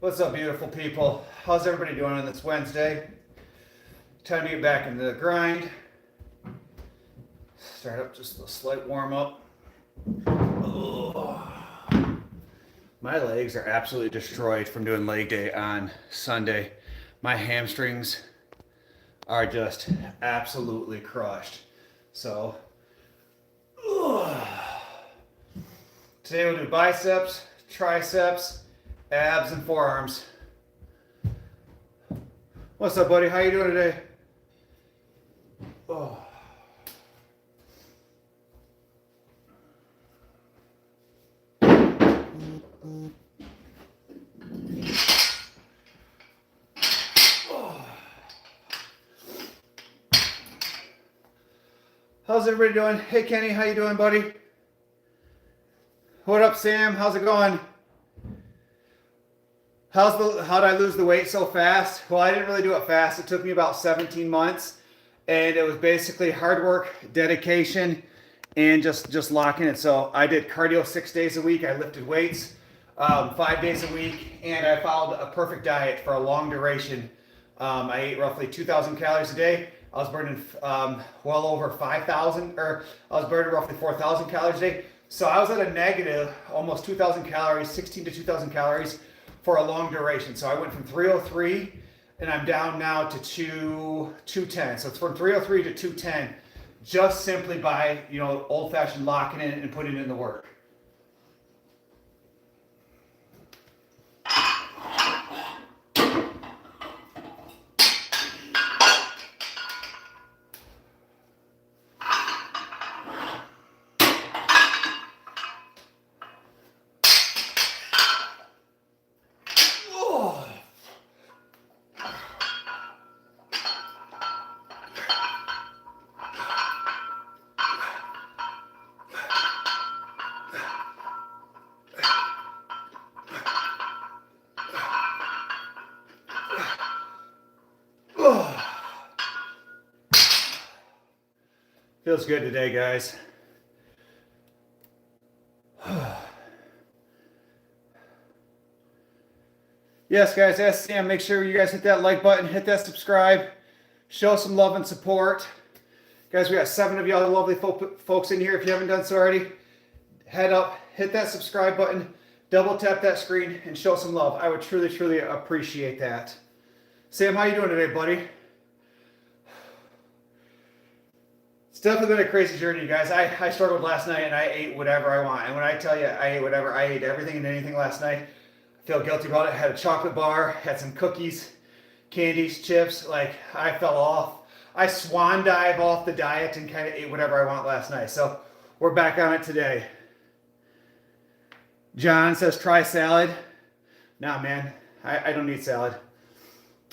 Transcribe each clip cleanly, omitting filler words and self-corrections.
What's up, beautiful people? How's everybody doing on this Wednesday? Time to get back into the grind. Start up just a slight warm up. Oh. My legs are absolutely destroyed from doing leg day on Sunday. My hamstrings are just absolutely crushed. So, today we'll do biceps, triceps, abs, and forearms. What's up, buddy? How you doing today? Oh. How's everybody doing? Hey, Kenny, how you doing, buddy? What up, Sam? How's it going? How'd I lose the weight so fast? Well, I didn't really do it fast. It took me about 17 months, and it was basically hard work, dedication, and just locking it. So I did cardio 6 days a week. I lifted weights 5 days a week, and I followed a perfect diet for a long duration. I ate roughly 2,000 calories a day. I was burning well over 5,000, or I was burning roughly 4,000 calories a day. So I was at a negative, almost 2,000 calories, 16 to 2,000 calories for a long duration. So I went from 303 and I'm down now to 210. So it's from 303 to 210 just simply by, old-fashioned locking in and putting in the work. Feels good today, guys. Yes, guys, ask Sam, make sure you guys hit that like button, hit that subscribe, show some love and support. Guys, we got 7 of y'all lovely folks in here. If you haven't done so already, head up, hit that subscribe button, double tap that screen, and show some love. I would truly, truly appreciate that. Sam, how you doing today, buddy? It's definitely been a crazy journey, you guys. I struggled last night and I ate whatever I want. And when I tell you I ate whatever, I ate everything and anything last night. I feel guilty about it. I had a chocolate bar, had some cookies, candies, chips. Like, I fell off. I swan dive off the diet and kind of ate whatever I want last night. So we're back on it today. John says try salad. Nah, man, I don't need salad.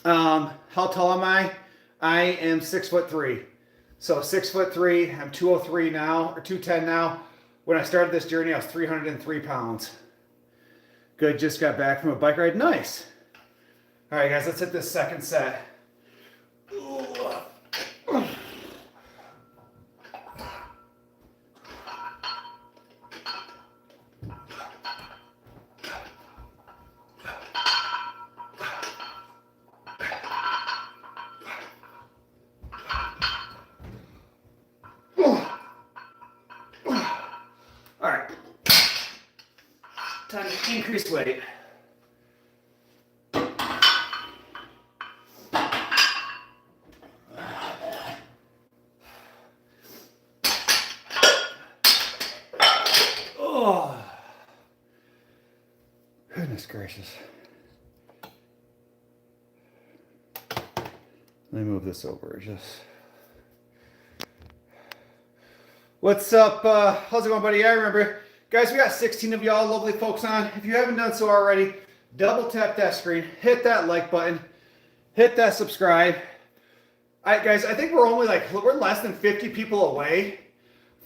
How tall am I? I am 6'3". So 6'3", I'm 203 now, or 210 now. When I started this journey, I was 303 pounds. Good, just got back from a bike ride. Nice. All right, guys, let's hit this second set. Time to increase weight. Oh, goodness gracious. Let me move this over just. What's up? How's it going, buddy? I remember. Guys, we got 16 of y'all lovely folks on. If you haven't done so already, double tap that screen, hit that like button, hit that subscribe. All right, guys, I think we're less than 50 people away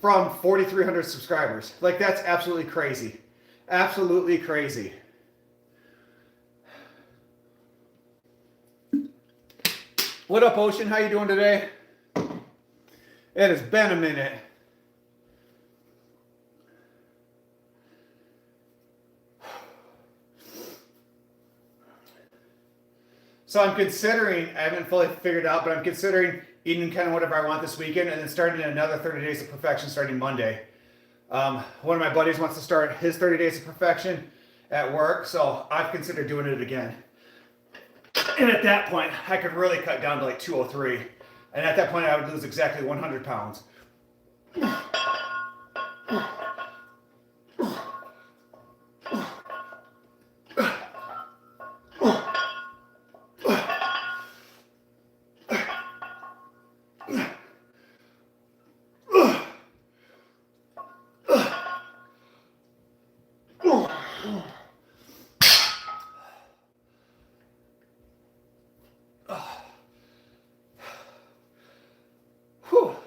from 4,300 subscribers. Like, that's absolutely crazy. Absolutely crazy. What up, Ocean? How you doing today? It has been a minute. So I'm considering, I haven't fully figured it out, but I'm considering eating kind of whatever I want this weekend and then starting another 30 days of perfection starting Monday. One of my buddies wants to start his 30 days of perfection at work, so I've considered doing it again. And at that point, I could really cut down to like 203. And at that point, I would lose exactly 100 pounds.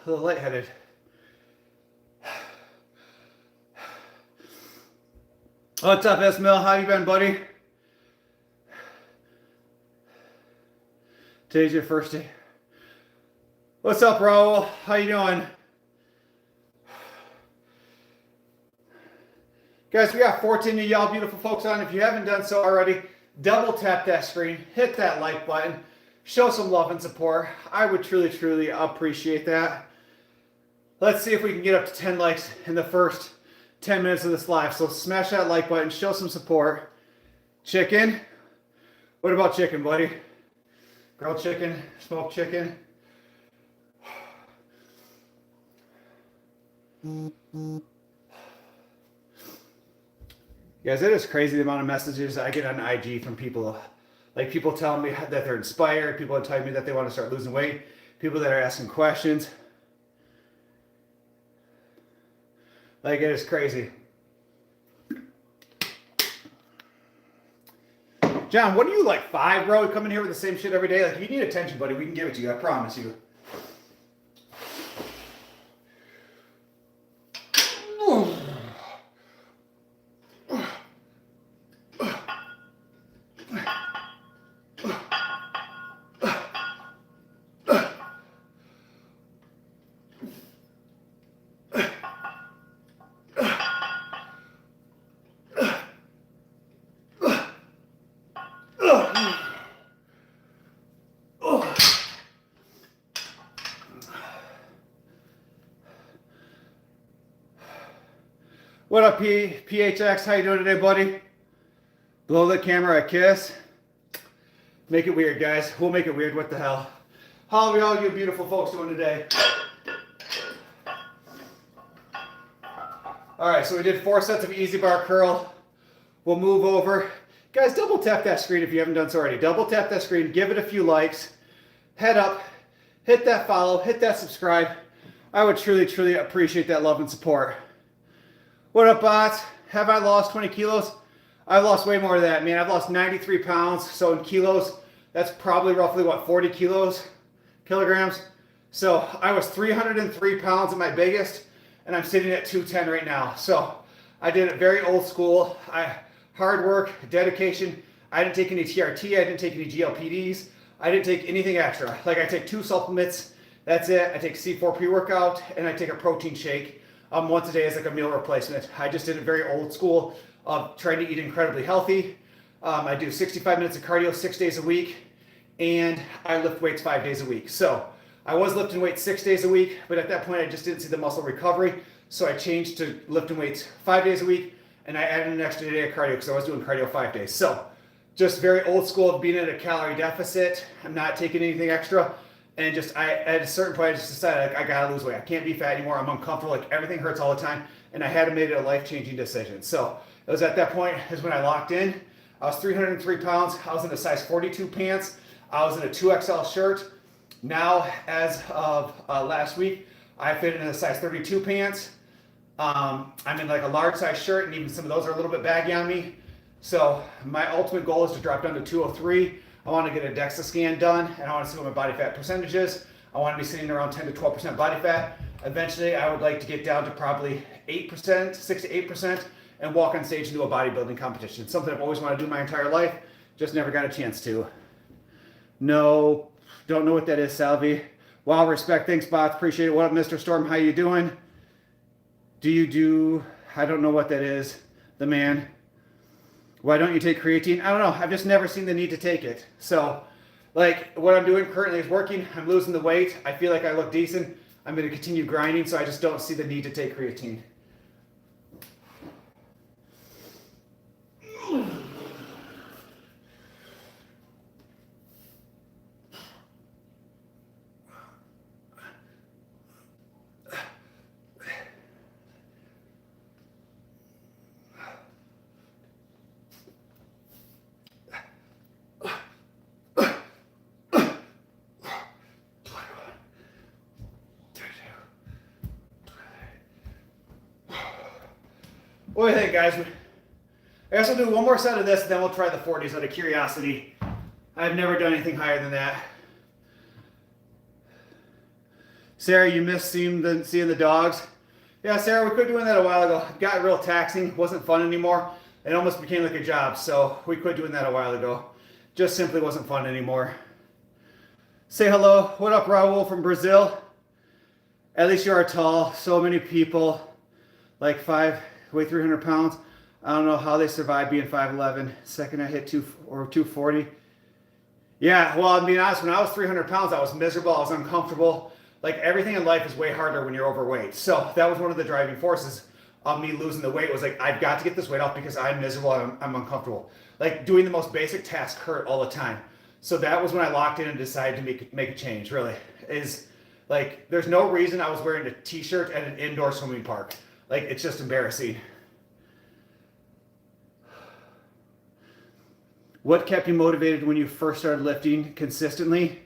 A little lightheaded. What's up, S Mill? How you been, buddy? Today's your first day. What's up, Raul? How you doing? Guys, we got 14 of y'all beautiful folks on. If you haven't done so already, double tap that screen, hit that like button, show some love and support. I would truly, truly appreciate that. Let's see if we can get up to 10 likes in the first 10 minutes of this live. So smash that like button, show some support. Chicken? What about chicken, buddy? Grilled chicken, smoked chicken. Guys, it is crazy the amount of messages I get on IG from people. Like people telling me that they're inspired, people are telling me that they want to start losing weight, people that are asking questions. Like, it is crazy. John, what are you, like 5, bro? You come in here with the same shit every day? Like, if you need attention, buddy, we can give it to you. I promise you. What up, PHX? How you doing today, buddy? Blow the camera a kiss. Make it weird, guys. We'll make it weird. What the hell? How are all you beautiful folks doing today? All right, so we did 4 sets of easy bar curl. We'll move over. Guys, double tap that screen if you haven't done so already. Double tap that screen. Give it a few likes. Head up. Hit that follow. Hit that subscribe. I would truly, truly appreciate that love and support. What up, bots? Have I lost 20 kilos? I've lost way more than that, man. I've lost 93 pounds. So in kilos, that's probably roughly, what, 40 kilograms? So I was 303 pounds at my biggest, and I'm sitting at 210 right now. So I did it very old school. Hard work, dedication. I didn't take any TRT. I didn't take any GLPDs. I didn't take anything extra. Like, I take 2 supplements. That's it. I take C4 pre-workout, and I take a protein shake. Once a day as like a meal replacement. I just did it very old school of trying to eat incredibly healthy. I do 65 minutes of cardio 6 days a week, and I lift weights 5 days a week. So I was lifting weights 6 days a week, but at that point I just didn't see the muscle recovery. So I changed to lifting weights 5 days a week, and I added an extra day of cardio because I was doing cardio 5 days. So just very old school of being in a calorie deficit. I'm not taking anything extra. And just, at a certain point, I just decided, like, I gotta lose weight. I can't be fat anymore. I'm uncomfortable. Like, everything hurts all the time. And I had to make it a life-changing decision. So it was at that point is when I locked in. I was 303 pounds. I was in a size 42 pants. I was in a 2XL shirt. Now, as of last week, I fit in a size 32 pants. I'm in like a large size shirt, and even some of those are a little bit baggy on me. So my ultimate goal is to drop down to 203. I want to get a DEXA scan done, and I want to see what my body fat percentage is. I want to be sitting around 10 to 12% body fat. Eventually, I would like to get down to probably 8%, 6 to 8%, and walk on stage and do a bodybuilding competition. Something I've always wanted to do my entire life, just never got a chance to. No, don't know what that is, Salvi. Wow, respect, thanks, bots, appreciate it. What up, Mr. Storm, how you doing? I don't know what that is, the man. Why don't you take creatine? I don't know. I've just never seen the need to take it. So Like what I'm doing currently is working. I'm losing the weight. I feel like I look decent. I'm going to continue grinding, so I just don't see the need to take creatine. What do you think, guys? I guess we'll do one more set of this, and then we'll try the 40s out of curiosity. I've never done anything higher than that. Sarah, you missed seeing the dogs? Yeah, Sarah, we quit doing that a while ago. It got real taxing. It wasn't fun anymore. It almost became like a job, so we quit doing that a while ago. Just simply wasn't fun anymore. Say hello. What up, Raul from Brazil? At least you are tall. So many people, like weigh 300 pounds. I don't know how they survive being 5'11". Second I hit 240. Yeah, well, I'm being honest, when I was 300 pounds, I was miserable. I was uncomfortable. Like everything in life is way harder when you're overweight. So that was one of the driving forces of me losing the weight was like, I've got to get this weight off because I'm miserable and I'm uncomfortable. Like doing the most basic task hurt all the time. So that was when I locked in and decided to make a change, really. Is like, there's no reason I was wearing a t-shirt at an indoor swimming park. Like, it's just embarrassing. What kept you motivated when you first started lifting consistently?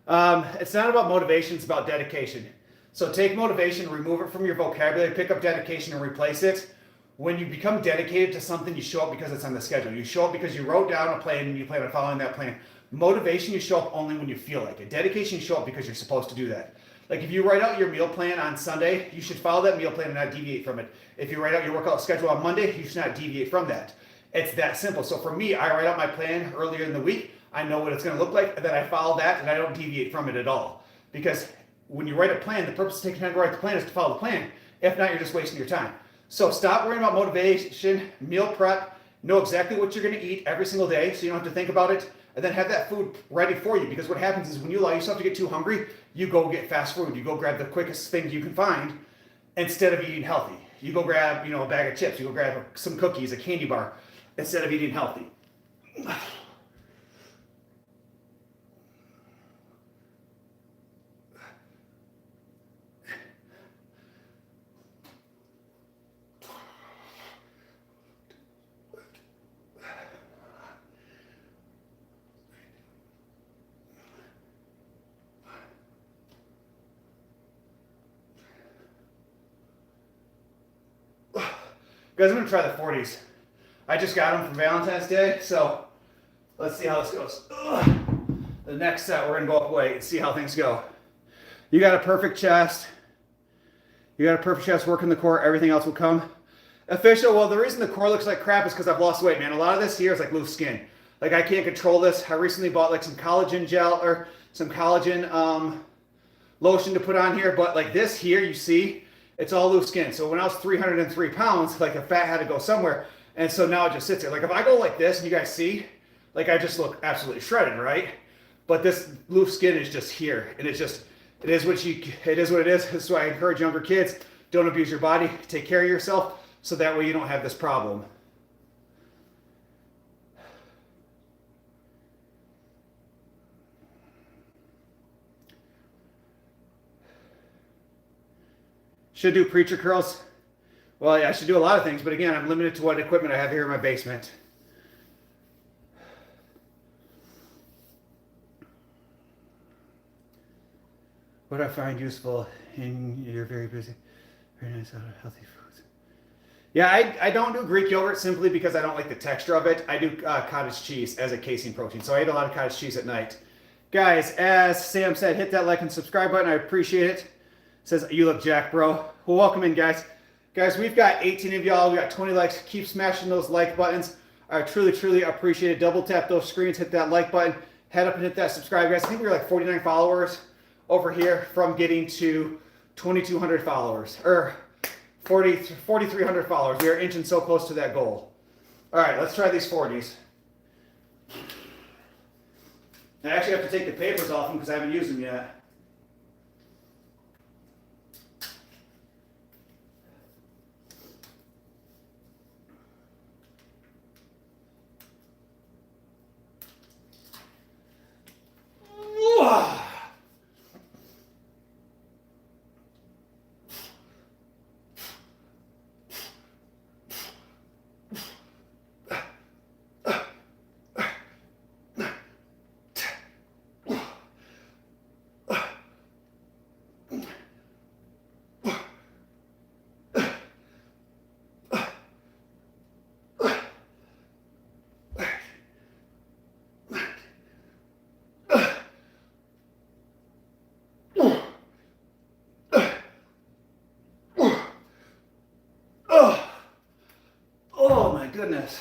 It's not about motivation, it's about dedication. So take motivation, remove it from your vocabulary, pick up dedication and replace it. When you become dedicated to something, you show up because it's on the schedule. You show up because you wrote down a plan and you plan on following that plan. Motivation, you show up only when you feel like it. Dedication, you show up because you're supposed to do that. Like if you write out your meal plan on Sunday, you should follow that meal plan and not deviate from it. If you write out your workout schedule on Monday, you should not deviate from that. It's that simple. So for me, I write out my plan earlier in the week. I know what it's going to look like, and then I follow that, and I don't deviate from it at all. Because when you write a plan, the purpose of taking time to write the plan is to follow the plan. If not, you're just wasting your time. So stop worrying about motivation, meal prep, know exactly what you're going to eat every single day so you don't have to think about it, and then have that food ready for you. Because what happens is when you allow yourself to get too hungry, you go get fast food. You go grab the quickest thing you can find instead of eating healthy. You go grab, a bag of chips. You go grab some cookies, a candy bar, instead of eating healthy. Guys, I'm going to try the 40s. I just got them for Valentine's Day, so let's see how this goes. The next set, we're going to go up weight and see how things go. You got a perfect chest. Working the core. Everything else will come. Official, well, the reason the core looks like crap is because I've lost weight, man. A lot of this here is like loose skin. Like I can't control this. I recently bought like some collagen gel or some collagen lotion to put on here, but like this here, you see, it's all loose skin. So when I was 303 pounds, like the fat had to go somewhere. And so now it just sits there. Like if I go like this and you guys see, like I just look absolutely shredded, right? But this loose skin is just here. And it's just, it is what it is. That's why I encourage younger kids, don't abuse your body. Take care of yourself so that way you don't have this problem. Should do preacher curls. Well, yeah, I should do a lot of things, but again, I'm limited to what equipment I have here in my basement. What I find useful in you're very busy. Very nice healthy foods. Yeah, I don't do Greek yogurt simply because I don't like the texture of it. I do cottage cheese as a casein protein. So I eat a lot of cottage cheese at night. Guys, as Sam said, hit that like and subscribe button. I appreciate it. Says, you look jacked, bro. Well, welcome in, guys. Guys, we've got 18 of y'all. We got 20 likes. Keep smashing those like buttons. I truly, truly appreciate it. Double tap those screens. Hit that like button. Head up and hit that subscribe, guys. I think we're like 49 followers over here from getting to 2,200 followers. Or 4,300 followers. We are inching so close to that goal. All right, let's try these 40s. I actually have to take the papers off them because I haven't used them yet. Oh my goodness.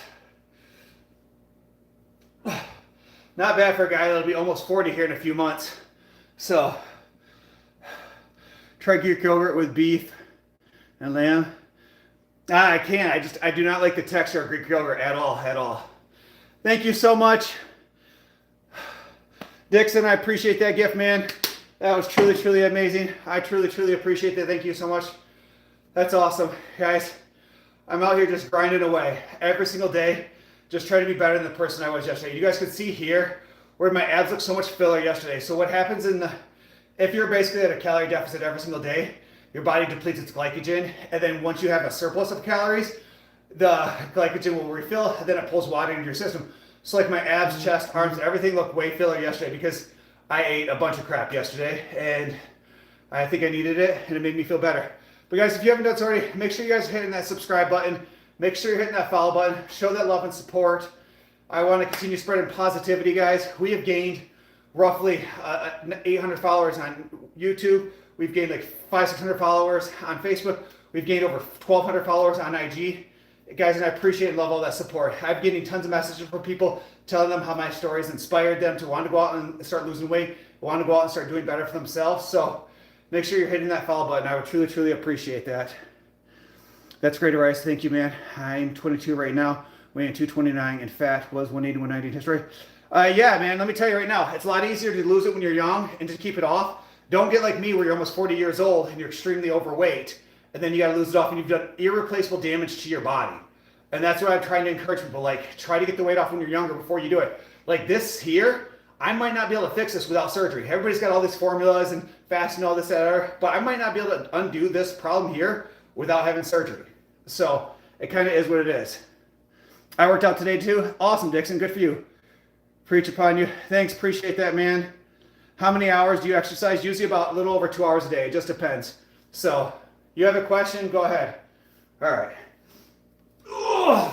Not bad for a guy that'll be almost 40 here in a few months. So, try Greek yogurt with beef and lamb. I can't. I do not like the texture of Greek yogurt at all. Thank you so much. Dixon, I appreciate that gift, man. That was truly, truly amazing. I truly, truly appreciate that. Thank you so much. That's awesome. Guys, I'm out here just grinding away every single day, just trying to be better than the person I was yesterday. You guys could see here where my abs look so much fuller yesterday. So what happens if you're basically at a calorie deficit every single day, your body depletes its glycogen, and then once you have a surplus of calories, the glycogen will refill, and then it pulls water into your system. So like my abs, chest, arms, everything looked way fuller yesterday because I ate a bunch of crap yesterday, and I think I needed it, and it made me feel better. But guys, if you haven't done so already, make sure you guys are hitting that subscribe button. Make sure you're hitting that follow button. Show that love and support. I want to continue spreading positivity, guys. We have gained roughly 800 followers on YouTube. We've gained like 500-600 followers on Facebook. We've gained over 1,200 followers on IG. Guys, and I appreciate and love all that support. I'm getting tons of messages from people telling them how my stories inspired them to want to go out and start losing weight, want to go out and start doing better for themselves. So make sure you're hitting that follow button. I would truly, truly appreciate that. That's great, Arise. Thank you, man. I'm 22 right now, weighing 229, and fat was 180, 190 in history. Yeah, man, let me tell you right now, it's a lot easier to lose it when you're young and to keep it off. Don't get like me where you're almost 40 years old and you're extremely overweight, and then you got to lose it off and you've done irreplaceable damage to your body. And that's what I'm trying to encourage people. Like, try to get the weight off when you're younger before you do it. Like this here, I might not be able to fix this without surgery. Everybody's got all these formulas and fast and all this, that, but I might not be able to undo this problem here without having surgery. So it kind of is what it is. I worked out today too. Awesome, Dixon. Good for you. Preach upon you. Thanks. Appreciate that, man. How many hours do you exercise? Usually about a little over 2 hours a day. It just depends. So you have a question? Go ahead. All right. Ugh.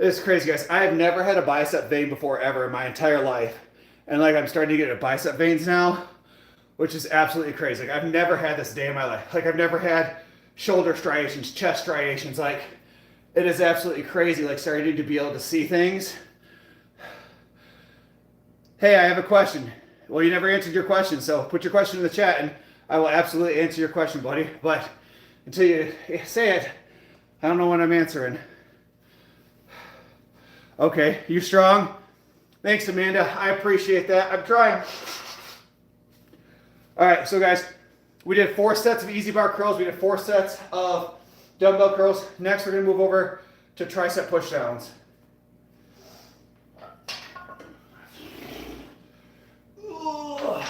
It's crazy, guys. I have never had a bicep vein before ever in my entire life. And like I'm starting to get bicep veins now, which is absolutely crazy. Like I've never had this day in my life. Like I've never had shoulder striations, chest striations. Like it is absolutely crazy, like starting to be able to see things. Hey, I have a question. Well, you never answered your question, so put your question in the chat and I will absolutely answer your question, buddy. But until you say it, I don't know what I'm answering. Okay, you strong? Thanks, Amanda. I appreciate that. I'm trying. All right, so guys, we did 4 sets of easy bar curls. We did 4 sets of dumbbell curls. Next, we're going to move over to tricep pushdowns. All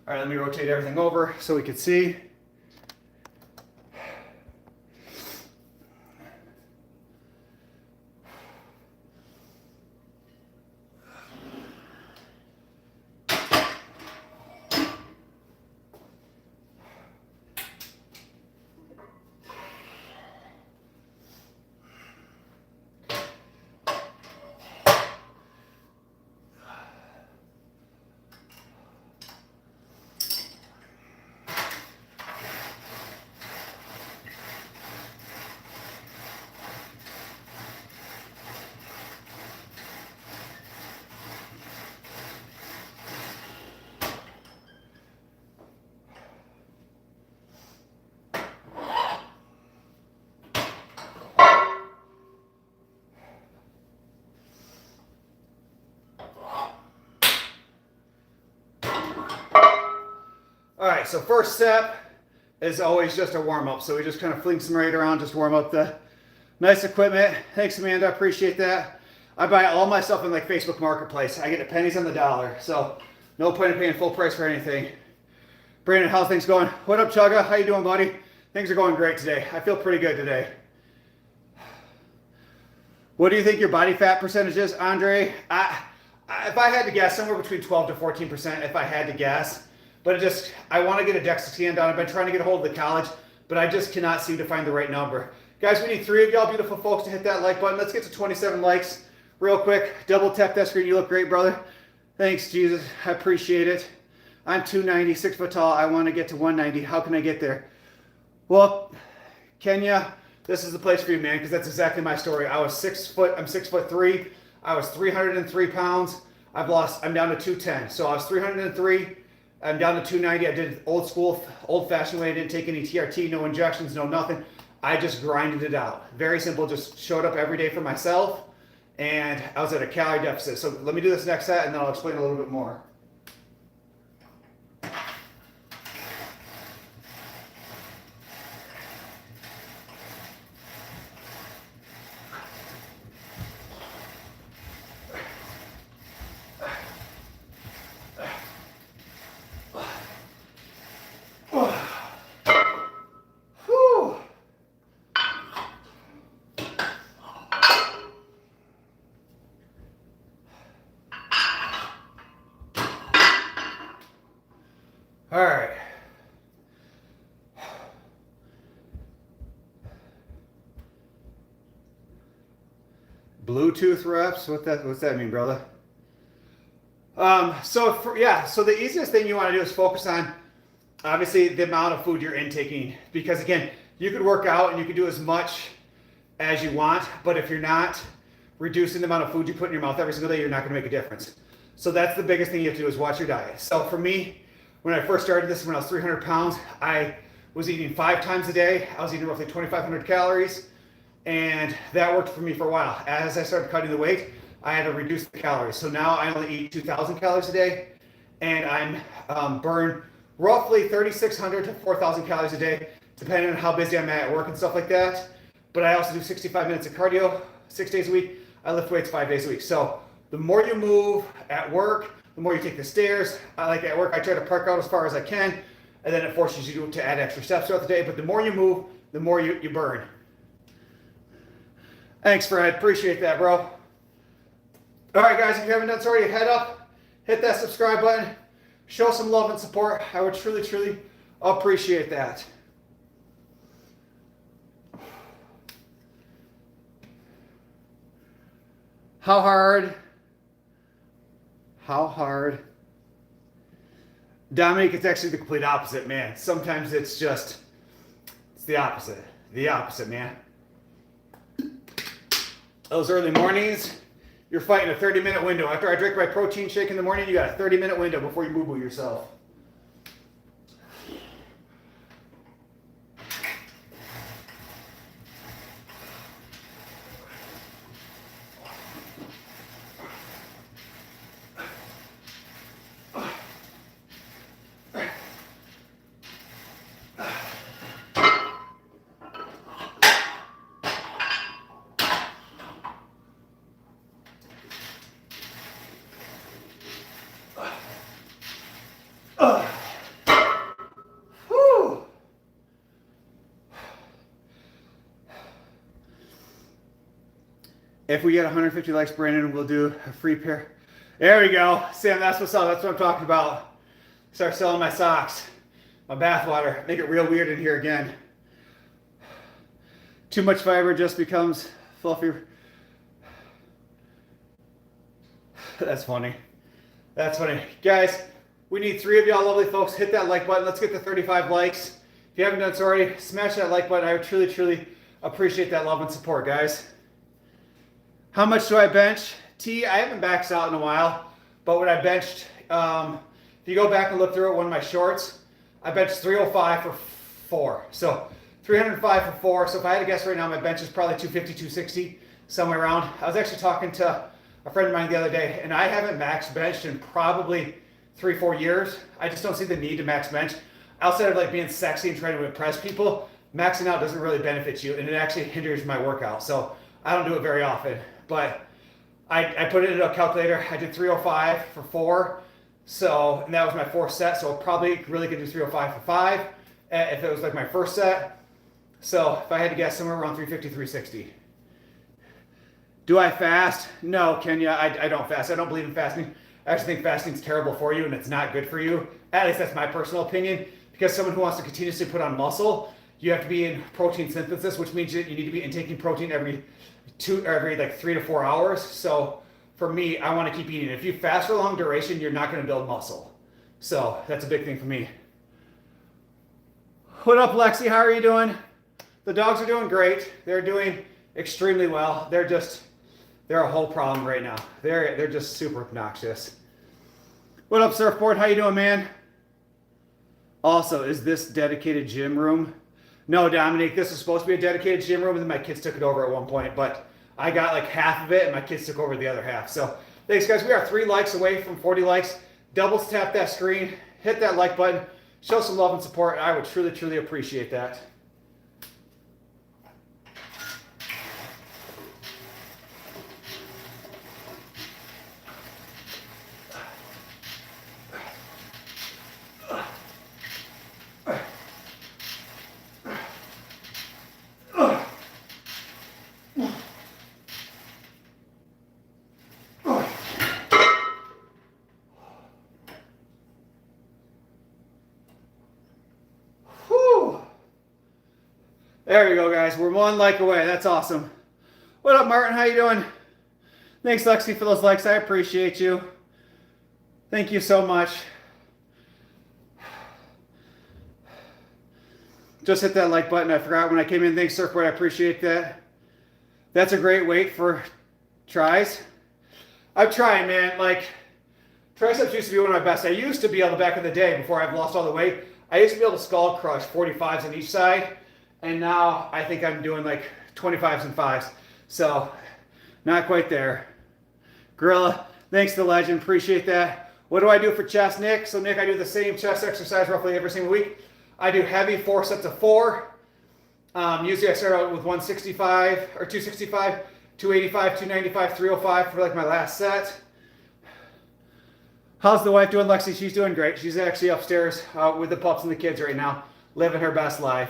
right, let me rotate everything over so we can see. right, so first step is always just a warm-up. So we just kind of fling some right around, just warm up the nice equipment. Thanks, Amanda, I appreciate that. I buy all my stuff in like Facebook Marketplace. I get the pennies on the dollar, so no point in paying full price for anything. Brandon, how's things going? What up, Chugga? How you doing, buddy? Things are going great today. I feel pretty good today. What do you think your body fat percentage is, Andre? If I had to guess, somewhere between 12 to 14%, if I had to guess. But I want to get a DEXA scan done. I've been trying to get a hold of the college, but I just cannot seem to find the right number. Guys, we need 3 of y'all beautiful folks to hit that like button. Let's get to 27 likes real quick. Double tap that screen. You look great, brother. Thanks, Jesus. I appreciate it. I'm 290, 6 foot tall. I want to get to 190. How can I get there? Well, Kenya, this is the place for you, man, because that's exactly my story. I'm 6'3". I was 303 pounds. I'm down to 210. So I was 303. I'm down to 290. I did it old school, old fashioned way. I didn't take any TRT, no injections, no nothing. I just grinded it out. Very simple. Just showed up every day for myself. And I was at a calorie deficit. So let me do this next set and then I'll explain a little bit more. All right. Bluetooth reps. What's that mean, brother? So the easiest thing you want to do is focus on obviously the amount of food you're intaking, because again, you could work out and you could do as much as you want, but if you're not reducing the amount of food you put in your mouth every single day, you're not going to make a difference. So that's the biggest thing you have to do is watch your diet. So for me, when I first started this, when I was 300 pounds, I was eating 5 times a day. I was eating roughly 2,500 calories, and that worked for me for a while. As I started cutting the weight, I had to reduce the calories. So now I only eat 2,000 calories a day, and I'm burn roughly 3,600 to 4,000 calories a day, depending on how busy I'm at work and stuff like that. But I also do 65 minutes of cardio 6 days a week. I lift weights 5 days a week. So the more you move at work, the more you take the stairs. Like at work, I try to park out as far as I can, and then it forces you to add extra steps throughout the day. But the more you move, the more you burn. Thanks, Fred. Appreciate that, bro. All right, guys, if you haven't done so already, head up, hit that subscribe button, show some love and support. I would truly, truly appreciate that. How hard? Dominic, it's actually the complete opposite, man. Sometimes it's the opposite. The opposite, man. Those early mornings, you're fighting a 30-minute window. After I drink my protein shake in the morning, you got a 30-minute window before you boo-boo yourself. If we get 150 likes, Brandon, we'll do a free pair. There we go. Sam, that's what's up. That's what I'm talking about. Start selling my socks, my bath water. Make it real weird in here again. Too much fiber just becomes fluffy. That's funny. That's funny. Guys, we need 3 of y'all lovely folks. Hit that like button. Let's get to 35 likes. If you haven't done so already, smash that like button. I would truly, truly appreciate that love and support, guys. How much do I bench? I haven't maxed out in a while, but when I benched, if you go back and look through it, one of my shorts, I benched 305 for 4. So 305 for 4. So if I had to guess right now, my bench is probably 250, 260, somewhere around. I was actually talking to a friend of mine the other day, and I haven't max benched in probably 3-4 years. I just don't see the need to max bench. outside of like being sexy and trying to impress people, maxing out doesn't really benefit you, and it actually hinders my workout. So I don't do it very often, but I put it into a calculator. I did 305 for 4. So, and that was my 4th set. So probably really could do 305 for 5 if it was like my first set. So if I had to guess, somewhere around 350, 360. Do I fast? No, Kenya, I don't fast. I don't believe in fasting. I actually think fasting is terrible for you and it's not good for you. At least that's my personal opinion. Because someone who wants to continuously put on muscle, you have to be in protein synthesis, which means that you need to be intaking protein every like 3 to 4 hours. So for me, I want to keep eating. If you fast for a long duration, you're not going to build muscle. So that's a big thing for me. What up, Lexi? How are you doing? The dogs are doing great. They're doing extremely well. They're a whole problem right now. They're just super obnoxious. What up, Surfboard? How you doing, man? Also, is this dedicated gym room? No, Dominique, this was supposed to be a dedicated gym room, and then my kids took it over at one point, but I got like half of it, and my kids took over the other half. So thanks, guys. We are 3 likes away from 40 likes. Doubles tap that screen, hit that like button, show some love and support. I would truly, truly appreciate that. There we go, guys. We're 1 like away. That's awesome. What up, Martin? How you doing? Thanks, Lexi, for those likes. I appreciate you. Thank you so much. Just hit that like button. I forgot when I came in. Thanks, Surfboard. I appreciate that. That's a great weight for tries. I'm trying, man. Like, triceps used to be one of my best. I used to be able to, back in the day, before I've lost all the weight, I used to be able to skull crush 45s on each side. And now I think I'm doing like 25s and 5s. So not quite there. Gorilla, thanks to Legend. Appreciate that. What do I do for chest, Nick? So Nick, I do the same chest exercise roughly every single week. I do heavy 4 sets of 4. Usually I start out with 165 or 265, 285, 295, 305 for like my last set. How's the wife doing, Lexi? She's doing great. She's actually upstairs with the pups and the kids right now, living her best life.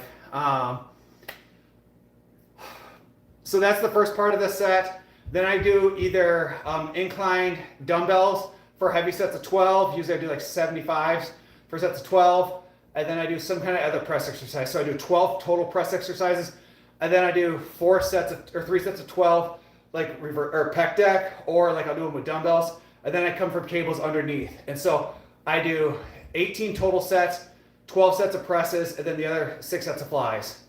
So that's the first part of the set. Then I do either inclined dumbbells for heavy sets of 12. Usually I do like 75s for sets of 12. And then I do some kind of other press exercise. So I do 12 total press exercises. And then I do 3 sets of 12, like pec deck, or like I'll do them with dumbbells. And then I come from cables underneath. And so I do 18 total sets, 12 sets of presses, and then the other 6 sets of flies.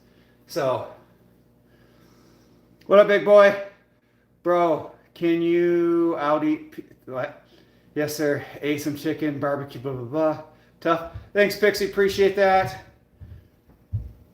So, what up, big boy? Bro, can you out-eat, what? Yes, sir. Ate some chicken, barbecue, blah, blah, blah. Tough. Thanks, Pixie. Appreciate that.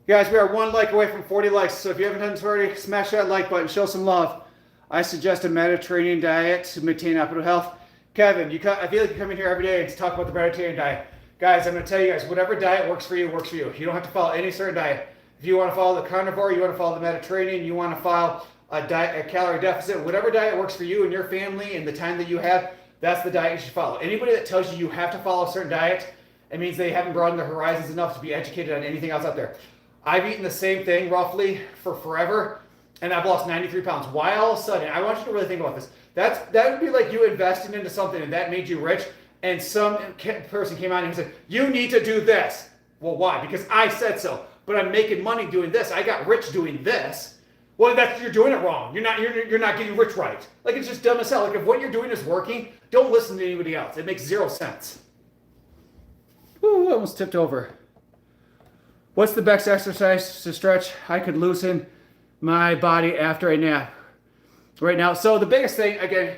Guys, we are 1 like away from 40 likes. So if you haven't done this already, smash that like button. Show some love. I suggest a Mediterranean diet to maintain optimal health. Kevin, I feel like you come in here every day and talk about the Mediterranean diet. Guys, I'm going to tell you guys, whatever diet works for you, works for you. You don't have to follow any certain diet. If you want to follow the carnivore, you want to follow the Mediterranean, you want to follow a calorie deficit, whatever diet works for you and your family and the time that you have, that's the diet you should follow. Anybody that tells you have to follow a certain diet, it means they haven't broadened their horizons enough to be educated on anything else out there. I've eaten the same thing roughly for forever, and I've lost 93 pounds. Why all of a sudden? I want you to really think about this. That would be like you investing into something and that made you rich, and some person came out and said, you need to do this. Well, why? Because I said so. But I'm making money doing this. I got rich doing this. Well, you're doing it wrong. You're not getting rich right. Like, it's just dumb as hell. Like, if what you're doing is working, don't listen to anybody else. It makes 0 sense. Ooh, almost tipped over. What's the best exercise to stretch? I could loosen my body after a nap right now. So the biggest thing, again,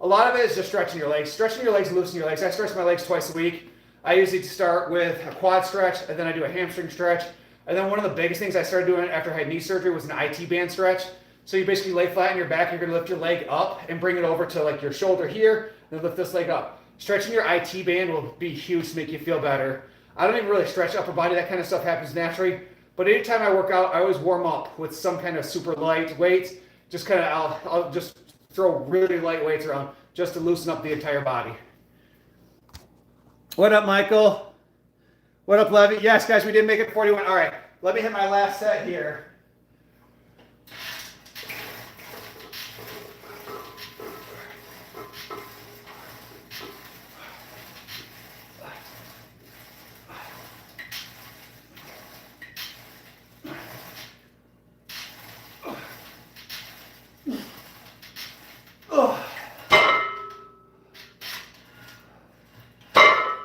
a lot of it is just stretching your legs. Stretching your legs and loosening your legs. I stretch my legs twice a week. I usually start with a quad stretch, and then I do a hamstring stretch. And then one of the biggest things I started doing after I had knee surgery was an IT band stretch. So you basically lay flat on your back, you're gonna lift your leg up and bring it over to like your shoulder here, and then lift this leg up. Stretching your IT band will be huge to make you feel better. I don't even really stretch upper body. That kind of stuff happens naturally. But anytime I work out, I always warm up with some kind of super light weight. Just kind of, I'll just throw really light weights around just to loosen up the entire body. What up, Michael? What up, Levy? Yes, guys, we did make it 41. All right, let me hit my last set here.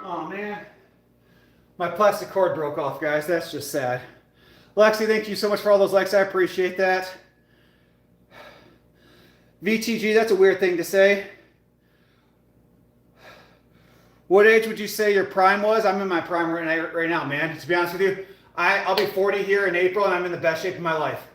Oh, man. My plastic cord broke off, guys. That's just sad. Lexi, thank you so much for all those likes. I appreciate that. VTG, that's a weird thing to say. What age would you say your prime was? I'm in my prime right now, man. To be honest with you, I'll be 40 here in April, and I'm in the best shape of my life.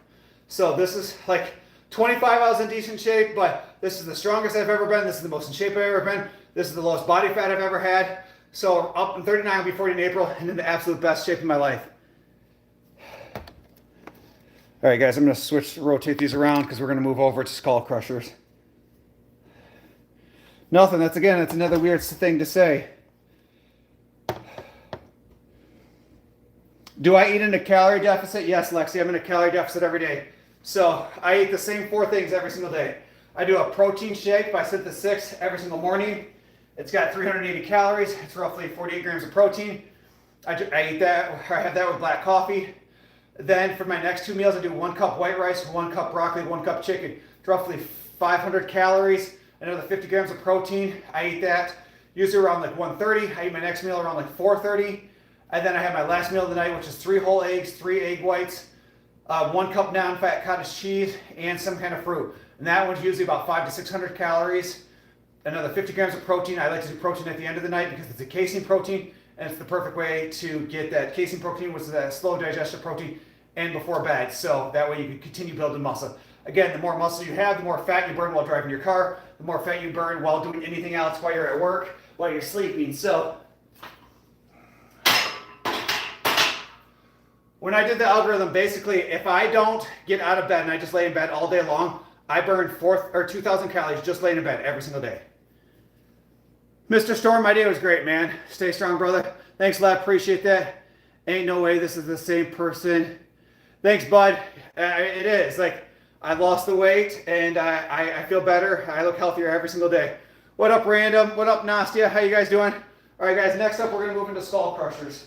So this is like 25, I was in decent shape, but this is the strongest I've ever been. This is the most in shape I've ever been. This is the lowest body fat I've ever had. So up in 39, I'll be 40 in April, and in the absolute best shape of my life. All right, guys, I'm going to rotate these around because we're going to move over to skull crushers. Nothing. That's another weird thing to say. Do I eat in a calorie deficit? Yes, Lexi, I'm in a calorie deficit every day. So I eat the same 4 things every single day. I do a protein shake by Synthesis 6 every single morning. It's got 380 calories. It's roughly 48 grams of protein. I eat that, or I have that with black coffee. Then for my next 2 meals, I do 1 cup white rice, 1 cup broccoli, 1 cup chicken. It's roughly 500 calories, another 50 grams of protein. I eat that usually around like 1:30. I eat my next meal around like 4:30. And then I have my last meal of the night, which is 3 whole eggs, 3 egg whites, 1 cup non-fat cottage cheese, and some kind of fruit. And that one's usually about 500 to 600 calories. Another 50 grams of protein. I like to do protein at the end of the night because it's a casein protein, and it's the perfect way to get that casein protein, which is that slow digestion protein, and before bed. So that way you can continue building muscle. Again, the more muscle you have, the more fat you burn while driving your car, the more fat you burn while doing anything else while you're at work, while you're sleeping. So when I did the algorithm, basically, if I don't get out of bed and I just lay in bed all day long, I burn 2,000 calories just laying in bed every single day. Mr. Storm, my day was great, man. Stay strong, brother. Thanks a lot. Appreciate that. Ain't no way this is the same person. Thanks, bud. It is. Like, I lost the weight, and I feel better. I look healthier every single day. What up, Random? What up, Nastia? How you guys doing? All right, guys. Next up, we're going to move into skull crushers.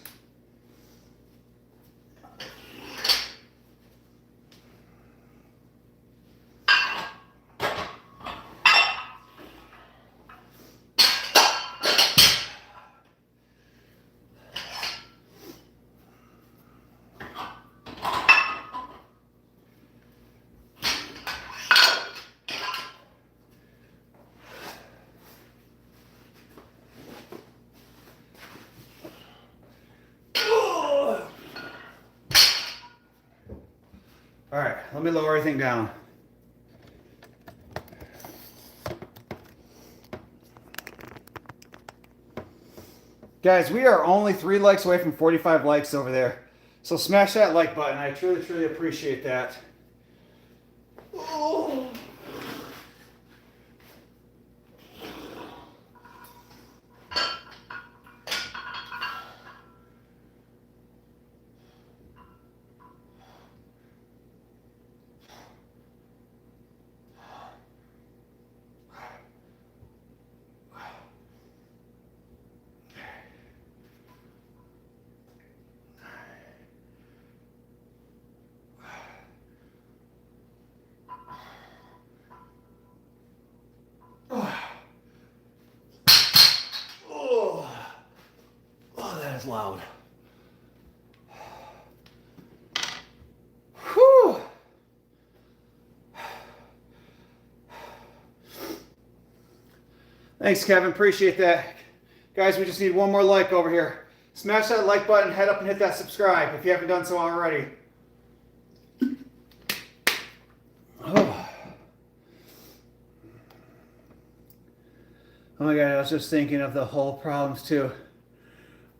All right, let me lower everything down. Guys, we are only 3 likes away from 45 likes over there. So smash that like button. I truly, truly appreciate that. Oh. Loud. Whew. Thanks, Kevin. Appreciate that. Guys, we just need 1 more like over here. Smash that like button, head up and hit that subscribe if you haven't done so already. Oh. Oh my God, I was just thinking of the whole problems too.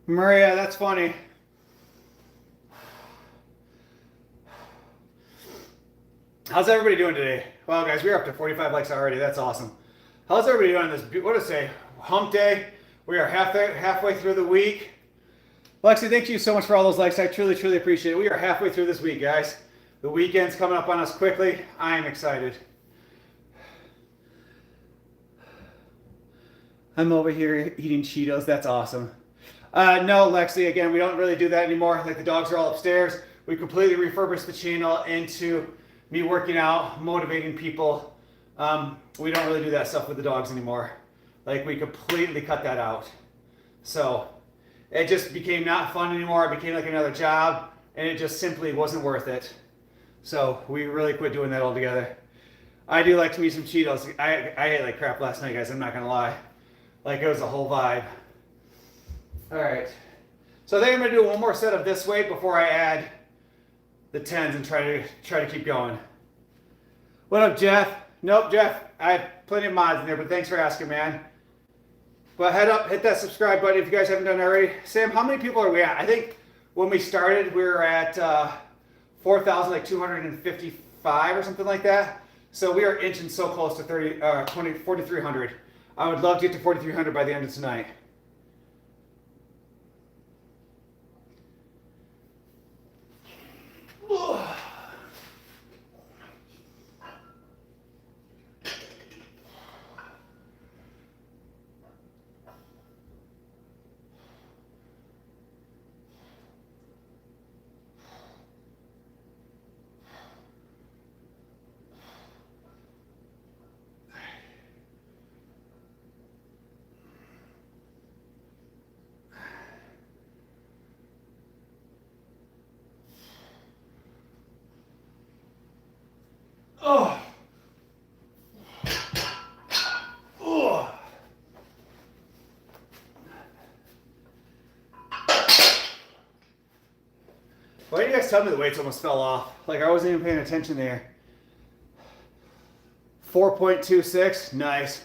Maria, that's funny. How's everybody doing today? Well, guys, we're up to 45 likes already. That's awesome. How's everybody doing on this, what does it say, hump day? We are halfway through the week. Lexi, thank you so much for all those likes. I truly, truly appreciate it. We are halfway through this week, guys. The weekend's coming up on us quickly. I am excited. I'm over here eating Cheetos. That's awesome. No, Lexi, again, we don't really do that anymore. Like, the dogs are all upstairs. We completely refurbished the channel into me working out, motivating people. We don't really do that stuff with the dogs anymore. Like, we completely cut that out. So it just became not fun anymore. It became like another job, and it just simply wasn't worth it. So we really quit doing that altogether. I do like to eat some Cheetos. I ate like crap last night, guys. I'm not gonna lie. Like, it was a whole vibe. All right. So I think I'm gonna do one more set of this weight before I add the 10s and try to keep going. What up, Jeff? Nope, Jeff. I have plenty of mods in there, but thanks for asking, man. But head up, hit that subscribe button if you guys haven't done it already. Sam, how many people are we at? I think when we started, we were at 4,255 or something like that. So we are inching so close to 4,300. I would love to get to 4,300 by the end of tonight. Oh. Oh. Why did you guys tell me the weights almost fell off? Like, I wasn't even paying attention there. 4.26, nice.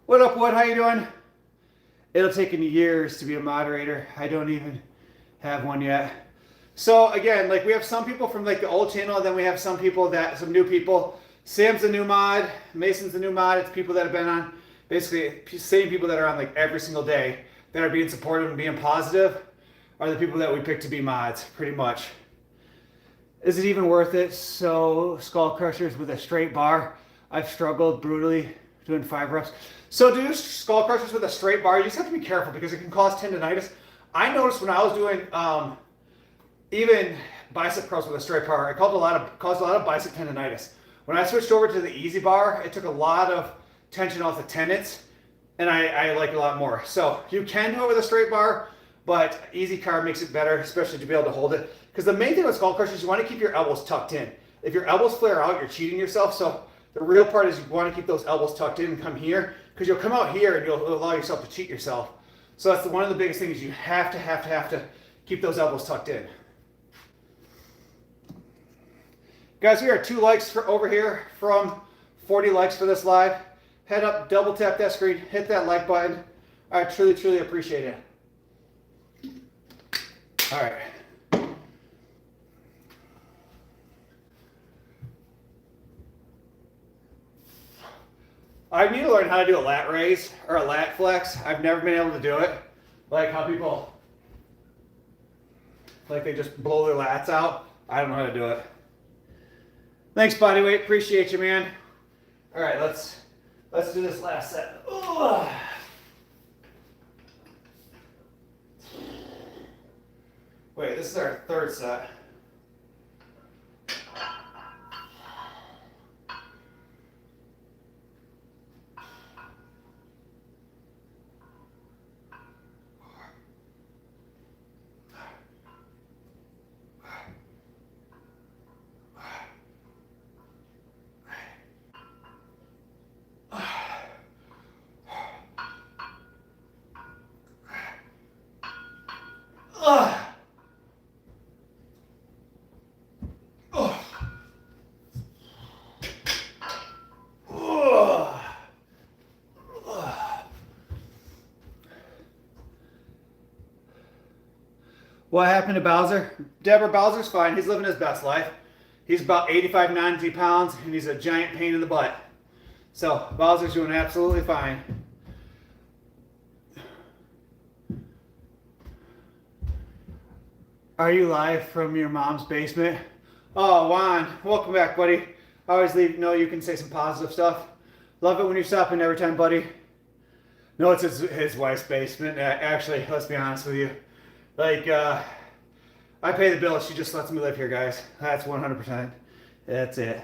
What up, Wood? How you doing? It'll take me years to be a moderator. I don't even have one yet. So again, like, we have some people from like the old channel, and then we have some new people. Sam's a new mod, Mason's a new mod. It's people that have been on, basically same people that are on like every single day that are being supportive and being positive are the people that we pick to be mods, pretty much. Is it even worth it? So, skull crushers with a straight bar. I've struggled brutally doing 5 reps. So to do skull crushers with a straight bar, you just have to be careful because it can cause tendonitis. I noticed when I was doing even bicep curls with a straight bar, it caused a lot of bicep tendonitis. When I switched over to the easy bar, it took a lot of tension off the tendons, and I like it a lot more. So you can do it with a straight bar, but easy carb makes it better, especially to be able to hold it. Because the main thing with skull crushers, you want to keep your elbows tucked in. If your elbows flare out, you're cheating yourself. So the real part is you want to keep those elbows tucked in and come here, because you'll come out here and you'll allow yourself to cheat yourself. So that's one of the biggest things. You have to keep those elbows tucked in. Guys, we are 2 likes over here from 40 likes for this live. Head up, double tap that screen, hit that like button. I truly, truly appreciate it. All right. I need to learn how to do a lat raise or a lat flex. I've never been able to do it. Like how people, like, they just blow their lats out. I don't know how to do it. Thanks, bodyweight. Appreciate you, man. All right, let's do this last set. Ugh. Wait, this is our 3rd set. What happened to Bowser? Deborah, Bowser's fine. He's living his best life. He's about 85, 90 pounds, and he's a giant pain in the butt. So Bowser's doing absolutely fine. Are you live from your mom's basement? Oh, Juan, welcome back, buddy. I always know you can say some positive stuff. Love it when you stop in every time, buddy. No, it's his wife's basement. Actually, let's be honest with you. Like, I pay the bill. She just lets me live here, guys. That's 100%. That's it.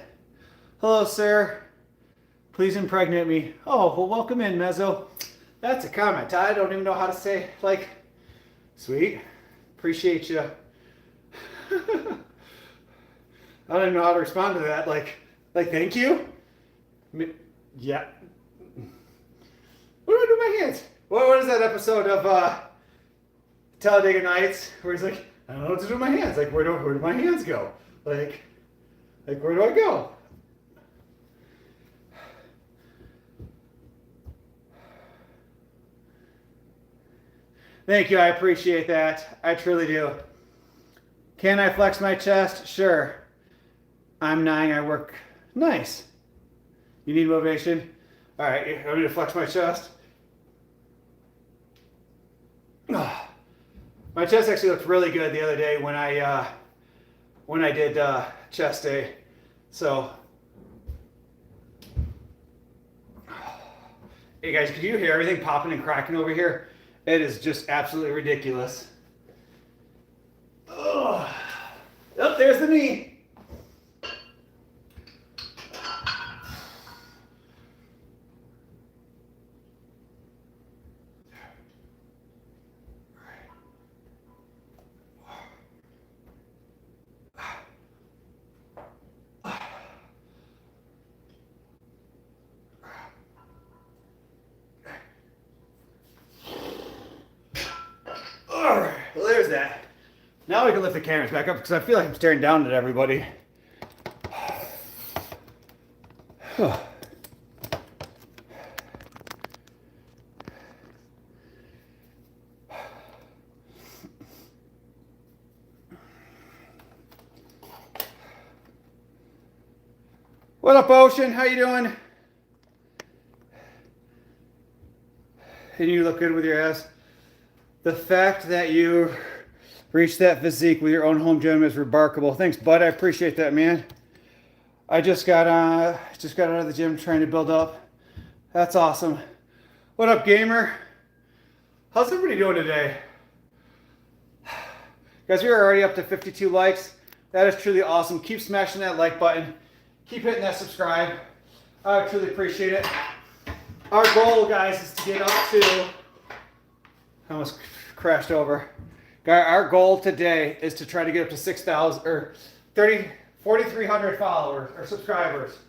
Hello, sir. Please impregnate me. Oh, well, welcome in, Mezzo. That's a comment. I don't even know how to say, like, sweet. Appreciate you. I don't even know how to respond to that. Like thank you? Yeah. What do I do with my hands? What is that episode of Talladega Nights where he's like, I don't know what to do with my hands. Like, where do my hands go? Like where do I go? Thank you. I appreciate that. I truly do. Can I flex my chest? Sure. I'm 9. I work. Nice. You need motivation? All right. You want me to flex my chest? Oh. My chest actually looked really good the other day when I did chest day. So, hey guys, could you hear everything popping and cracking over here? It is just absolutely ridiculous. Oh, there's the knee. Well, there's that. Now we can lift the cameras back up because I feel like I'm staring down at everybody. What up, Ocean? How you doing? And you look good with your ass. The fact that you reached that physique with your own home gym is remarkable. Thanks, bud. I appreciate that, man. I just got out of the gym trying to build up. That's awesome. What up, gamer? How's everybody doing today? Guys, we are already up to 52 likes. That is truly awesome. Keep smashing that like button. Keep hitting that subscribe. I truly appreciate it. Our goal, guys, is to get up to... I almost crashed over. Our goal today is to try to get up to 6,000 or 4,300 followers or subscribers.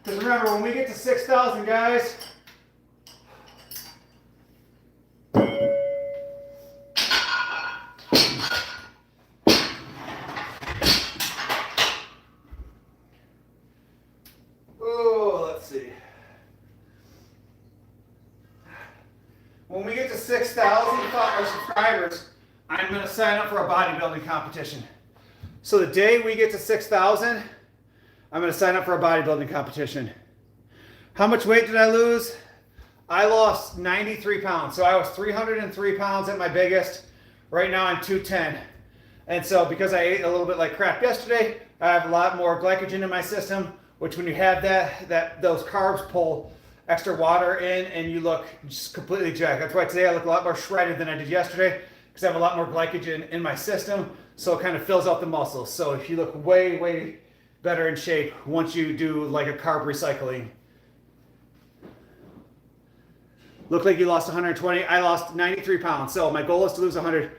Because remember, when we get to 6,000, guys, let's see. When we get to 6,000 subscribers, I'm going to sign up for a bodybuilding competition. So the day we get to 6,000, I'm going to sign up for a bodybuilding competition. How much weight did I lose? I lost 93 pounds. So I was 303 pounds at my biggest. Right now I'm 210. And so because I ate a little bit like crap yesterday, I have a lot more glycogen in my system, which when you have those carbs pull extra water in and you look just completely jacked. That's why today I look a lot more shredded than I did yesterday because I have a lot more glycogen in my system, so it kind of fills out the muscles. So if you look way, way better in shape once you do like a carb recycling. Look like you lost 120. I lost 93 pounds. So my goal is to lose 100.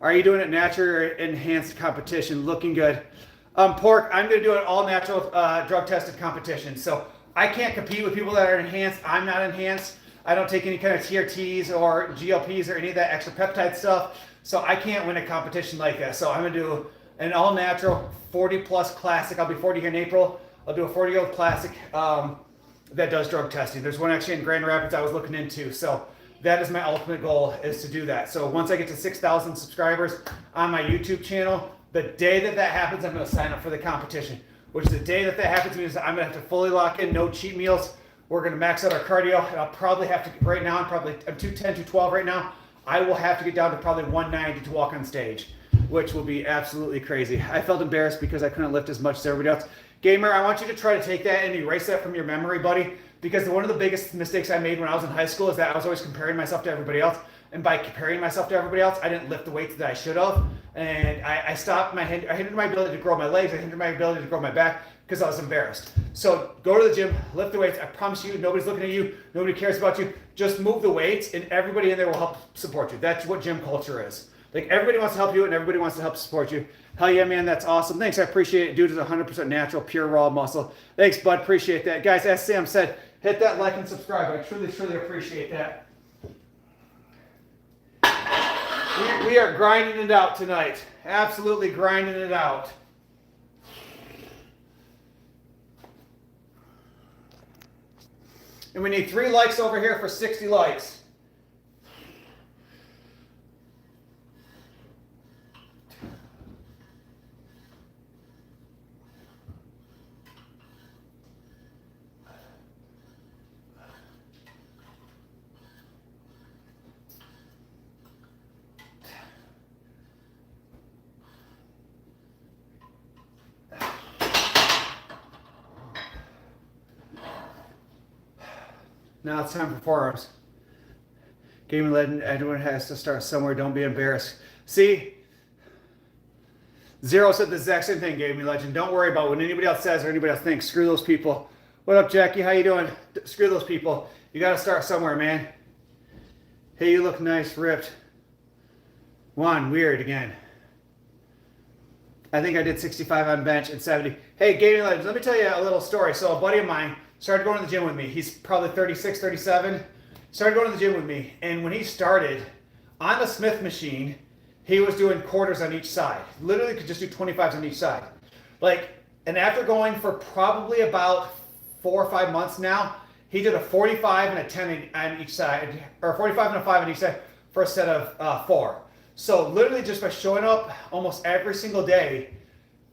Are you doing it natural or enhanced competition? Looking good. Pork, I'm going to do an all natural drug tested competition. So I can't compete with people that are enhanced. I'm not enhanced. I don't take any kind of TRTs or GLPs or any of that extra peptide stuff. So I can't win a competition like that. So I'm going to do an all natural 40 plus classic. I'll be 40 here in April. I'll do a 40-year-old classic that does drug testing. There's one actually in Grand Rapids I was looking into. So that is my ultimate goal, is to do that. So once I get to 6,000 subscribers on my YouTube channel, the day that that happens, I'm going to sign up for the competition, which the day that that happens means I'm going to have to fully lock in, no cheat meals. We're going to max out our cardio, and I'll probably have to, right now, I'm 210, 212 right now. I will have to get down to probably 190 to walk on stage, which will be absolutely crazy. I felt embarrassed because I couldn't lift as much as everybody else. Gamer, I want you to try to take that and erase that from your memory, buddy, because one of the biggest mistakes I made when I was in high school is that I was always comparing myself to everybody else. And by comparing myself to everybody else, I didn't lift the weights that I should have. And I stopped I hindered my ability to grow my legs. I hindered my ability to grow my back because I was embarrassed. So go to the gym, lift the weights. I promise you, nobody's looking at you. Nobody cares about you. Just move the weights and everybody in there will help support you. That's what gym culture is. Like, everybody wants to help you and everybody wants to help support you. Hell yeah, man, that's awesome. Thanks, I appreciate it. Dude is 100% natural, pure, raw muscle. Thanks, bud, appreciate that. Guys, as Sam said, hit that like and subscribe. I truly, truly appreciate that. We are grinding it out tonight. Absolutely grinding it out. And we need 3 likes over here for 60 likes. Now it's time for forearms. Gaming legend, everyone has to start somewhere. Don't be embarrassed. See? Zero said the exact same thing, gaming legend. Don't worry about what anybody else says or anybody else thinks. Screw those people. What up, Jackie? How you doing? Screw those people. You got to start somewhere, man. Hey, you look nice, ripped. Juan, weird again. I think I did 65 on bench and 70. Hey, gaming legends, let me tell you a little story. So a buddy of mine started going to the gym with me. He's probably 36, 37. Started going to the gym with me. And when he started, on the Smith machine, he was doing quarters on each side. Literally could just do 25s on each side. And after going for probably about 4 or 5 months now, he did a 45 and a 10 on each side, or 45 and a 5 on each side for a set of 4. So literally just by showing up almost every single day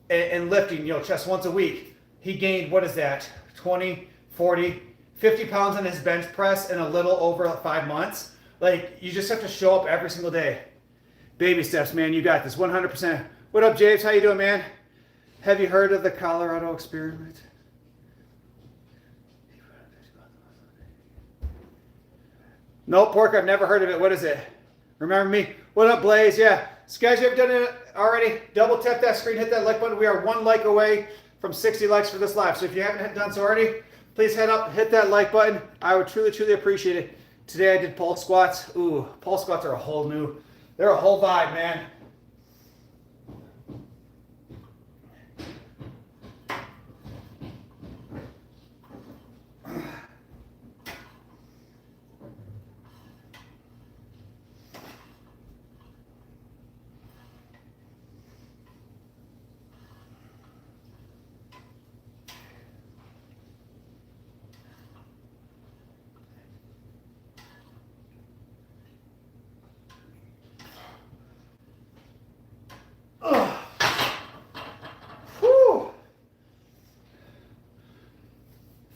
and lifting, chest once a week, he gained, what is that, 20, 40, 50 pounds on his bench press in a little over 5 months. You just have to show up every single day. Baby steps, man, you got this, 100%. What up, James? How you doing, man? Have you heard of the Colorado experiment? No, Pork, I've never heard of it. What is it? Remember me? What up, Blaze? Yeah. So guys, you have done it already. Double tap that screen, hit that like button. We are 1 like away from 60 likes for this live. So if you haven't done so already, please head up, hit that like button. I would truly, truly appreciate it. Today I did pulse squats. Ooh, pulse squats are they're a whole vibe, man.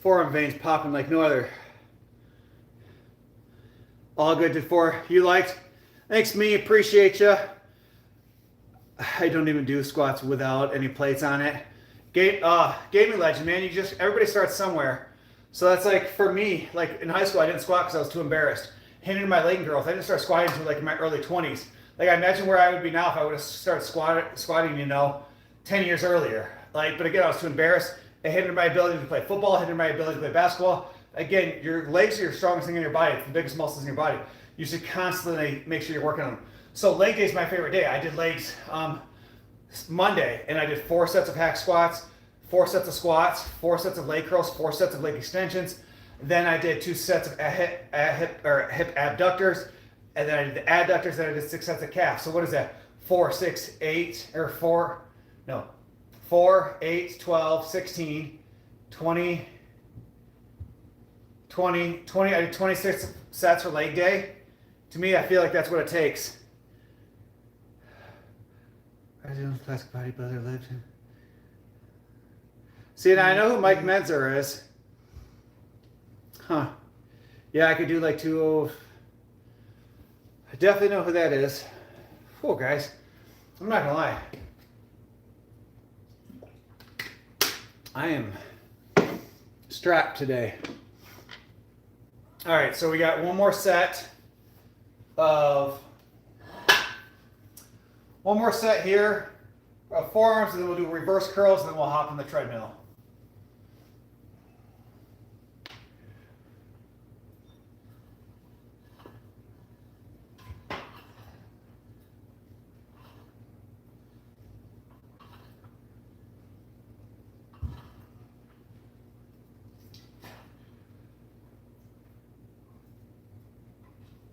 Forearm veins popping like no other. All good to 4. You liked? Thanks, me. Appreciate you. I don't even do squats without any plates on it. Gaming legend, man. Everybody starts somewhere. So that's for me. In high school, I didn't squat because I was too embarrassed. Hindered my leg growth. I didn't start squatting until in my early 20s. I imagine where I would be now if I would have started squatting, 10 years earlier. But again, I was too embarrassed. It hindered my ability to play football, hindered my ability to play basketball. Again, your legs are your strongest thing in your body. It's the biggest muscles in your body. You should constantly make sure you're working on them. So leg day is my favorite day. I did legs Monday, and I did 4 sets of hack squats, 4 sets of squats, 4 sets of leg curls, 4 sets of leg extensions. Then I did 2 sets of hip abductors, and then I did the adductors, then I did 6 sets of calves. So what is that? 4, 6, 8, or 4, 8, 12, 16, 20, 20. I did 26 sets for leg day. To me, I feel like that's what it takes. Brazilian classic bodybuilder legend. See, and I know who Mike Menzer is. Huh. Yeah, I could do like 2. I definitely know who that is. Cool, guys. I'm not gonna lie. I am strapped today. All right, so we got one more set here of forearms, and then we'll do reverse curls, and then we'll hop on the treadmill.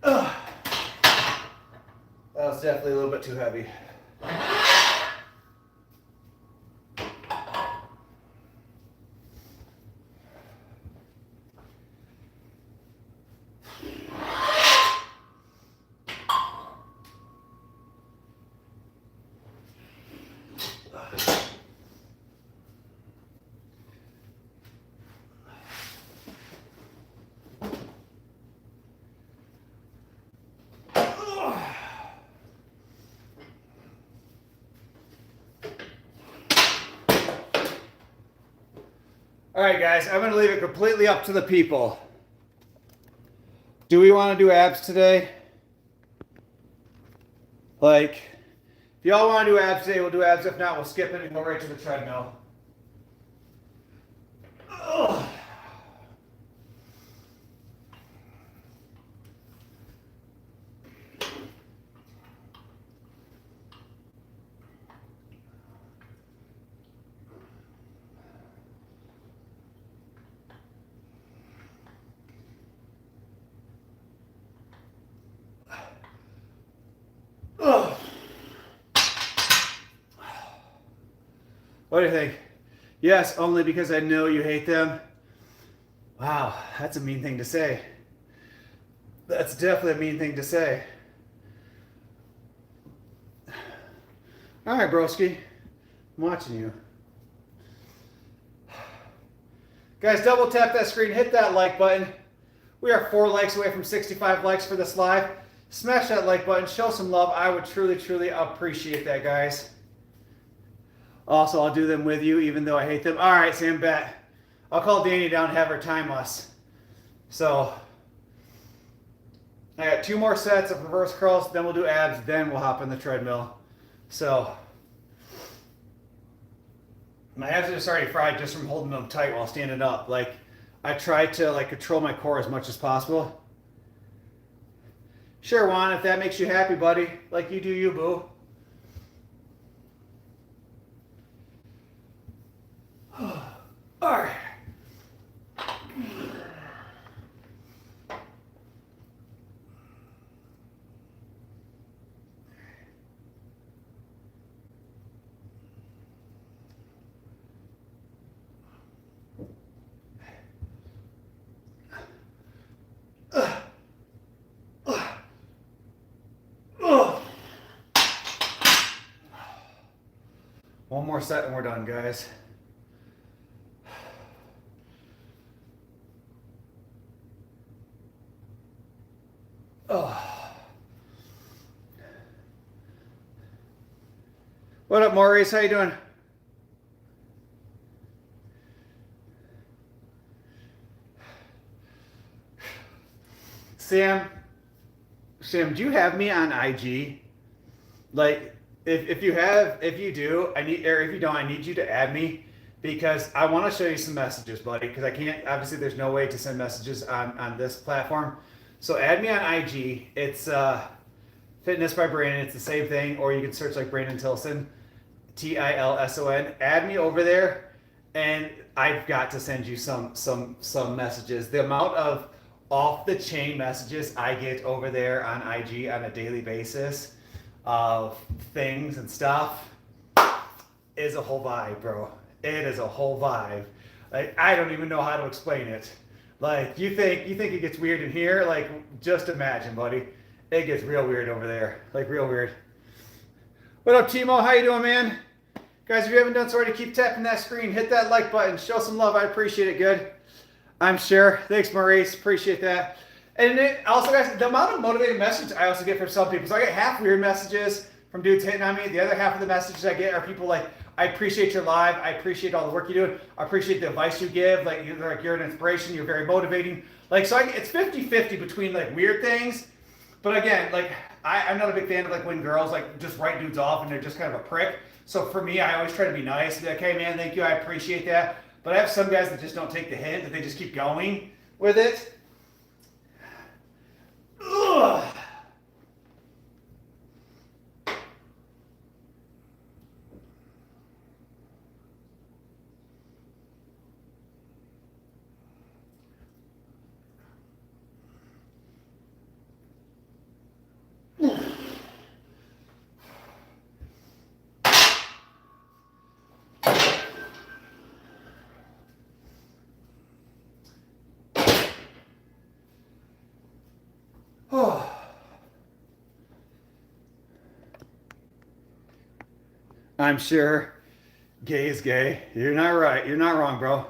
Ugh. That was definitely a little bit too heavy. All right, guys, I'm going to leave it completely up to the people. Do we want to do abs today? Like, if y'all want to do abs today, we'll do abs. If not, we'll skip it and go right to the treadmill. Ugh. Ugh. What do you think? Yes, only because I know you hate them. Wow, that's a mean thing to say. That's definitely a mean thing to say. All right, broski. I'm watching you. Guys, double tap that screen, hit that like button. We are 4 likes away from 65 likes for this live. Smash that like button, show some love. I would truly, truly appreciate that, guys. Also, I'll do them with you, even though I hate them. All right, Sam, bet. I'll call Danny down and have her time us. So, I got 2 more sets of reverse curls, then we'll do abs, then we'll hop in the treadmill. So, my abs are just already fried just from holding them tight while standing up. Like, I try to control my core as much as possible. Sure, Juan, if that makes you happy, buddy. Like you do you, boo. All right. One more set and we're done, guys. Oh. What up, Maurice? How you doing? Sam, do you have me on IG? Like, if you do, I need, or if you don't, I need you to add me because I want to show you some messages, buddy. Because I can't, obviously, there's no way to send messages on this platform. So add me on IG. It's Fitness by Brandon. It's the same thing, or you can search like Brandon Tilson, Tilson. Add me over there, and I've got to send you some messages. The amount of off the chain messages I get over there on IG on a daily basis of things and stuff is a whole vibe, bro. It is a whole vibe. Like, I don't even know how to explain it. Like, you think it gets weird in here? Like, just imagine, buddy. it gets real weird over there. Like real weird. What up, Timo? How you doing, man? Guys, if you haven't done so already, keep tapping that screen. Hit that like button. Show some love. I appreciate it. Good. I'm sure. Thanks, Maurice. Appreciate that. And also, guys, the amount of motivated messages I also get from some people. So I get half weird messages from dudes hitting on me. The other half of the messages I get are people like, I appreciate your live. I appreciate all the work you're doing. I appreciate the advice you give. Like you're an inspiration. You're very motivating. Like, so it's 50-50 between like weird things. But again, like I'm not a big fan of like when girls like just write dudes off and they're just kind of a prick. So for me, I always try to be nice. Be like, hey man, thank you. I appreciate that. But I have some guys that just don't take the hint, that they just keep going with it. Ugh. I'm sure gay is gay. You're not right. You're not wrong, bro.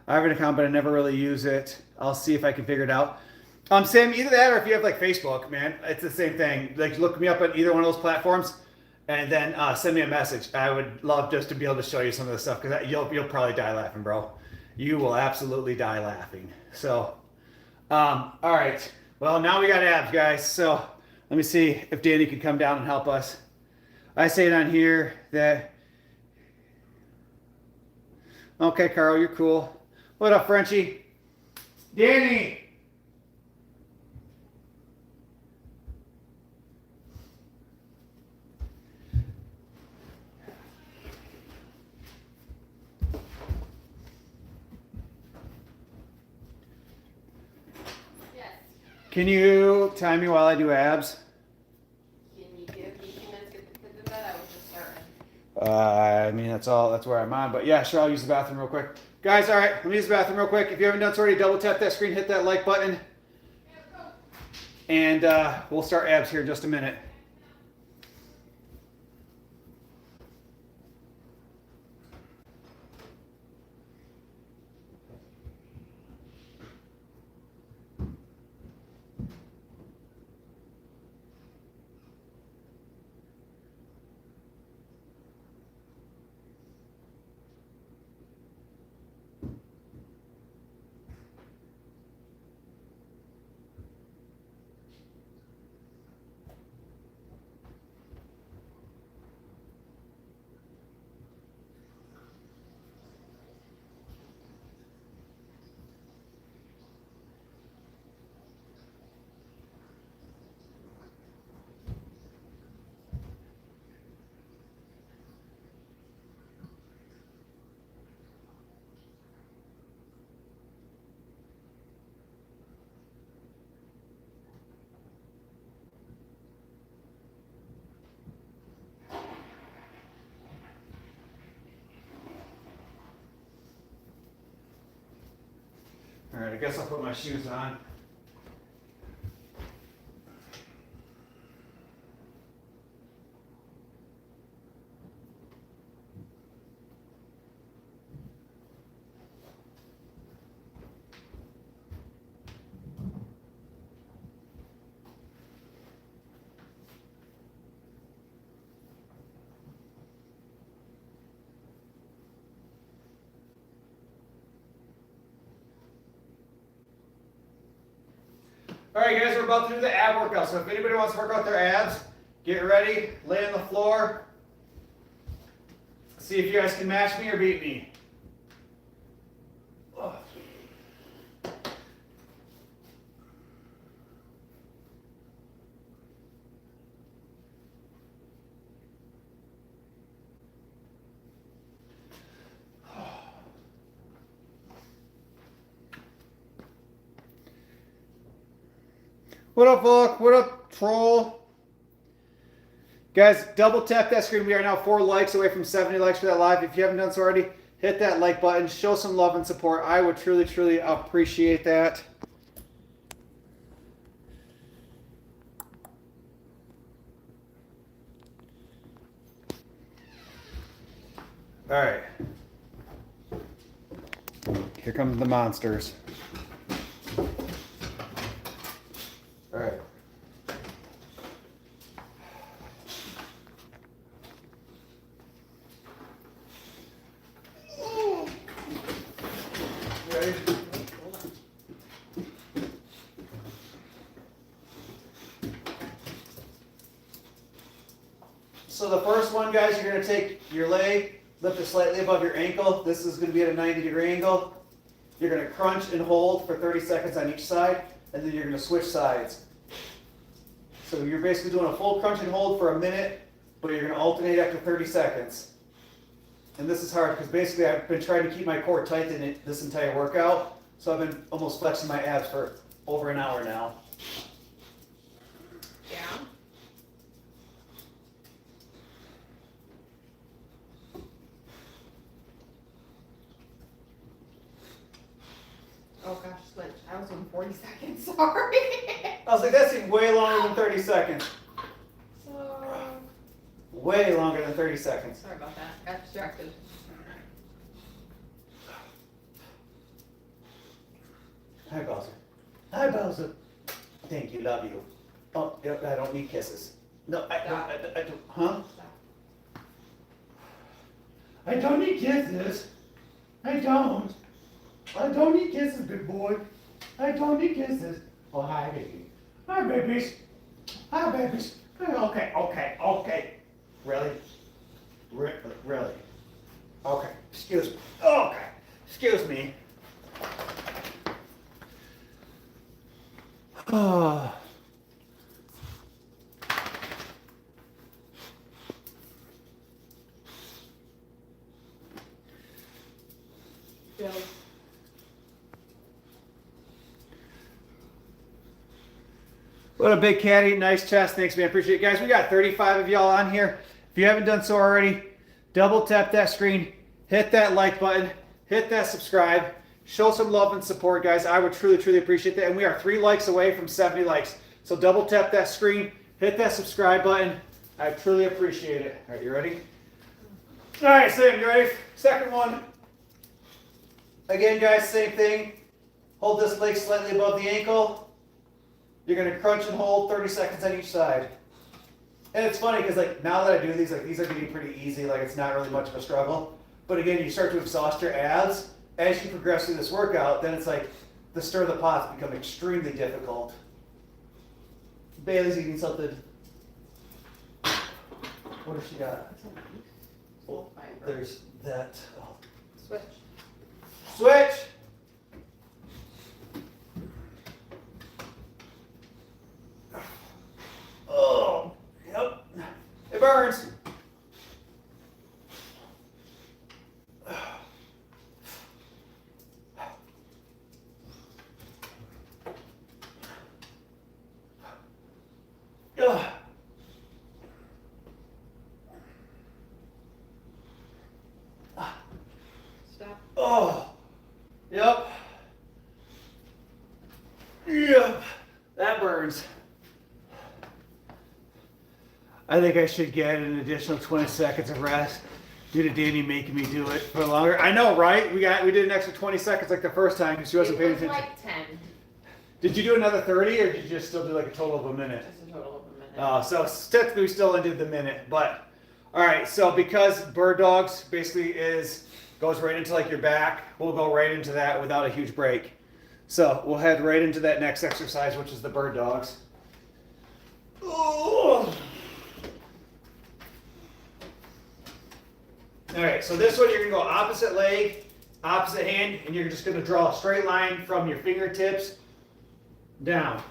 I have an account, but I never really use it. I'll see if I can figure it out. Sam, either that or if you have like Facebook, man, it's the same thing. Like look me up on either one of those platforms and then send me a message. I would love just to be able to show you some of the stuff because you'll probably die laughing, bro. You will absolutely die laughing. So, all right. Well, now we got abs, guys. So let me see if Danny can come down and help us. I say it on here that... Okay, Carl, you're cool. What up, Frenchie? Danny! Yes. Can you time me while I do abs? I mean, that's where I'm on. But yeah, sure, I'll use the bathroom real quick. Guys, all right, let me use the bathroom real quick. If you haven't done so already, double tap that screen, hit that like button. And we'll start abs here in just a minute. All right, I guess I'll put my shoes on. All right, guys, we're about to do the ab workout. So if anybody wants to work out their abs, get ready, lay on the floor. See if you guys can match me or beat me. What up, Volk? What up, Troll? Guys, double tap that screen. We are now 4 likes away from 70 likes for that live. If you haven't done so already, hit that like button. Show some love and support. I would truly, truly appreciate that. All right. Here comes the monsters. All right. Ready? So the first one, guys, you're going to take your leg, lift it slightly above your ankle. This is going to be at a 90-degree angle. You're going to crunch and hold for 30 seconds on each side, and then you're going to switch sides. So you're basically doing a full crunch and hold for a minute, but you're going to alternate after 30 seconds. And this is hard because basically I've been trying to keep my core tight in it this entire workout. So I've been almost flexing my abs for over an hour now. Yeah. Oh gosh, switch. I was doing 40 seconds. Sorry. I was like, that seemed way longer than 30 seconds. So. Way longer than 30 seconds. Sorry about that. Got distracted. Hi, Bowser. Hi, Bowser. Thank you, love you. Oh, yep, I don't need kisses. No, I don't. Huh? Stop. I don't need kisses. I don't. I don't need kisses, big boy. I don't need kisses. Oh, hi, baby. Hi, babies. Hi, babies. Okay. Really? Really? Okay. Excuse me. Okay. Excuse me. Oh. Bill. What a big caddy, nice chest. Thanks, man. Appreciate it. Guys, we got 35 of y'all on here. If you haven't done so already, double tap that screen, hit that like button, hit that subscribe, show some love and support, guys. I would truly appreciate that. And we are 3 likes away from 70 likes. So double tap that screen, hit that subscribe button. I truly appreciate it. All right, you ready? All right, Sam, you ready? Second one. Again, guys, same thing. Hold this leg slightly above the ankle. You're going to crunch and hold 30 seconds on each side. And it's funny because like now that I do these, like these are getting pretty easy, like it's not really much of a struggle. But again, you start to exhaust your abs as you progress through this workout, then it's like the stir of the pots become extremely difficult. Bailey's eating something. What does she got? Full fiber. There's that. Oh. Switch. Switch! Oh, yep. It burns. Ugh. Stop. Oh, yep. Yep. That burns. I think I should get an additional 20 seconds of rest due to Danny making me do it for longer. I know, right? We did an extra 20 seconds like the first time because she wasn't paying attention. Like 10. Did you do another 30 or did you just still do like a total of a minute? Just a total of a minute. Oh, so technically we still ended the minute, but all right. So because bird dogs basically goes right into like your back, we'll go right into that without a huge break. So we'll head right into that next exercise, which is the bird dogs. Oh. All right, so this one you're gonna go opposite leg, opposite hand, and you're just gonna draw a straight line from your fingertips down.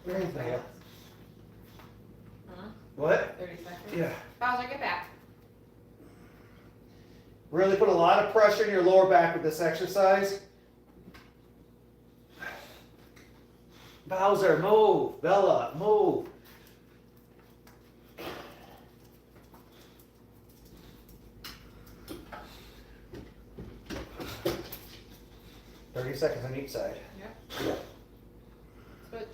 Where is that? What? 30 seconds. Yeah. Bowser, get back. Really put a lot of pressure in your lower back with this exercise. Bowser, move. Bella, move. Seconds on each side. Yep. Switch.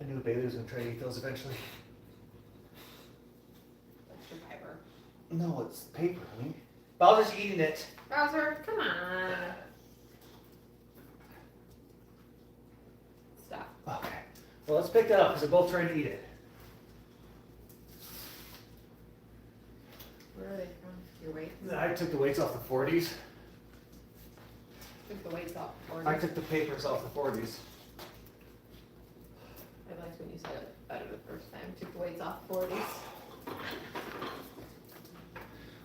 knew Bailey was gonna try to eat those eventually. That's your fiber. No, it's paper, honey. Bowser's eating it. Bowser, come on. Stop. Okay. Well, let's pick that up because they're both trying to eat it. Where are they from? Your weights? I took the weights off the 40s. Took the weights off. I took the papers off the 40s. I liked when you said it better the first time. Took the weights off 40s.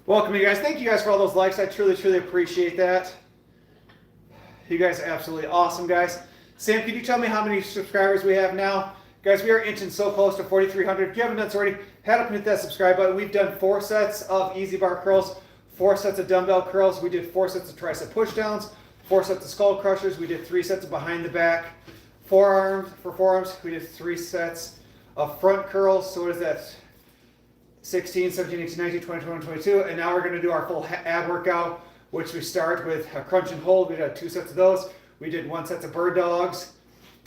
Welcome, you guys. Thank you guys for all those likes. I truly, truly appreciate that. You guys are absolutely awesome, guys. Sam, can you tell me how many subscribers we have now? Guys, we are inching so close to 4,300. If you haven't done so already, head up and hit that subscribe button. We've done 4 sets of easy bar curls, 4 sets of dumbbell curls. We did 4 sets of tricep pushdowns, 4 sets of skull crushers. We did 3 sets of behind the back. For forearms, we did 3 sets of front curls. So what is that? 16, 17, 18, 19, 20, 21, 22. And now we're going to do our full ab workout, which we start with a crunch and hold. We did 2 sets of those. We did 1 set of bird dogs.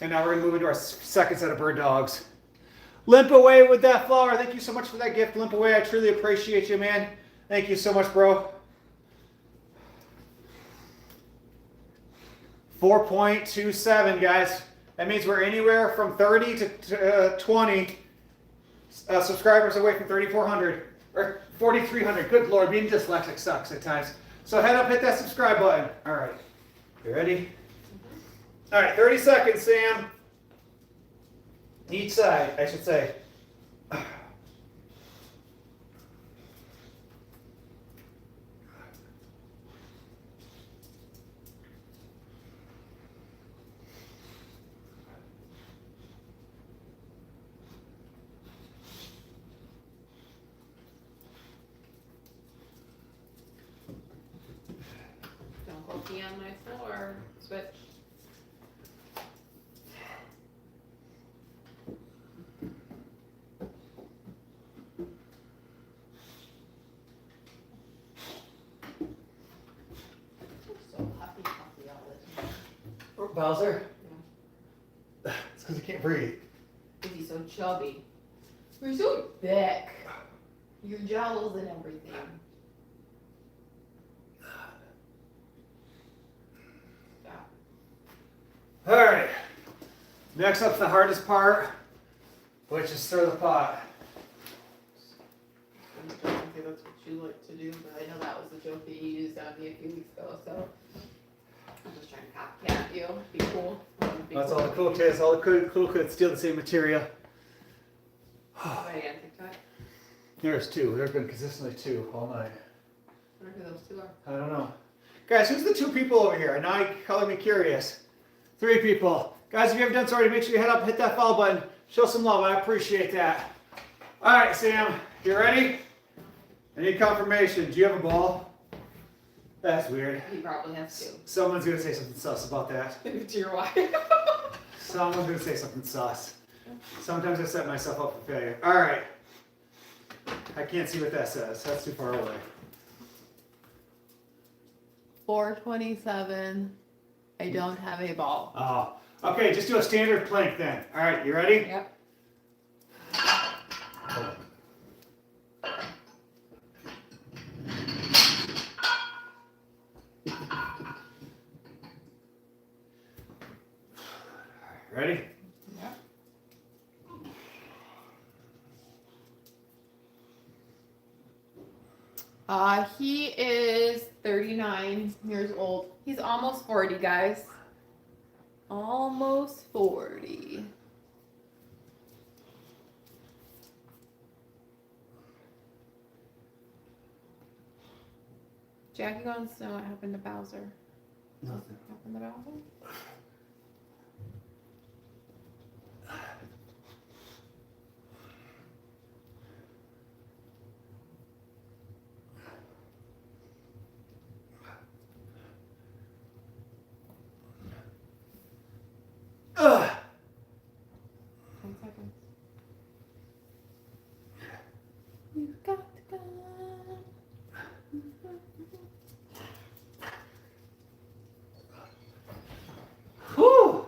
And now we're going to move into our second set of bird dogs. Limp away with that flower. Thank you so much for that gift, Limp away. I truly appreciate you, man. Thank you so much, bro. 4.27, guys. That means we're anywhere from 30 to 20 subscribers away from 3,400 or 4,300. Good Lord, being dyslexic sucks at times. So head up, hit that subscribe button. All right, you ready? All right, 30 seconds, Sam. Each side, I should say. Don't go pee on my floor. Switch. So huffy all the time. Bowser? Yeah. It's because I can't breathe. Because he's so chubby. You're so thick. Your jowls and everything. Stop. All right. Next up's the hardest part, which is stir the pot. I'm trying to say that's what you like to do, but I know that was the joke that you used on me a few weeks ago, so I'm just trying to copycat you. Be cool. That's all the cool kids. All the cool kids steal the same material. Somebody on TikTok? There's 2. There have been consistently 2 all night. I wonder who those 2 are. I don't know. Guys, who's the 2 people over here? Now you're calling me curious. 3 people. Guys, if you haven't done so already, make sure you head up, hit that follow button. Show some love. I appreciate that. All right, Sam. You ready? I need confirmation. Do you have a ball? That's weird. He probably has to. Someone's going to say something sus about that. To your wife. Someone's going to say something sus. Sometimes I set myself up for failure. All right. I can't see what that says. That's too far away. 427. I don't have a ball. Oh. Okay, just do a standard plank then. All right, you ready? Yep. Ready? Yep. He is 39 years old. He's almost 40, guys. Almost 40. Jackie wants to know what happened to Bowser. Nothing. What happened to Bowser? Ugh. 10 seconds. You've got to go. Whew.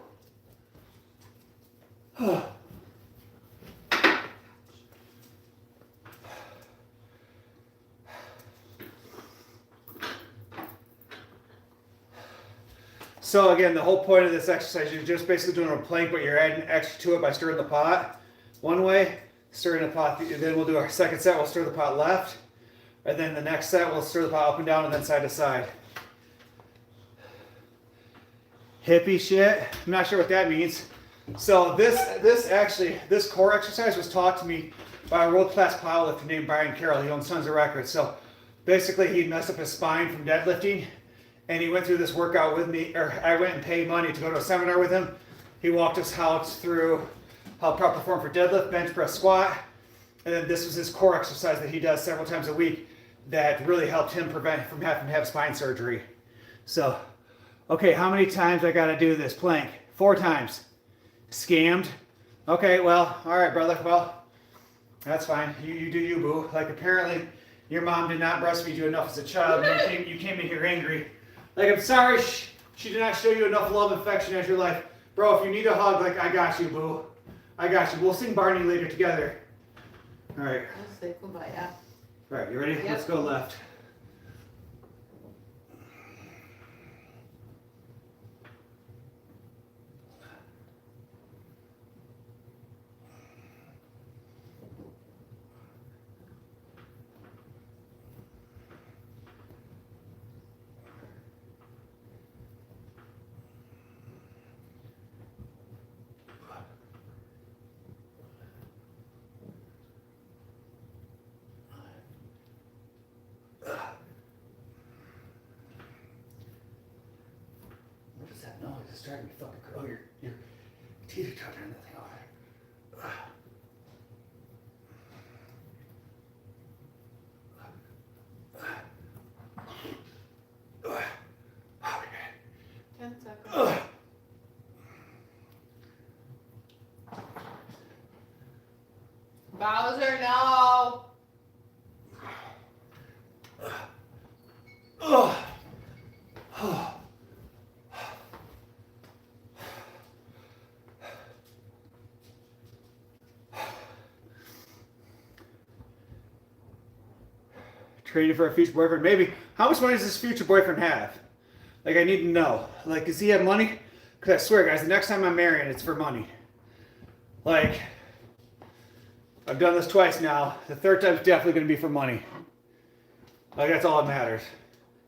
So again, the whole point of this exercise, you're just basically doing a plank, but you're adding extra to it by stirring the pot one way, stirring the pot, then we'll do our second set, we'll stir the pot left, and then the next set, we'll stir the pot up and down and then side to side. Hippie shit, I'm not sure what that means. So this core exercise was taught to me by a world-class powerlifter named Brian Carroll. He owns tons of records. So basically he messed up his spine from deadlifting, and he went through this workout with me, or I went and paid money to go to a seminar with him. He walked us through how to perform for deadlift, bench press, squat, and then this was his core exercise that he does several times a week that really helped him prevent from having to have spine surgery. So, okay, how many times I gotta do this plank? 4 times. Scammed? Okay, well, all right, brother. Well, that's fine. You do you, boo. Like, apparently your mom did not breastfeed you enough as a child, and you came in here angry. Like, I'm sorry she did not show you enough love and affection as your life. Bro, if you need a hug, like, I got you, boo. I got you. We'll sing Barney later together. All right. Let's say goodbye, yeah. All right, you ready? Yep. Let's go left. What is that noise? It's driving me fucking crazy. Oh, your teeth are touching that thing over there. Okay. 10 seconds. Bowser, no! Training for a future boyfriend, maybe. How much money does this future boyfriend have? Like, I need to know. Like, does he have money? Because I swear, guys, the next time I'm marrying, it's for money. Like, I've done this twice now. The third time's definitely going to be for money. Like, that's all that matters.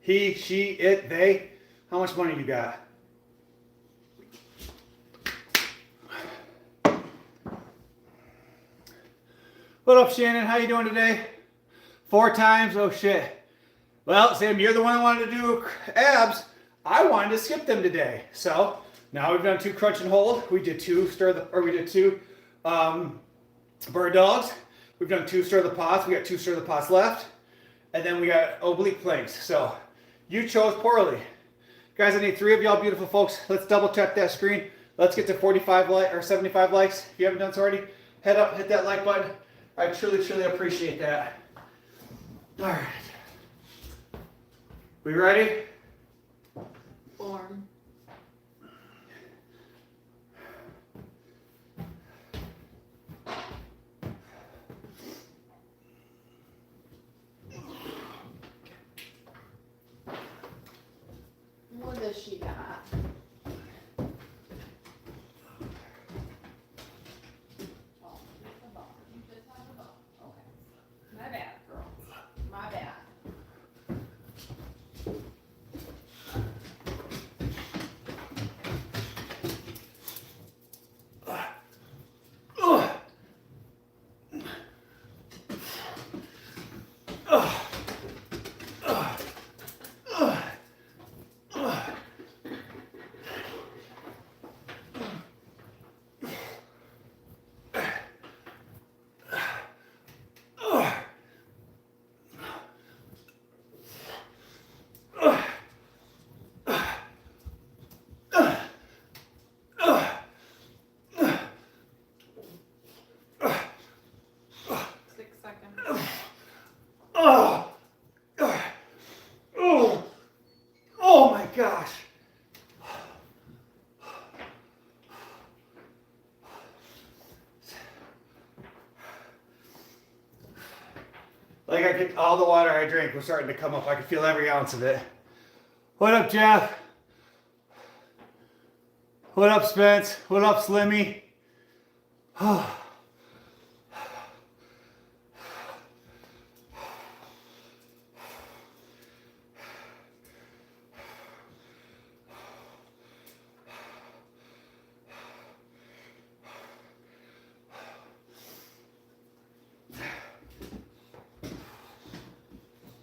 He, she, it, they. How much money you got? What up, Shannon? How you doing today? 4 times? Oh, shit. Well, Sam, you're the one that wanted to do abs. I wanted to skip them today. So, now we've done 2 crunch and hold. We did 2 bird dogs. We've done 2 stir the pots. We got 2 stir the pots left. And then we got oblique planks. So, you chose poorly. Guys, I need 3 of y'all beautiful folks. Let's double check that screen. Let's get to 45 or 75 likes. If you haven't done so already, head up, hit that like button. I truly, truly appreciate that. All right. We ready? Form. What does she got? Oh, just a bone. You just have a bone. Okay. My bad, girl. My bad. Oh my gosh. Like, I could, all the water I drank was starting to come up. I could feel every ounce of it. What up, Jeff? What up, Spence? What up, Slimmy? Oh.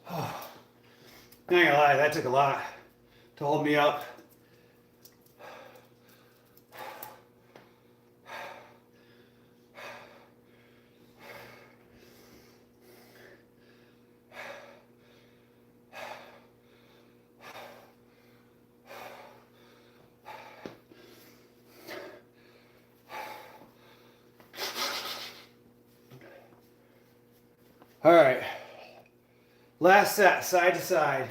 I ain't gonna lie, that took a lot to hold me up. All right, last set, side to side.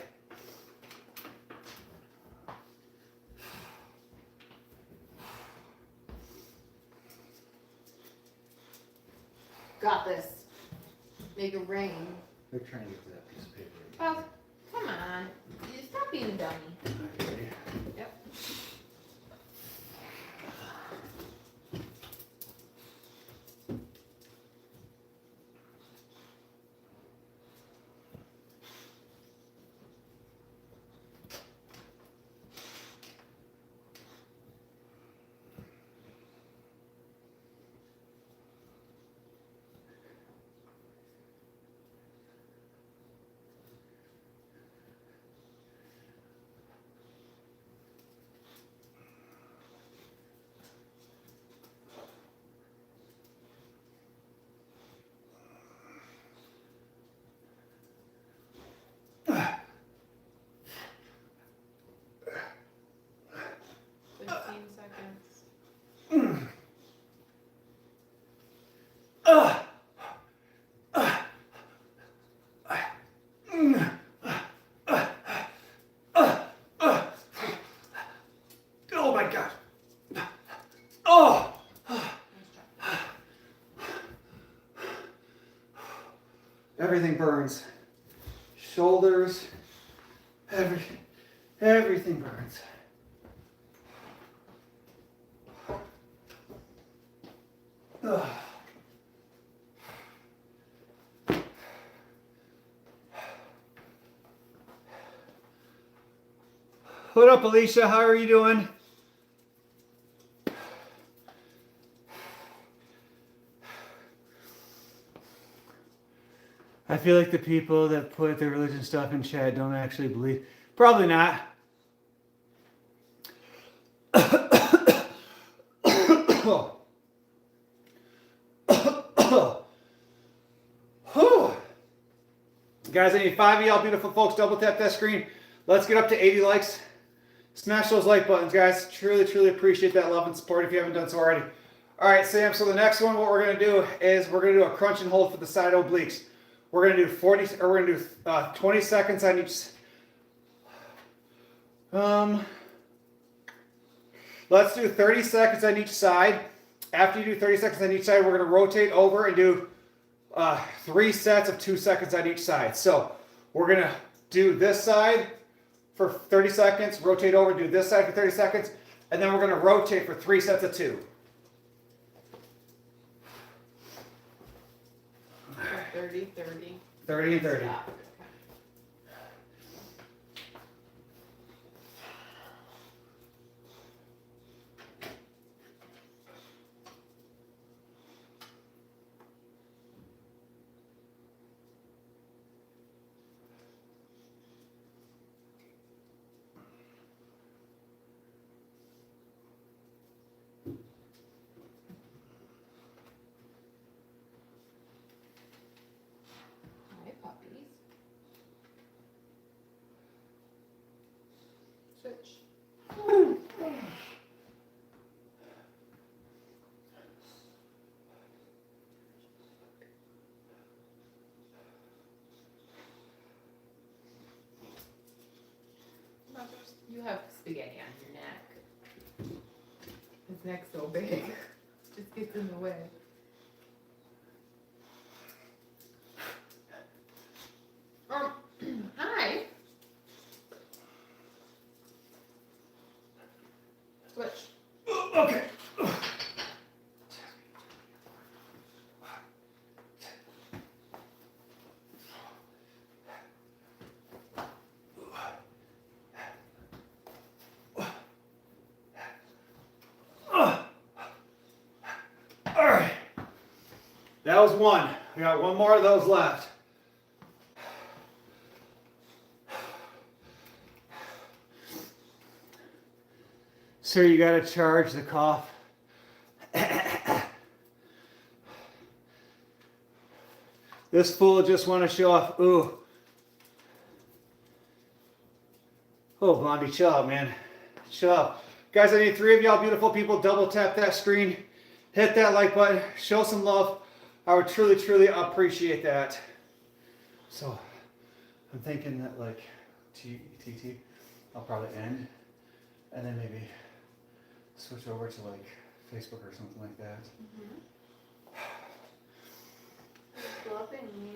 Got this. Make it rain. They're trying to get to that piece of paper. Oh, come on. You stop being a dummy. Okay. Yep. Oh my God. Oh. Everything burns. Shoulders, everything burns. Ugh. What up, Alicia? How are you doing? I feel like the people that put their religion stuff in chat don't actually believe. Probably not. Guys, I need 5 of y'all beautiful folks. Double tap that screen. Let's get up to 80 likes. Smash those like buttons, guys. Truly, truly appreciate that love and support if you haven't done so already. All right, Sam, so the next one, what we're going to do is we're going to do a crunch and hold for the side obliques. We're going to do 20 seconds on each. Let's do 30 seconds on each side. After you do 30 seconds on each side, we're going to rotate over and do 3 sets of 2 seconds on each side. So we're going to do this side for 30 seconds, rotate over, do this side for 30 seconds, and then we're going to rotate for 3 sets of 2. 30 and 30. Stop. Hi, puppies. Switch. You have spaghetti on your neck. His neck's so big. Just gets in the way. Hi. Switch. Okay. All right. That was one. We got one more of those left. Sir, you gotta charge the cough. This fool just want to show off. Ooh. Oh, Blondie, chill out, man. Chill out. Guys, I need 3 of y'all beautiful people. Double tap that screen. Hit that like button. Show some love. I would truly, truly appreciate that. So, I'm thinking that like TT, I'll probably end. And then maybe switch over to like Facebook or something like that. Loving me.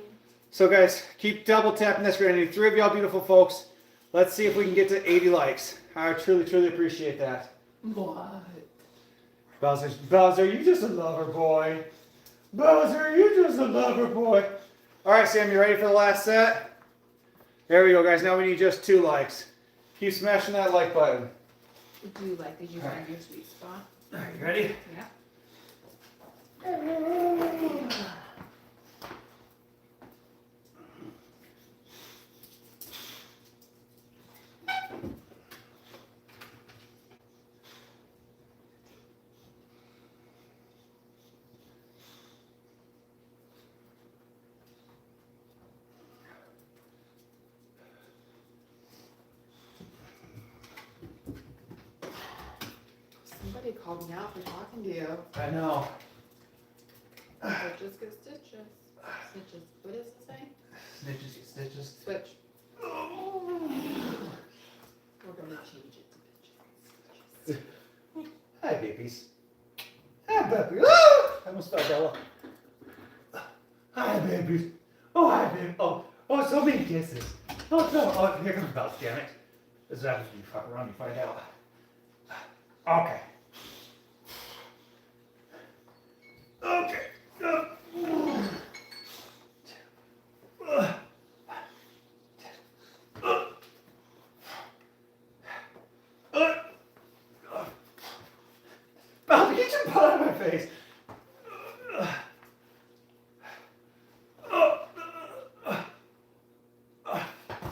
So guys, keep double tapping this screen. I need 3 of y'all beautiful folks. Let's see if we can get to 80 likes. I truly, truly appreciate that. What? Bowser, you just a lover boy. Bowser, you just a lover boy. All right, Sam, you ready for the last set? There we go, guys. Now we need just 2 likes. Keep smashing that like button. Did you find your sweet spot? All right, you ready? Yeah. Somebody called me out for talking to you. I know. Stitches get stitches. Stitches. What does it say? Snitches, stitches. Switch. We're gonna change it to bitches. Hi, babies. Hi, babies. Ah! I almost fell, Bella. Hi, babies. Oh, hi, baby. Oh, so many kisses. Oh, no. Oh, here comes Bella, damn it. This is after you fuck around, you find out. Okay. Okay. Bella, get your butt out of my face.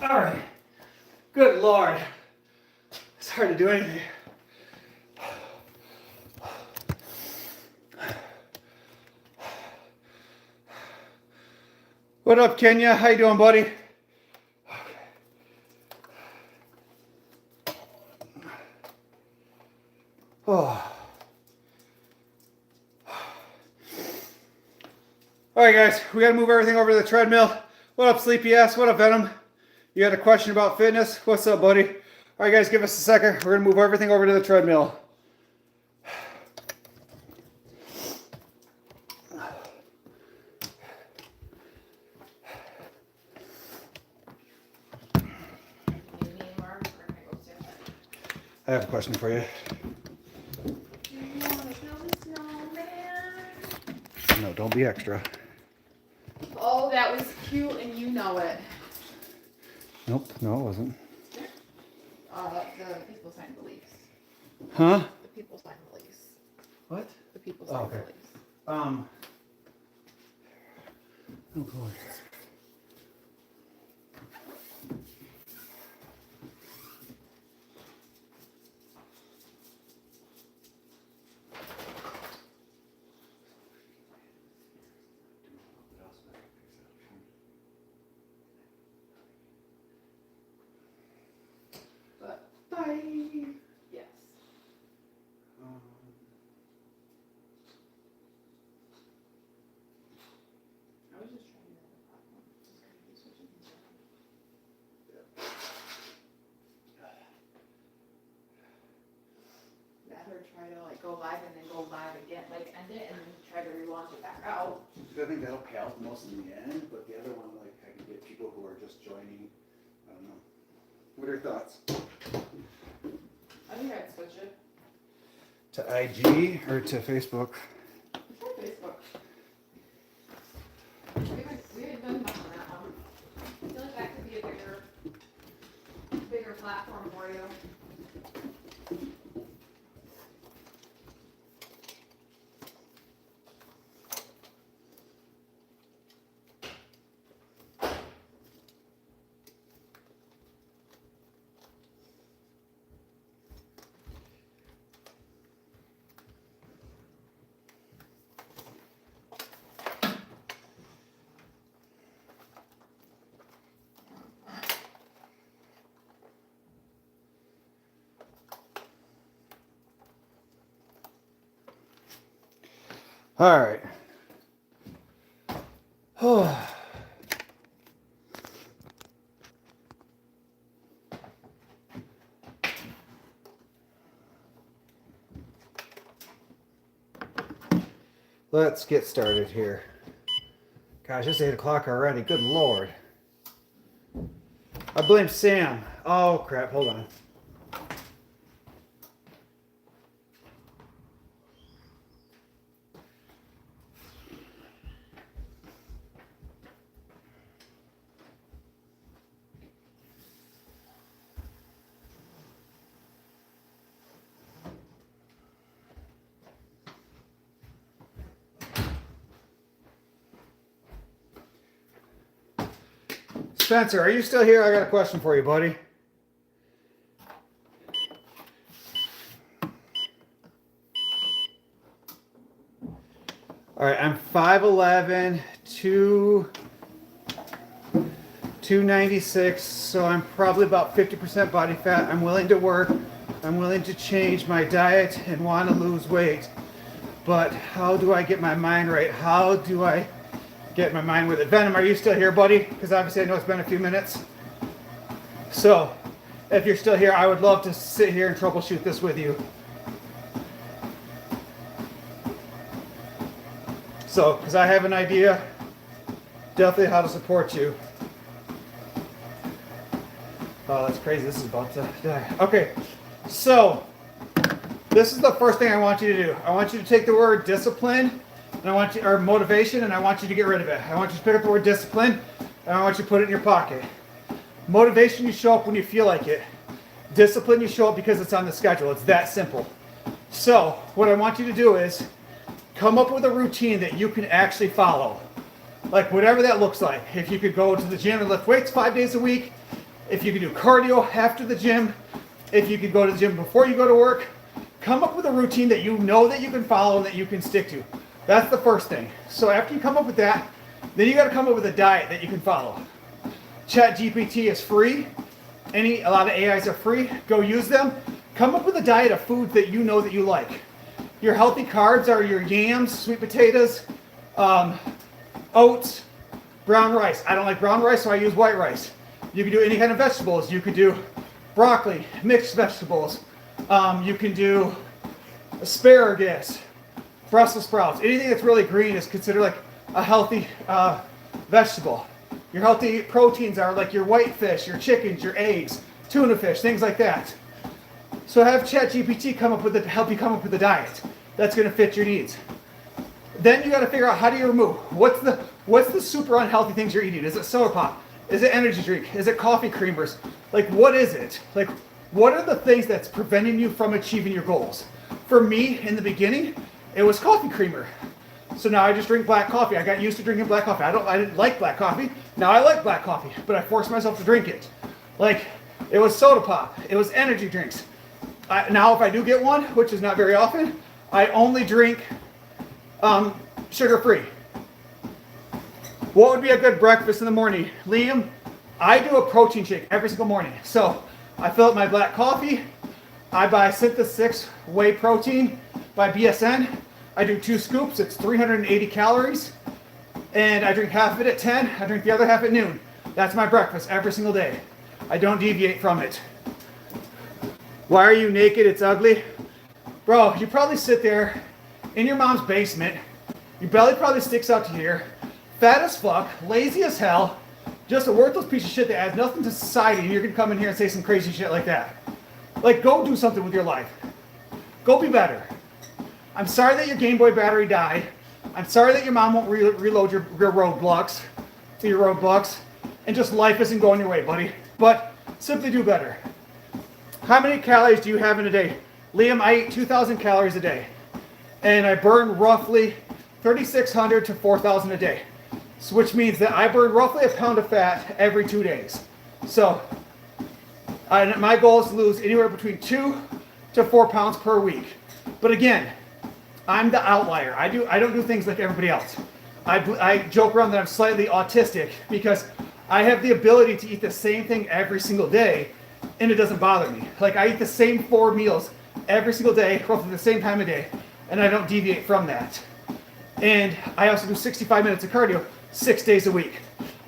All right. Good Lord. It's hard to do anything. What up, Kenya? How you doing, buddy? Oh. All right, guys, we got to move everything over to the treadmill. What up, Sleepy Ass? What up, Venom? You had a question about fitness? What's up, buddy? All right, guys, give us a second. We're going to move everything over to the treadmill. I have a question for you. No, don't be extra. Oh, that was cute, and you know it. Nope, no, it wasn't. The people signed the lease. Huh? The people signed the lease. What? The people signed okay. the lease. Oh, Lord. Bye. Yes. I was just trying to platform. Just kind of keep switching things around. Let her try to like go live and then go live again, like end it and then try to relaunch it back out. I think that'll pay out the most in the end, but the other one, like, I can get people who are just joining. I don't know. What are your thoughts? I think I'd switch it. to IG or to Facebook. Facebook. We haven't done much on that one. I feel like that could be a bigger platform for you. All right. Oh. Let's get started here. Gosh, it's 8 o'clock already. Good Lord. I blame Sam. Oh, crap. Hold on. Spencer, are you still here? I got a question for you, buddy. All right, I'm 5'11", 296, so I'm probably about 50% body fat. I'm willing to work. I'm willing to change my diet and want to lose weight. But how do I get my mind right? How do I get my mind with it? Venom, are you still here, buddy? Because obviously I know it's been a few minutes. So, if you're still here, I would love to sit here and troubleshoot this with you. So, because I have an idea, definitely how to support you. Oh, that's crazy. This is about to die. Okay, so this is the first thing I want you to do. I want you to take the word discipline, and I want you, or motivation, and I want you to get rid of it. I want you to pick up the word discipline, and I want you to put it in your pocket. Motivation, you show up when you feel like it. Discipline, you show up because it's on the schedule. It's that simple. So, what I want you to do is come up with a routine that you can actually follow. Like whatever that looks like. If you could go to the gym and lift weights 5 days a week, if you could do cardio after the gym, if you could go to the gym before you go to work, come up with a routine that you know that you can follow and that you can stick to. That's the first thing. So after you come up with that, then you got to come up with a diet that you can follow. ChatGPT is free. A lot of AIs are free. Go use them. Come up with a diet of foods that you know that you like. Your healthy carbs are your yams, sweet potatoes, oats, brown rice. I don't like brown rice, so I use white rice. You can do any kind of vegetables. You could do broccoli, mixed vegetables. You can do asparagus, Brussels sprouts. Anything that's really green is considered like a healthy vegetable. Your healthy proteins are like your white fish, your chickens, your eggs, tuna fish, things like that. So have ChatGPT help you come up with a diet that's going to fit your needs. Then you got to figure out, how do you remove? What's the super unhealthy things you're eating? Is it soda pop? Is it energy drink? Is it coffee creamers? Like, what is it? Like, what are the things that's preventing you from achieving your goals? For me, in the beginning, it was coffee creamer. So now I just drink black coffee. I got used to drinking black coffee. I didn't like black coffee. Now I like black coffee, but I forced myself to drink it. Like, it was soda pop. It was energy drinks. Now if I do get one, which is not very often, I only drink sugar-free. What would be a good breakfast in the morning? Liam, I do a protein shake every single morning. So I fill up my black coffee. I buy Synthesis 6 whey protein by BSN. I do 2 scoops. It's 380 calories. And I drink half of it at 10. I drink the other half at noon. That's my breakfast every single day. I don't deviate from it. Why are you naked? It's ugly. Bro, you probably sit there in your mom's basement. Your belly probably sticks out to here. Fat as fuck, lazy as hell, just a worthless piece of shit that adds nothing to society, and you're gonna come in here and say some crazy shit like that. Like, go do something with your life. Go be better. I'm sorry that your Game Boy battery died. I'm sorry that your mom won't reload your roadblocks, and just life isn't going your way, buddy. But simply do better. How many calories do you have in a day? Liam, I eat 2,000 calories a day, and I burn roughly 3,600 to 4,000 a day. So which means that I burn roughly a pound of fat every 2 days. So my goal is to lose anywhere between 2 to 4 pounds per week. But again, I'm the outlier. I don't do things like everybody else. I joke around that I'm slightly autistic because I have the ability to eat the same thing every single day and it doesn't bother me. Like I eat the same 4 meals every single day, roughly the same time of day, and I don't deviate from that. And I also do 65 minutes of cardio 6 days a week.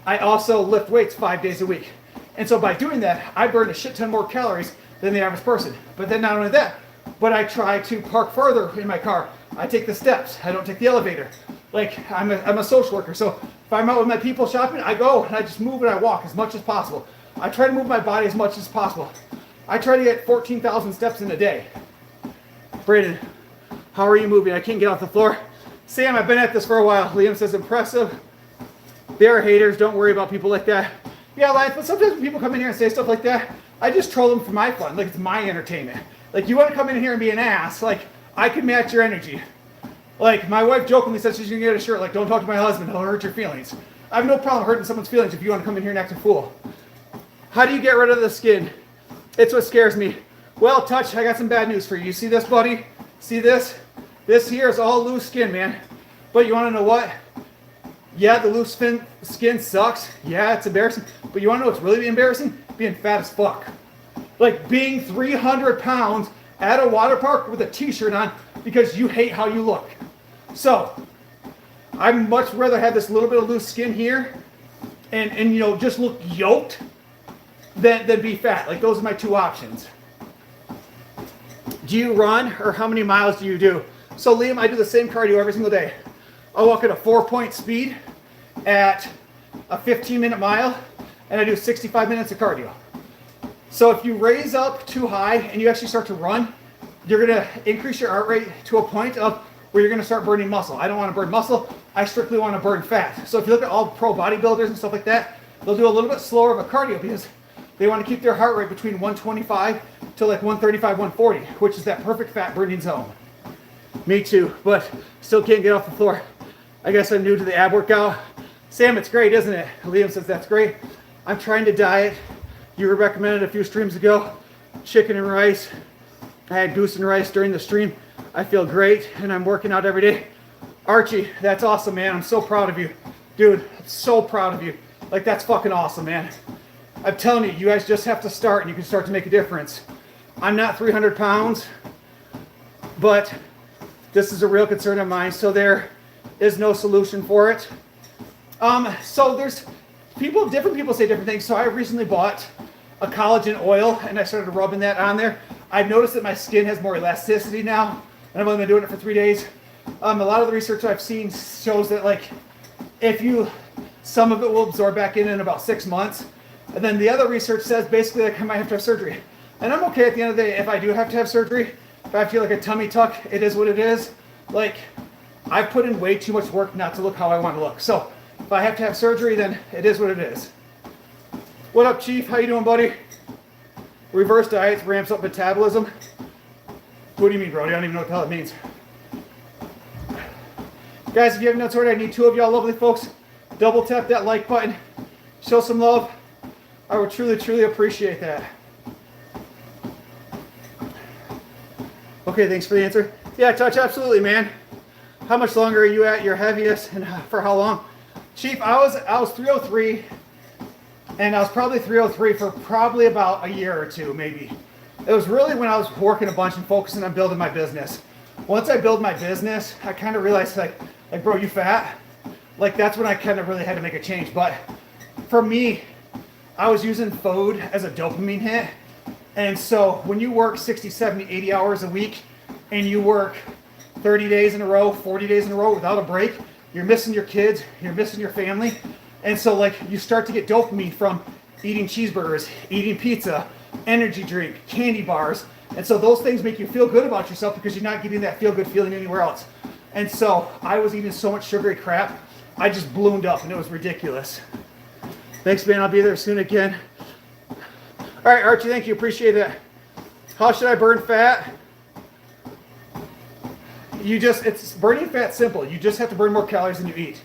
I also lift weights 5 days a week. And so by doing that, I burn a shit ton more calories than the average person. But then not only that, but I try to park further in my car. I take the steps. I don't take the elevator. Like I'm a social worker. So if I'm out with my people shopping, I go and I just move and I walk as much as possible. I try to move my body as much as possible. I try to get 14,000 steps in a day. Brayden, how are you moving? I can't get off the floor. Sam, I've been at this for a while. Liam says impressive. There are haters. Don't worry about people like that. Yeah, life. But sometimes when people come in here and say stuff like that, I just troll them for my fun. Like it's my entertainment. Like you want to come in here and be an ass. Like I can match your energy. Like my wife jokingly says she's gonna get a shirt. Like don't talk to my husband. He'll hurt your feelings. I have no problem hurting someone's feelings if you want to come in here and act a fool. How do you get rid of the skin? It's what scares me. Well, Touch, I got some bad news for you. You see this, buddy? See this? This here is all loose skin, man. But you want to know what? Yeah, the loose skin sucks. Yeah, it's embarrassing. But you want to know what's really embarrassing? Being fat as fuck. Like being 300 pounds at a water park with a t-shirt on because you hate how you look. So, I'd much rather have this little bit of loose skin here and you know, just look yoked than be fat. Like those are my two options. Do you run or how many miles do you do? So Liam, I do the same cardio every single day. I walk at a 4-point speed at a 15-minute mile and I do 65 minutes of cardio. So if you raise up too high and you actually start to run, you're gonna increase your heart rate to a point of where you're gonna start burning muscle. I don't wanna burn muscle, I strictly wanna burn fat. So if you look at all pro bodybuilders and stuff like that, they'll do a little bit slower of a cardio because they wanna keep their heart rate between 125 to like 135, 140, which is that perfect fat burning zone. Me too, but still can't get off the floor. I guess I'm new to the ab workout. Sam, it's great, isn't it? Liam says that's great. I'm trying to diet. You were recommended a few streams ago, chicken and rice. I had goose and rice during the stream. I feel great and I'm working out every day. Archie, that's awesome, man. I'm so proud of you. Dude, I'm so proud of you. Like that's fucking awesome, man. I'm telling you, you guys just have to start and you can start to make a difference. I'm not 300 pounds, but this is a real concern of mine. So there is no solution for it. So there's different people say different things. So I recently bought a collagen oil and I started rubbing that on there. I've noticed that my skin has more elasticity now and I've only been doing it for 3 days. A lot of the research I've seen shows that like some of it will absorb back in about 6 months. And then the other research says basically like I might have to have surgery. And I'm okay at the end of the day if I do have to have surgery. If I feel like a tummy tuck, it is what it is. Like I've put in way too much work not to look how I want to look. So if I have to have surgery, then it is what it is. What up, Chief? How you doing, buddy? Reverse diets ramps up metabolism. What do you mean, Brody? I don't even know what the hell it means. Guys, if you haven't done so already, I need 2 of y'all lovely folks. Double tap that like button. Show some love. I would truly, truly appreciate that. Okay, thanks for the answer. Yeah, Touch, absolutely, man. How much longer are you at your heaviest and for how long? Chief, I was 303 and I was probably 303 for probably about a year or 2, maybe. It was really when I was working a bunch and focusing on building my business. Once I built my business, I kind of realized like, bro, you fat? Like that's when I kind of really had to make a change. But for me, I was using food as a dopamine hit. And so when you work 60, 70, 80 hours a week and you work 30 days in a row, 40 days in a row without a break, you're missing your kids, you're missing your family. And so like you start to get dopamine from eating cheeseburgers, eating pizza, energy drink, candy bars, And so those things make you feel good about yourself because you're not getting that feel good feeling anywhere else. And so I was eating so much sugary crap, I just ballooned up and it was ridiculous. Thanks, man. I'll be there soon again. All right, Archie, thank you. Appreciate it. How should I burn fat? It's burning fat simple. You just have to burn more calories than you eat.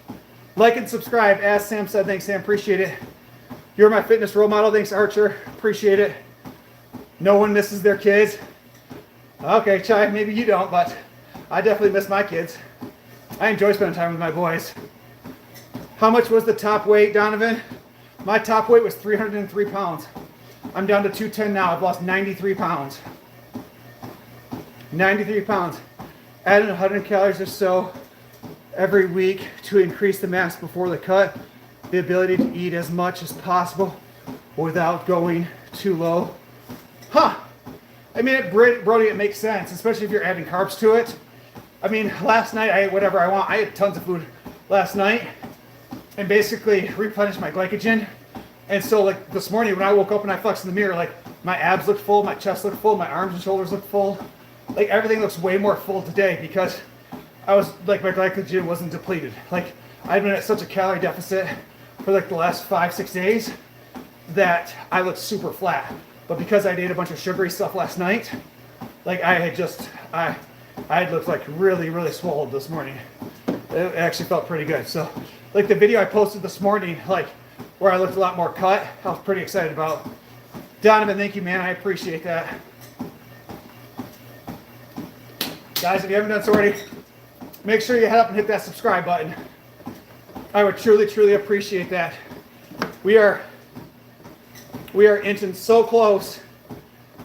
Like and subscribe. As Sam said, thanks, Sam. Appreciate it. You're my fitness role model. Thanks, Archer. Appreciate it. No one misses their kids. Okay, Chai, maybe you don't, but I definitely miss my kids. I enjoy spending time with my boys. How much was the top weight, Donovan? My top weight was 303 pounds. I'm down to 210 now. I've lost 93 pounds. 93 pounds. Adding 100 calories or so every week to increase the mass before the cut. The ability to eat as much as possible without going too low. Huh. I mean, Brody, it makes sense, especially if you're adding carbs to it. I mean, last night I ate whatever I want. I had tons of food last night and basically replenished my glycogen. And so like this morning when I woke up and I flexed in the mirror, like my abs looked full, my chest looked full, my arms and shoulders looked full. Like everything looks way more full today because I was like, my glycogen wasn't depleted. Like I've been at such a calorie deficit for like the last 5-6 days that I look super flat. But because I ate a bunch of sugary stuff last night, like I had looked like really, really swollen this morning. It actually felt pretty good. So like the video I posted this morning, like where I looked a lot more cut, I was pretty excited about. Donovan, thank you, man. I appreciate that. Guys, if you haven't done so already, make sure you head up and hit that subscribe button. I would truly, truly appreciate that. We are inching so close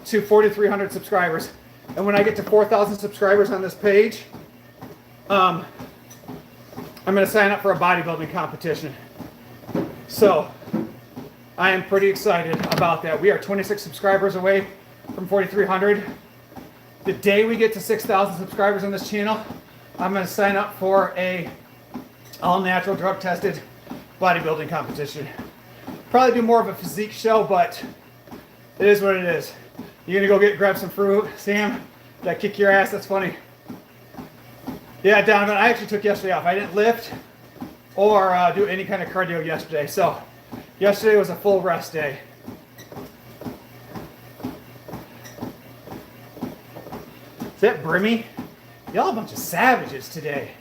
to 4,300 subscribers. And when I get to 4,000 subscribers on this page, I'm going to sign up for a bodybuilding competition. So I am pretty excited about that. We are 26 subscribers away from 4,300. The day we get to 6,000 subscribers on this channel, I'm going to sign up for a all-natural, drug-tested bodybuilding competition. Probably do more of a physique show, but it is what it is. You're going to go grab some fruit. Sam, did I kick your ass? That's funny. Yeah, Donovan, I actually took yesterday off. I didn't lift or do any kind of cardio yesterday. So yesterday was a full rest day. Is that Brimmy? Y'all a bunch of savages today.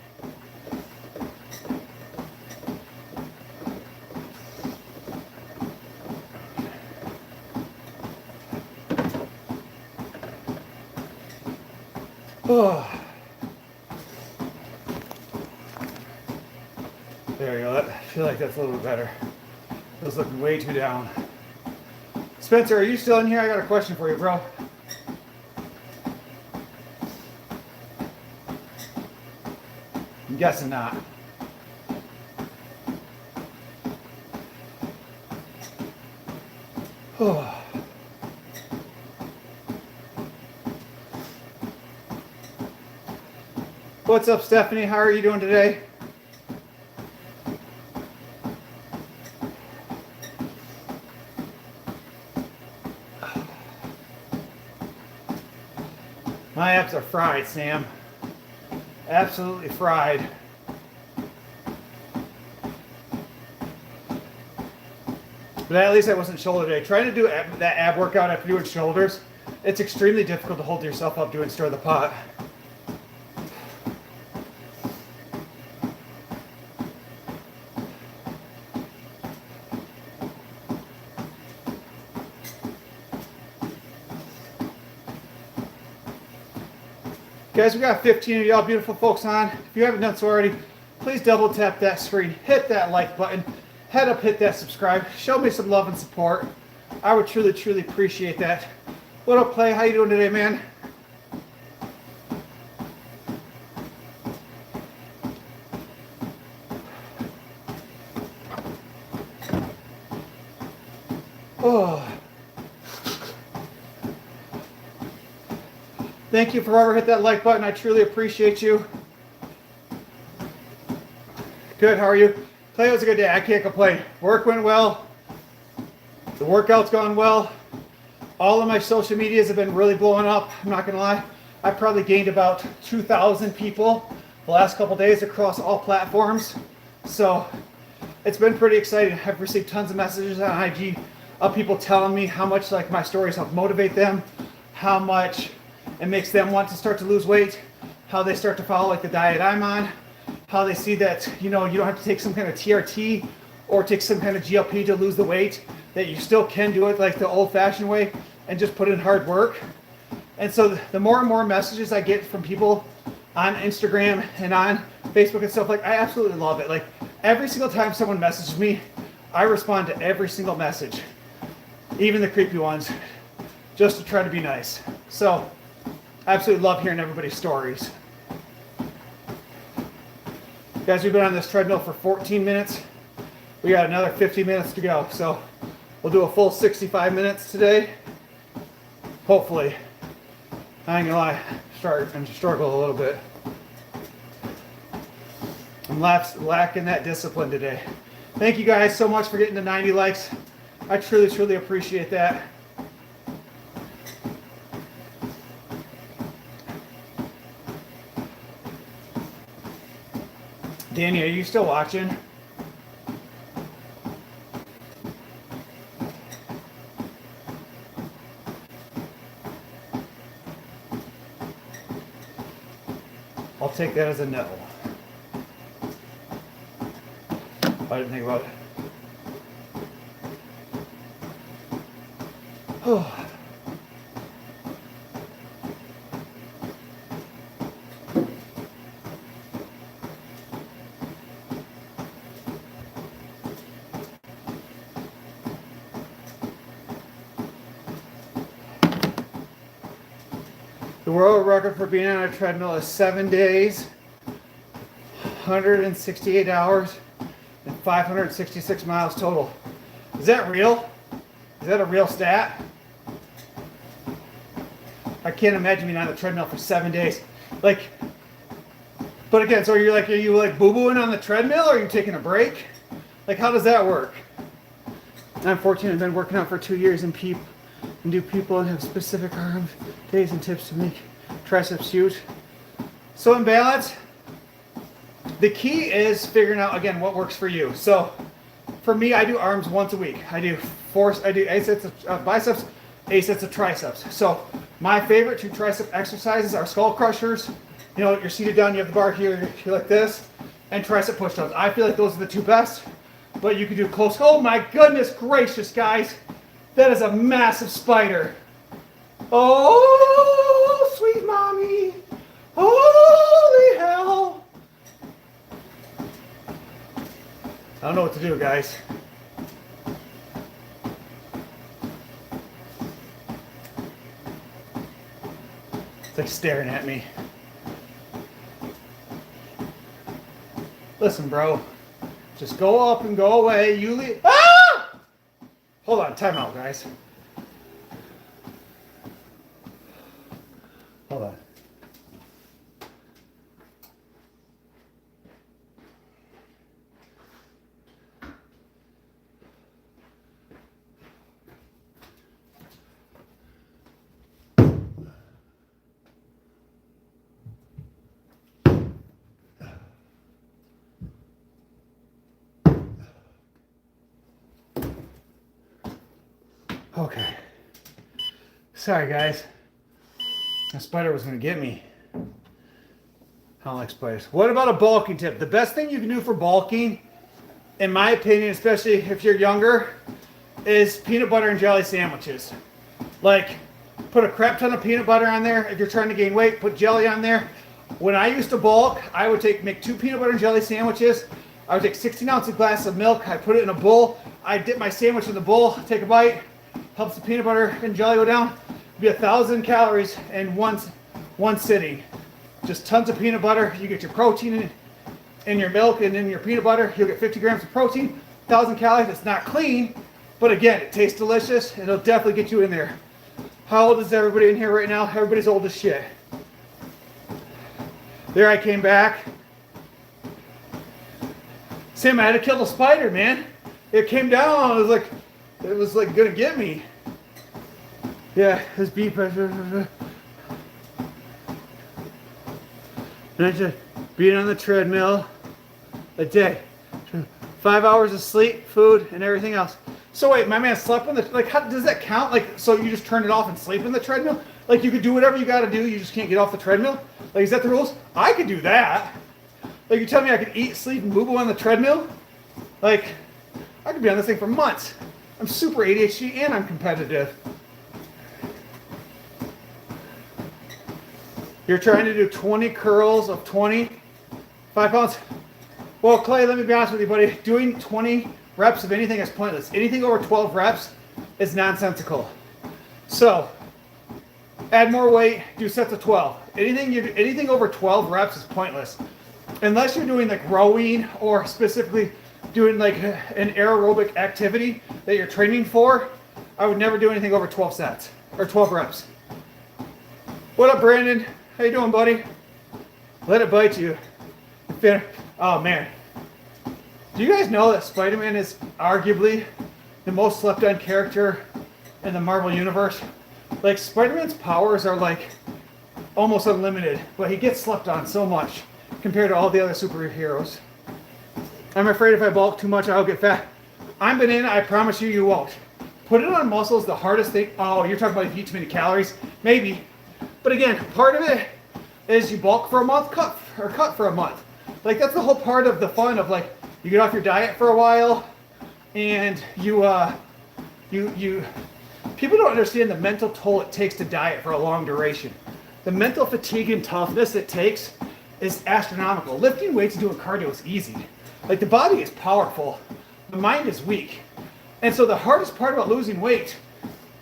Oh. There you go. I feel like that's a little bit better. It was looking way too down. Spencer, are you still in here? I got a question for you, bro. I'm guessing not. Oh. What's up, Stephanie? How are you doing today? My abs are fried, Sam. Absolutely fried. But at least I wasn't shoulder day. Trying to do that ab workout after doing shoulders, it's extremely difficult to hold yourself up doing stir the pot. Guys, we got 15 of y'all beautiful folks on. If you haven't done so already, please double tap that screen, hit that like button, head up, hit that subscribe, show me some love and support. I would truly, truly appreciate that. What up, Clay? How you doing today, man? Oh. Thank you for whoever hit that like button. I truly appreciate you. Good, how are you? Today was a good day. I can't complain. Work went well. The workout's gone well. All of my social medias have been really blowing up. I'm not gonna lie. I probably gained about 2,000 people the last couple days across all platforms. So it's been pretty exciting. I've received tons of messages on IG of people telling me how much like my stories help motivate them, how much it makes them want to start to lose weight, how they start to follow like the diet I'm on, how they see that, you know, you don't have to take some kind of TRT or take some kind of GLP to lose the weight, that you still can do it like the old-fashioned way and just put in hard work. And so the more and more messages I get from people on Instagram and on Facebook and stuff, like I absolutely love it. Like every single time someone messages me, I respond to every single message, even the creepy ones, just to try to be nice. So I absolutely love hearing everybody's stories. Guys, we've been on this treadmill for 14 minutes. We got another 50 minutes to go. So we'll do a full 65 minutes today. Hopefully. I ain't gonna lie, I'm struggle a little bit. I'm lacking that discipline today. Thank you guys so much for getting to 90 likes. I truly, truly appreciate that. Danny, are you still watching? I'll take that as a no. I didn't think about it. Oh. The world record for being on a treadmill is 7 days, 168 hours, and 566 miles total. Is that real? Is that a real stat? I can't imagine being on the treadmill for 7 days. Like, but again, so are you like boo-booing on the treadmill, or are you taking a break? Like, how does that work? I'm 14. I've been working out for 2 years and do people and have specific arms, days, and tips to make triceps huge. So in balance, the key is figuring out again what works for you. So for me, I do arms once a week. I do 8 sets of biceps, 8 sets of triceps. So my favorite 2 tricep exercises are skull crushers. You know, you're seated down, you have the bar here, you're like this, and tricep push-ups. I feel like those are the 2 best. But you can do close. Oh my goodness gracious, guys. That is a massive spider. Oh, sweet mommy. Holy hell. I don't know what to do, guys. It's like staring at me. Listen, bro. Just go up and go away. You leave. Ah! Hold on. Time out, guys. Hold on. Okay. Sorry, guys. A spider was going to get me. I don't like spiders. What about a bulking tip? The best thing you can do for bulking, in my opinion, especially if you're younger, is peanut butter and jelly sandwiches. Like, put a crap ton of peanut butter on there. If you're trying to gain weight, put jelly on there. When I used to bulk, I would make 2 peanut butter and jelly sandwiches. I would take 16-ounce glass of milk. I put it in a bowl. I dip my sandwich in the bowl, take a bite. Helps the peanut butter and jelly go down. It'd be 1,000 calories in one sitting. Just tons of peanut butter. You get your protein in your milk and in your peanut butter. You'll get 50 grams of protein, 1,000 calories. It's not clean, but again, it tastes delicious and it'll definitely get you in there. How old is everybody in here right now? Everybody's old as shit. There I came back. Sam, I had to kill the spider, man. It came down. It was like gonna get me. Yeah, his beat pressure. And I just being on the treadmill a day. 5 hours of sleep, food, and everything else. So wait, my man slept on the, like, how does that count? Like, so you just turn it off and sleep in the treadmill? Like, you could do whatever you got to do, you just can't get off the treadmill? Like, is that the rules? I could do that. Like, you tell me I could eat, sleep, and boo-boo on the treadmill? Like, I could be on this thing for months. I'm super ADHD and I'm competitive. You're trying to do 20 curls of 25 pounds? Well, Clay, let me be honest with you, buddy. Doing 20 reps of anything is pointless. Anything over 12 reps is nonsensical. So, add more weight, do sets of 12. Anything over 12 reps is pointless. Unless you're doing like rowing or specifically doing like an aerobic activity that you're training for, I would never do anything over 12 sets or 12 reps. What up, Brandon? How you doing, buddy? Let it bite you. Oh man. Do you guys know that Spider-Man is arguably the most slept on character in the Marvel Universe? Like, Spider-Man's powers are like almost unlimited, but he gets slept on so much compared to all the other superheroes. I'm afraid if I bulk too much, I'll get fat. I'm banana, I promise you, you won't. Put it on muscles, the hardest thing. Oh, you're talking about if you eat too many calories? Maybe. But again, part of it is you bulk for a month, cut for a month. Like, that's the whole part of the fun of, like, you get off your diet for a while, and people don't understand the mental toll it takes to diet for a long duration. The mental fatigue and toughness it takes is astronomical. Lifting weights and doing cardio is easy. Like, the body is powerful, the mind is weak. And so the hardest part about losing weight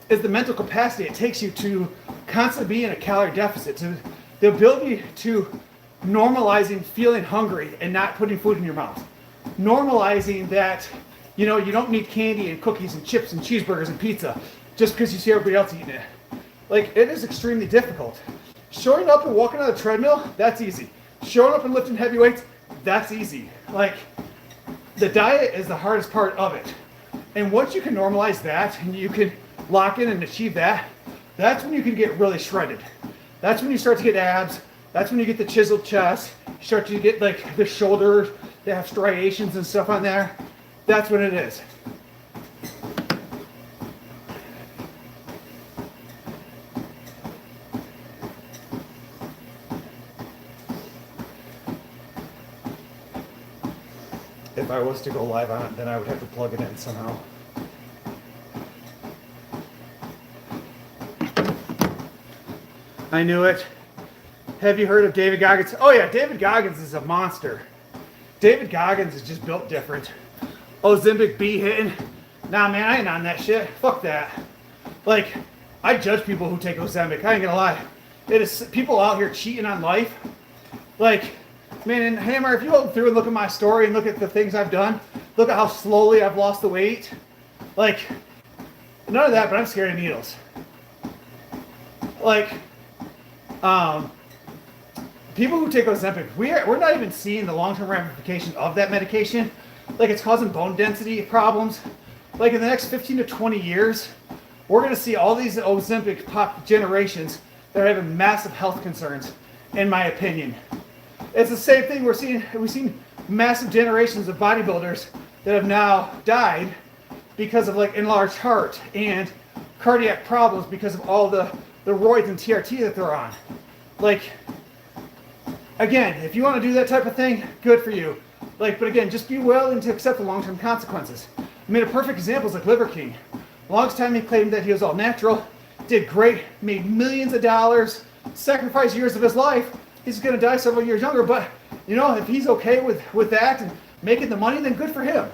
is the mental capacity it takes you to constantly be in a calorie deficit, to the ability to normalizing feeling hungry and not putting food in your mouth. Normalizing that, you know, you don't need candy and cookies and chips and cheeseburgers and pizza just because you see everybody else eating it. Like, it is extremely difficult. Showing up and walking on the treadmill, that's easy. Showing up and lifting heavy weights, that's easy. Like, the diet is the hardest part of it. And once you can normalize that and you can lock in and achieve that, that's when you can get really shredded. That's when you start to get abs. That's when you get the chiseled chest. You start to get like the shoulders that have striations and stuff on there. That's when it is. If I was to go live on it, then I would have to plug it in somehow. I knew it. Have you heard of David Goggins? Oh yeah, David Goggins is a monster. David Goggins is just built different. Ozempic B hitting. Nah man, I ain't on that shit. Fuck that. Like, I judge people who take Ozempic. I ain't gonna lie. It is people out here cheating on life. Like, man, and Hammer, if you go through and look at my story and look at the things I've done, look at how slowly I've lost the weight. Like, none of that, but I'm scared of needles. Like, people who take Ozempic, we're not even seeing the long-term ramifications of that medication. Like, it's causing bone density problems. Like, in the next 15 to 20 years, we're going to see all these Ozempic pop generations that are having massive health concerns, in my opinion. It's the same thing we've seen massive generations of bodybuilders that have now died because of like enlarged heart and cardiac problems because of all the roids and TRT that they're on. Like, again, if you want to do that type of thing, good for you. Like, but again, just be willing to accept the long-term consequences. I mean, a perfect example is like Liver King. Longest time he claimed that he was all natural, did great, made millions of dollars, sacrificed years of his life. He's going to die several years younger, but you know, if he's okay with that and making the money, then good for him.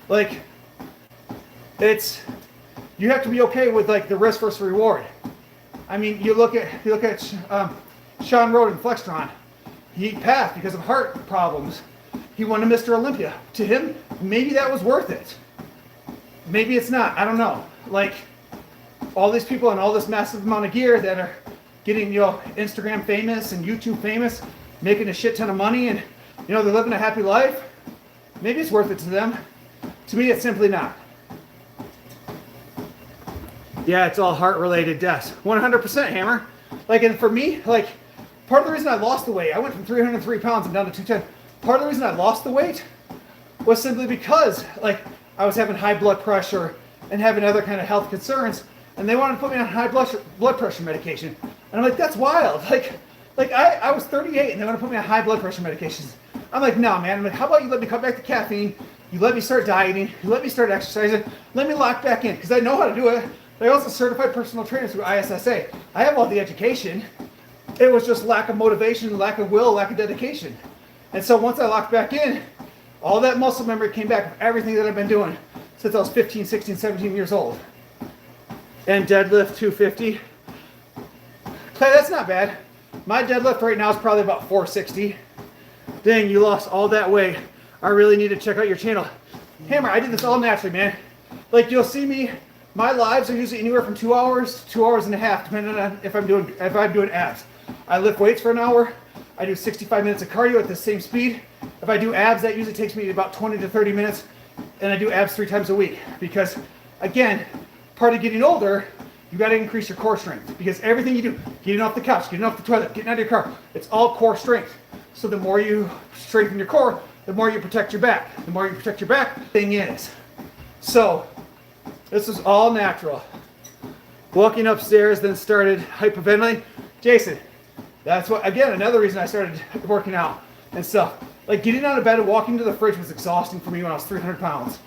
Like, you have to be okay with like the risk versus reward. I mean, you look at Sean Roden, Flextron. He passed because of heart problems. He won a Mr. Olympia. To him, maybe that was worth it. Maybe it's not. I don't know. Like, all these people and all this massive amount of gear that are getting, you know, Instagram famous and YouTube famous, making a shit ton of money, and you know, they're living a happy life. Maybe it's worth it to them. To me, it's simply not. Yeah, it's all heart-related deaths. 100% Hammer. Like, and for me, like, part of the reason I lost the weight, I went from 303 pounds and down to 210. Part of the reason I lost the weight was simply because, like, I was having high blood pressure and having other kind of health concerns, and they wanted to put me on high blood pressure medication. And I'm like, that's wild. Like I was 38 and they want to put me on high blood pressure medications. I'm like, no, man. I'm like, how about you let me cut back the caffeine? You let me start dieting. You let me start exercising. Let me lock back in because I know how to do it. I also certified personal trainer through ISSA. I have all the education. It was just lack of motivation, lack of will, lack of dedication. And so once I locked back in, all that muscle memory came back of everything that I've been doing since I was 15, 16, 17 years old. And deadlift 250. Clay, that's not bad. My deadlift right now is probably about 460. Dang, you lost all that weight. I really need to check out your channel. Hammer, I did this all naturally, man. Like, you'll see me, my lives are usually anywhere from 2 hours to 2 hours and a half, depending on if I'm doing abs. I lift weights for an hour. I do 65 minutes of cardio at the same speed. If I do abs, that usually takes me about 20 to 30 minutes. And I do abs 3 times a week. Because, again, part of getting older, you got to increase your core strength. Because everything you do, getting off the couch, getting off the toilet, getting out of your car, it's all core strength. So the more you strengthen your core, the more you protect your back. The more you protect your back, the thing is. So, this is all natural. Walking upstairs, then started hyperventilating. Jason, that's what, again, another reason I started working out and stuff. Like, getting out of bed and walking to the fridge was exhausting for me when I was 300 pounds.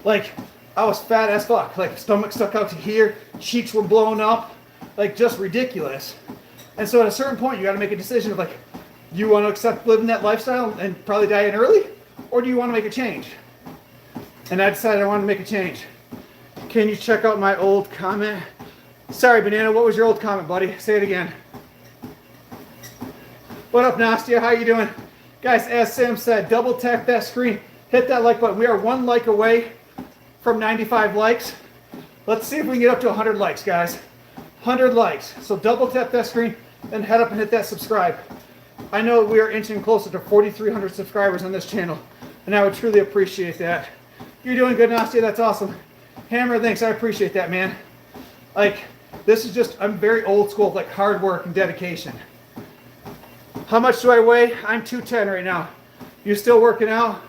Like, I was fat as fuck. Like, stomach stuck out to here, cheeks were blown up, like, just ridiculous. And so at a certain point, you got to make a decision of, like, do you want to accept living that lifestyle and probably dying early? Or do you want to make a change? And I decided I wanted to make a change. Can you check out my old comment? Sorry, Banana, what was your old comment, buddy? Say it again. What up, Nastia? How you doing? Guys, as Sam said, double tap that screen. Hit that like button. We are 1 like away from 95 likes. Let's see if we can get up to 100 likes, guys. 100 likes. So double tap that screen and head up and hit that subscribe. I know we are inching closer to 4,300 subscribers on this channel, and I would truly appreciate that. You're doing good, Nastia. That's awesome. Hammer, thanks. I appreciate that, man. Like, this is just, I'm very old school, like hard work and dedication. How much do I weigh? I'm 210 right now. You still working out?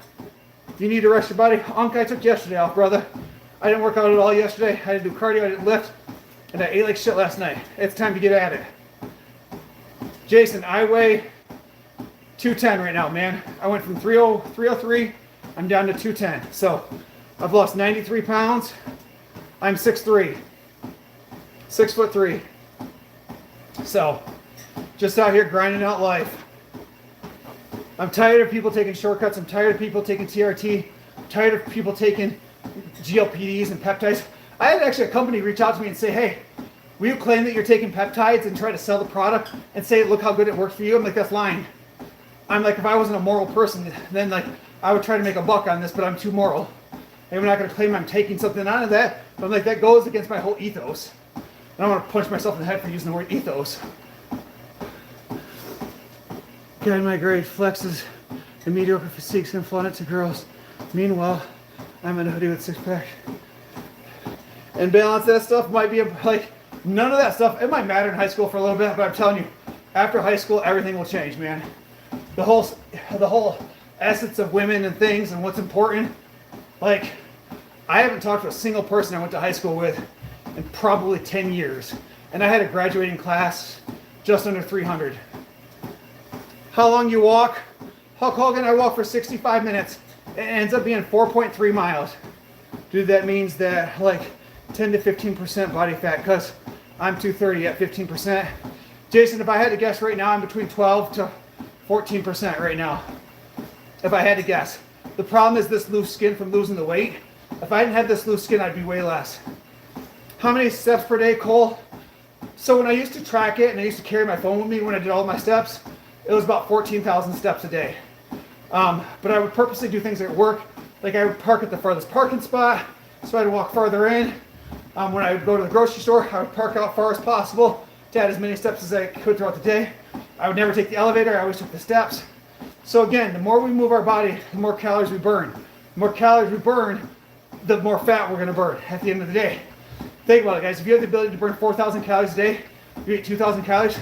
You need to rest your body? Unk, I took yesterday off, brother. I didn't work out at all yesterday. I didn't do cardio, I didn't lift, and I ate like shit last night. It's time to get at it. Jason, I weigh 210 right now, man. I went from 303, I'm down to 210. So I've lost 93 pounds. I'm 6'3", 6'3". So just out here grinding out life. I'm tired of people taking shortcuts. I'm tired of people taking TRT. I'm tired of people taking GLPDs and peptides. I had actually a company reach out to me and say, hey, will you claim that you're taking peptides and try to sell the product and say, look how good it works for you? I'm like, that's lying. I'm like, if I wasn't a moral person, then like I would try to make a buck on this, but I'm too moral. And I'm not going to claim I'm taking something out of that. But I'm like, that goes against my whole ethos. And I want to punch myself in the head for using the word ethos. God, my great flexes and mediocre physiques can flaunt it to girls. Meanwhile, I'm in a hoodie with 6-pack. And balance, that stuff might be like, none of that stuff, it might matter in high school for a little bit, but I'm telling you, after high school, everything will change, man. The whole essence of women and things and what's important. Like, I haven't talked to a single person I went to high school with in probably 10 years. And I had a graduating class just under 300. How long you walk? Hulk Hogan, I walk for 65 minutes. It ends up being 4.3 miles. Dude, that means that like 10 to 15% body fat, because I'm 230 at 15%. Jason, if I had to guess right now, I'm between 12 to 14% right now. If I had to guess. The problem is this loose skin from losing the weight. If I didn't have this loose skin, I'd be way less. How many steps per day, Cole? So when I used to track it and I used to carry my phone with me when I did all my steps, it was about 14,000 steps a day. But I would purposely do things at work. Like I would park at the farthest parking spot, so I'd walk farther in. When I would go to the grocery store, I would park out far as possible to add as many steps as I could throughout the day. I would never take the elevator, I always took the steps. So again, the more we move our body, the more calories we burn. The more calories we burn, the more fat we're gonna burn at the end of the day. Think about it, guys. If you have the ability to burn 4,000 calories a day, you eat 2,000 calories,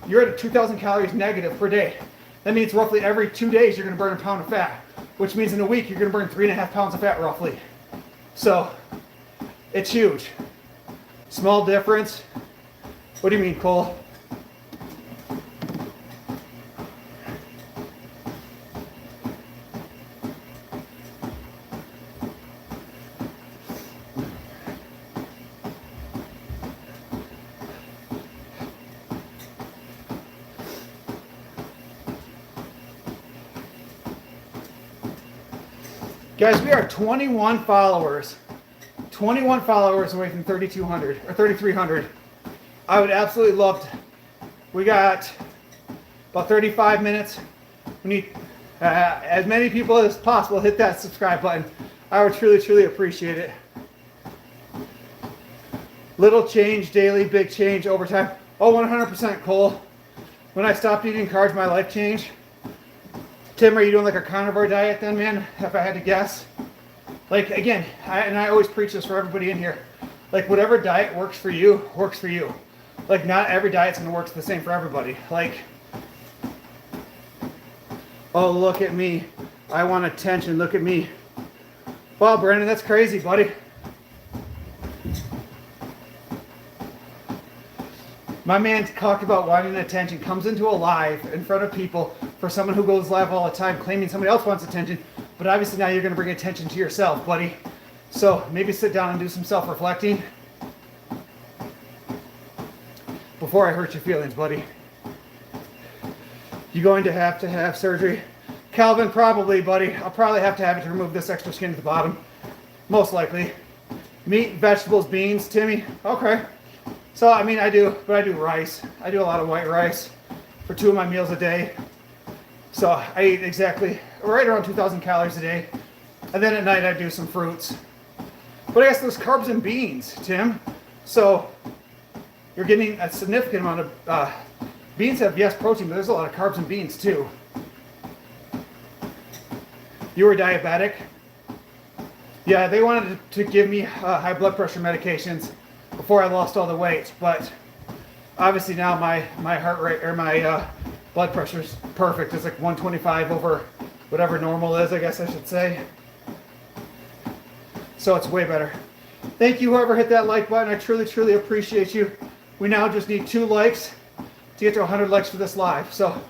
you're at a 2,000 calories negative per day. That means roughly every 2 days you're going to burn a pound of fat, which means in a week you're going to burn 3.5 pounds of fat roughly. So it's huge. Small difference. What do you mean, Cole? Guys, we are 21 followers. 21 followers away from 3,200 or 3,300. I would absolutely love to. We got about 35 minutes. We need as many people as possible hit that subscribe button. I would truly, truly appreciate it. Little change daily, big change over time. Oh, 100% Cole. When I stopped eating carbs, my life changed. Tim, are you doing like a carnivore diet then, man? If I had to guess. Like, again, I always preach this for everybody in here. Like, whatever diet works for you, works for you. Like, not every diet's going to work the same for everybody. Like, oh, look at me. I want attention. Look at me. Wow, Brandon, that's crazy, buddy. My man talked about wanting attention, comes into a live in front of people for someone who goes live all the time claiming somebody else wants attention, but obviously now you're going to bring attention to yourself, buddy. So maybe sit down and do some self-reflecting before I hurt your feelings, buddy. You going to have surgery? Calvin, probably, buddy. I'll probably have to have it to remove this extra skin at the bottom. Most likely. Meat, vegetables, beans, Timmy. Okay. So, I mean, I do rice. I do a lot of white rice for 2 of my meals a day. So I eat exactly right around 2,000 calories a day. And then at night I do some fruits. But I guess there's carbs and beans, Tim. So you're getting a significant amount of, beans have, yes, protein, but there's a lot of carbs and beans too. You were diabetic? Yeah, they wanted to give me high blood pressure medications before I lost all the weight, but obviously now my heart rate or my blood pressure is perfect. It's like 125 over whatever normal is, I guess I should say. So it's way better. Thank you, whoever hit that like button. I truly, truly appreciate you. We now just need 2 likes to get to 100 likes for this live. So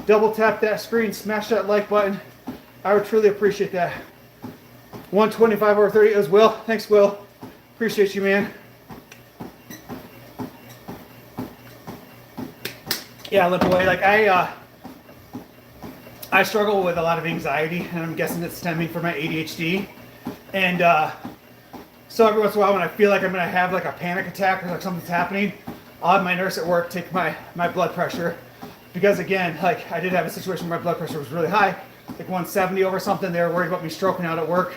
double tap that screen, smash that like button. I would truly appreciate that. 125 over 30 is Will. Thanks, Will. Appreciate you, man. Yeah, limp away. Like I struggle with a lot of anxiety, and I'm guessing it's stemming from my ADHD. And so every once in a while, when I feel like I'm gonna have like a panic attack or like something's happening, I'll have my nurse at work take my blood pressure, because again, like I did have a situation where my blood pressure was really high, like 170 over something. They were worried about me stroking out at work,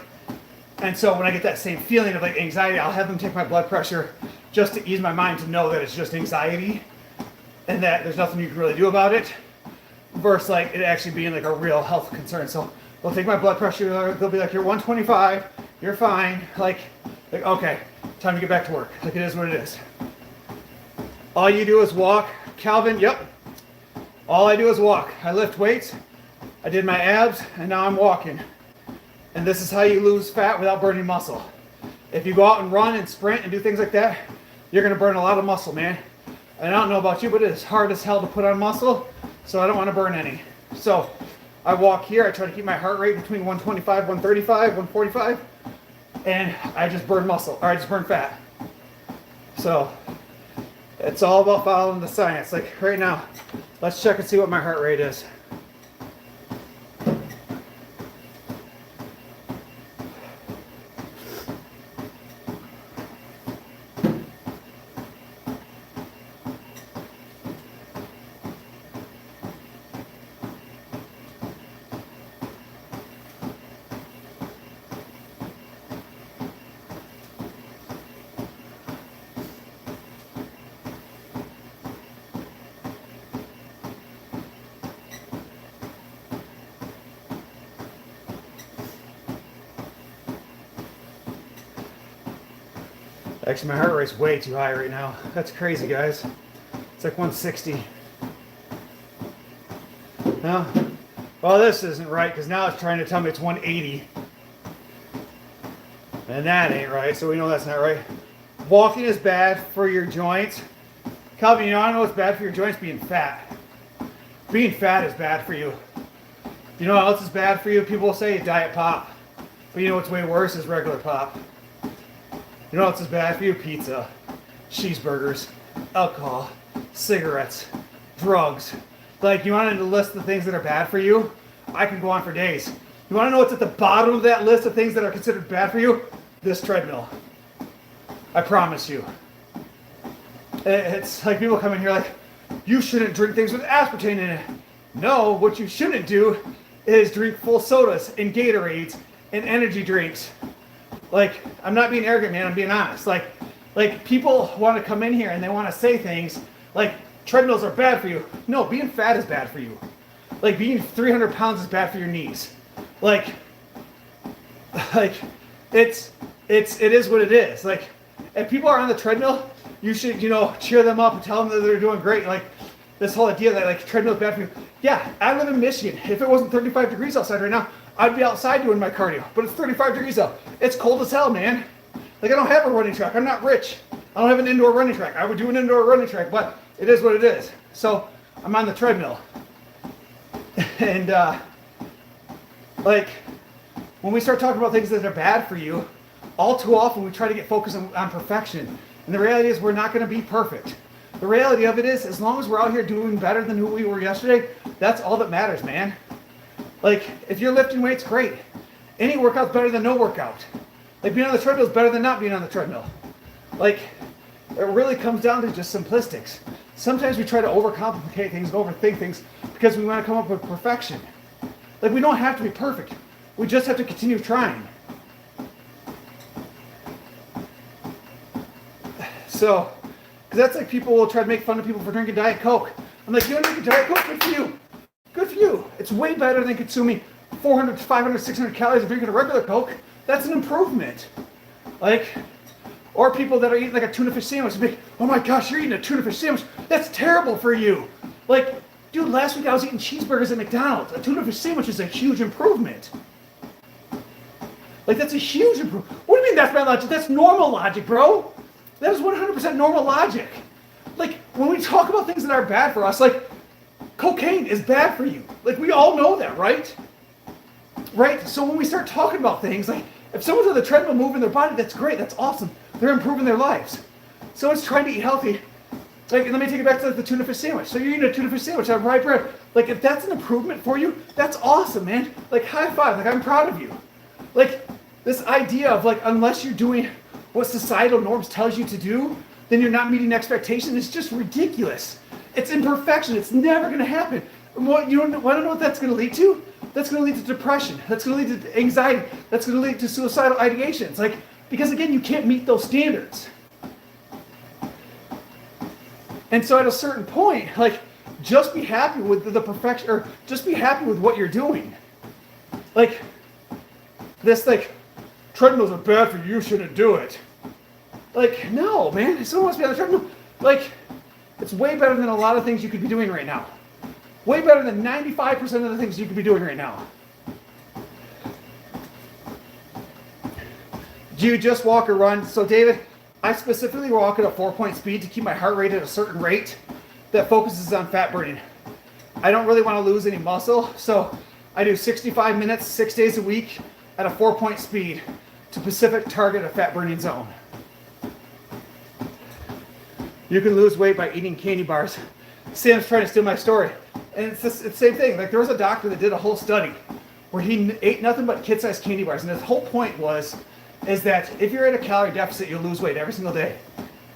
and so when I get that same feeling of like anxiety, I'll have them take my blood pressure just to ease my mind to know that it's just anxiety and that there's nothing you can really do about it, versus like it actually being like a real health concern. So they'll take my blood pressure, they'll be like, you're 125, you're fine, like okay, time to get back to work. Like it is what it is. All you do is walk. Calvin, yep. All I do is walk. I lift weights, I did my abs, and now I'm walking. And this is how you lose fat without burning muscle. If you go out and run and sprint and do things like that, you're gonna burn a lot of muscle, man. And I don't know about you, but it is hard as hell to put on muscle, so I don't want to burn any. So I walk here, I try to keep my heart rate between 125, 135, 145, and I just burn muscle, or I just burn fat. So it's all about following the science. Like right now, let's check and see what my heart rate is. Actually, my heart rate's way too high right now. That's crazy, guys. It's like 160. No. Well, this isn't right because now it's trying to tell me it's 180. And that ain't right, so we know that's not right. Walking is bad for your joints. Calvin, you know, I know what's bad for your joints? Being fat. Being fat is bad for you. You know what else is bad for you? People will say diet pop. But you know what's way worse is regular pop. You know what else is bad for you? Pizza, cheeseburgers, alcohol, cigarettes, drugs. Like, you want to list the things that are bad for you? I can go on for days. You want to know what's at the bottom of that list of things that are considered bad for you? This treadmill. I promise you. It's like people come in here like, you shouldn't drink things with aspartame in it. No, what you shouldn't do is drink full sodas and Gatorades and energy drinks. Like, I'm not being arrogant, man, I'm being honest. Like people want to come in here and they want to say things like, treadmills are bad for you. No, being fat is bad for you. Like, being 300 pounds is bad for your knees. Like it is what it is. Like, if people are on the treadmill, you should, you know, cheer them up and tell them that they're doing great. Like, this whole idea that, like, treadmill is bad for you. Yeah, I live in Michigan. If it wasn't 35 degrees outside right now, I'd be outside doing my cardio. But it's 35 degrees out. It's cold as hell, man. Like, I don't have a running track. I'm not rich. I don't have an indoor running track. I would do an indoor running track, but it is what it is. So, I'm on the treadmill. And, like, when we start talking about things that are bad for you, all too often we try to get focused on perfection. And the reality is we're not going to be perfect. The reality of it is, as long as we're out here doing better than who we were yesterday, that's all that matters, man. Like, if you're lifting weights, great. Any workout's better than no workout. Like, being on the treadmill is better than not being on the treadmill. Like, it really comes down to just simplistics. Sometimes we try to overcomplicate things and overthink things because we want to come up with perfection. Like, we don't have to be perfect. We just have to continue trying. So, because that's like people will try to make fun of people for drinking Diet Coke. I'm like, you want to drink a Diet Coke? Good for you. Good for you. It's way better than consuming 400, 500, 600 calories of drinking a regular Coke. That's an improvement. Like, or people that are eating like a tuna fish sandwich. Like, oh my gosh, you're eating a tuna fish sandwich. That's terrible for you. Like, dude, last week I was eating cheeseburgers at McDonald's. A tuna fish sandwich is a huge improvement. Like, that's a huge improvement. What do you mean that's my logic? That's normal logic, bro. That is 100% normal logic. Like, when we talk about things that are bad for us, like, cocaine is bad for you. Like, we all know that, right? Right? So when we start talking about things, like, if someone's on the treadmill moving their body, that's great, that's awesome. They're improving their lives. Someone's trying to eat healthy. Like, let me take it back to the tuna fish sandwich. So you're eating a tuna fish sandwich on rye bread. Like, if that's an improvement for you, that's awesome, man. Like, high five. Like, I'm proud of you. Like, this idea of, like, unless you're doing what societal norms tells you to do, then you're not meeting expectations. It's just ridiculous. It's imperfection. It's never going to happen. Want to know what that's going to lead to? That's going to lead to depression. That's going to lead to anxiety. That's going to lead to suicidal ideations. Like, because again, you can't meet those standards. And so at a certain point, like, just be happy with the perfection, or just be happy with what you're doing. Like, this, like, treadmills are bad for you, you shouldn't do it. Like, no, man, if someone wants to be on the treadmill, like, it's way better than a lot of things you could be doing right now. Way better than 95% of the things you could be doing right now. Do you just walk or run? So, David, I specifically walk at a 4-point speed to keep my heart rate at a certain rate that focuses on fat burning. I don't really want to lose any muscle, so I do 65 minutes, 6 days a week at a 4-point speed to specific target a fat burning zone. You can lose weight by eating candy bars. Sam's trying to steal my story. And it's the same thing. Like, there was a doctor that did a whole study where he ate nothing but kid-sized candy bars. And his whole point is that if you're at a calorie deficit, you'll lose weight every single day.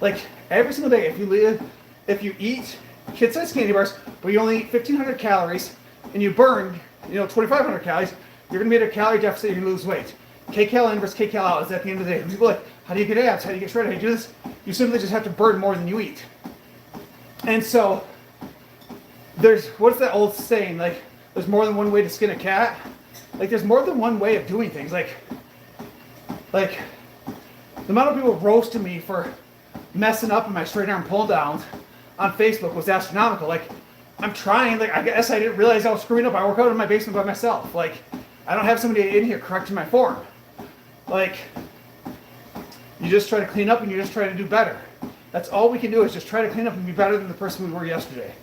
Like, every single day, if you eat kid-sized candy bars, but you only eat 1,500 calories, and you burn, 2,500 calories, you're going to be at a calorie deficit, you're going to lose weight. kcal in versus kcal out is at the end of the day. People are like, how do you get abs? How do you get shredded? How do you do this? You simply just have to burn more than you eat. And so, what's that old saying? Like, there's more than one way to skin a cat. Like, there's more than one way of doing things. Like, The amount of people roasting me for messing up in my straight arm pull downs on Facebook was astronomical. Like, I'm trying. Like, I guess I didn't realize I was screwing up. I work out in my basement by myself. Like, I don't have somebody in here correcting my form. Like, you just try to clean up and you just try to do better. That's all we can do is just try to clean up and be better than the person we were yesterday.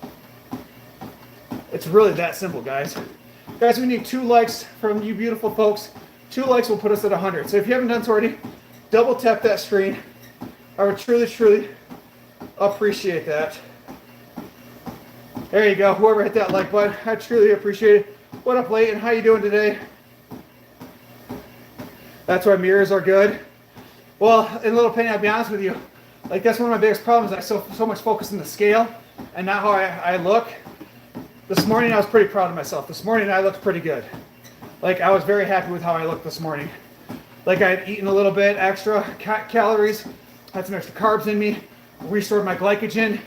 It's really that simple, guys. Guys, we need 2 likes from you beautiful folks. 2 likes will put us at 100. So if you haven't done so already, double tap that screen. I would truly, truly appreciate that. There you go. Whoever hit that like button, I truly appreciate it. What up, Layton? How you doing today? That's why mirrors are good. Well, in Little Penny, I'll be honest with you. Like, that's one of my biggest problems. I so much focus on the scale and not how I look. This morning, I was pretty proud of myself. This morning, I looked pretty good. Like, I was very happy with how I looked this morning. Like, I had eaten a little bit extra calories, had some extra carbs in me, restored my glycogen,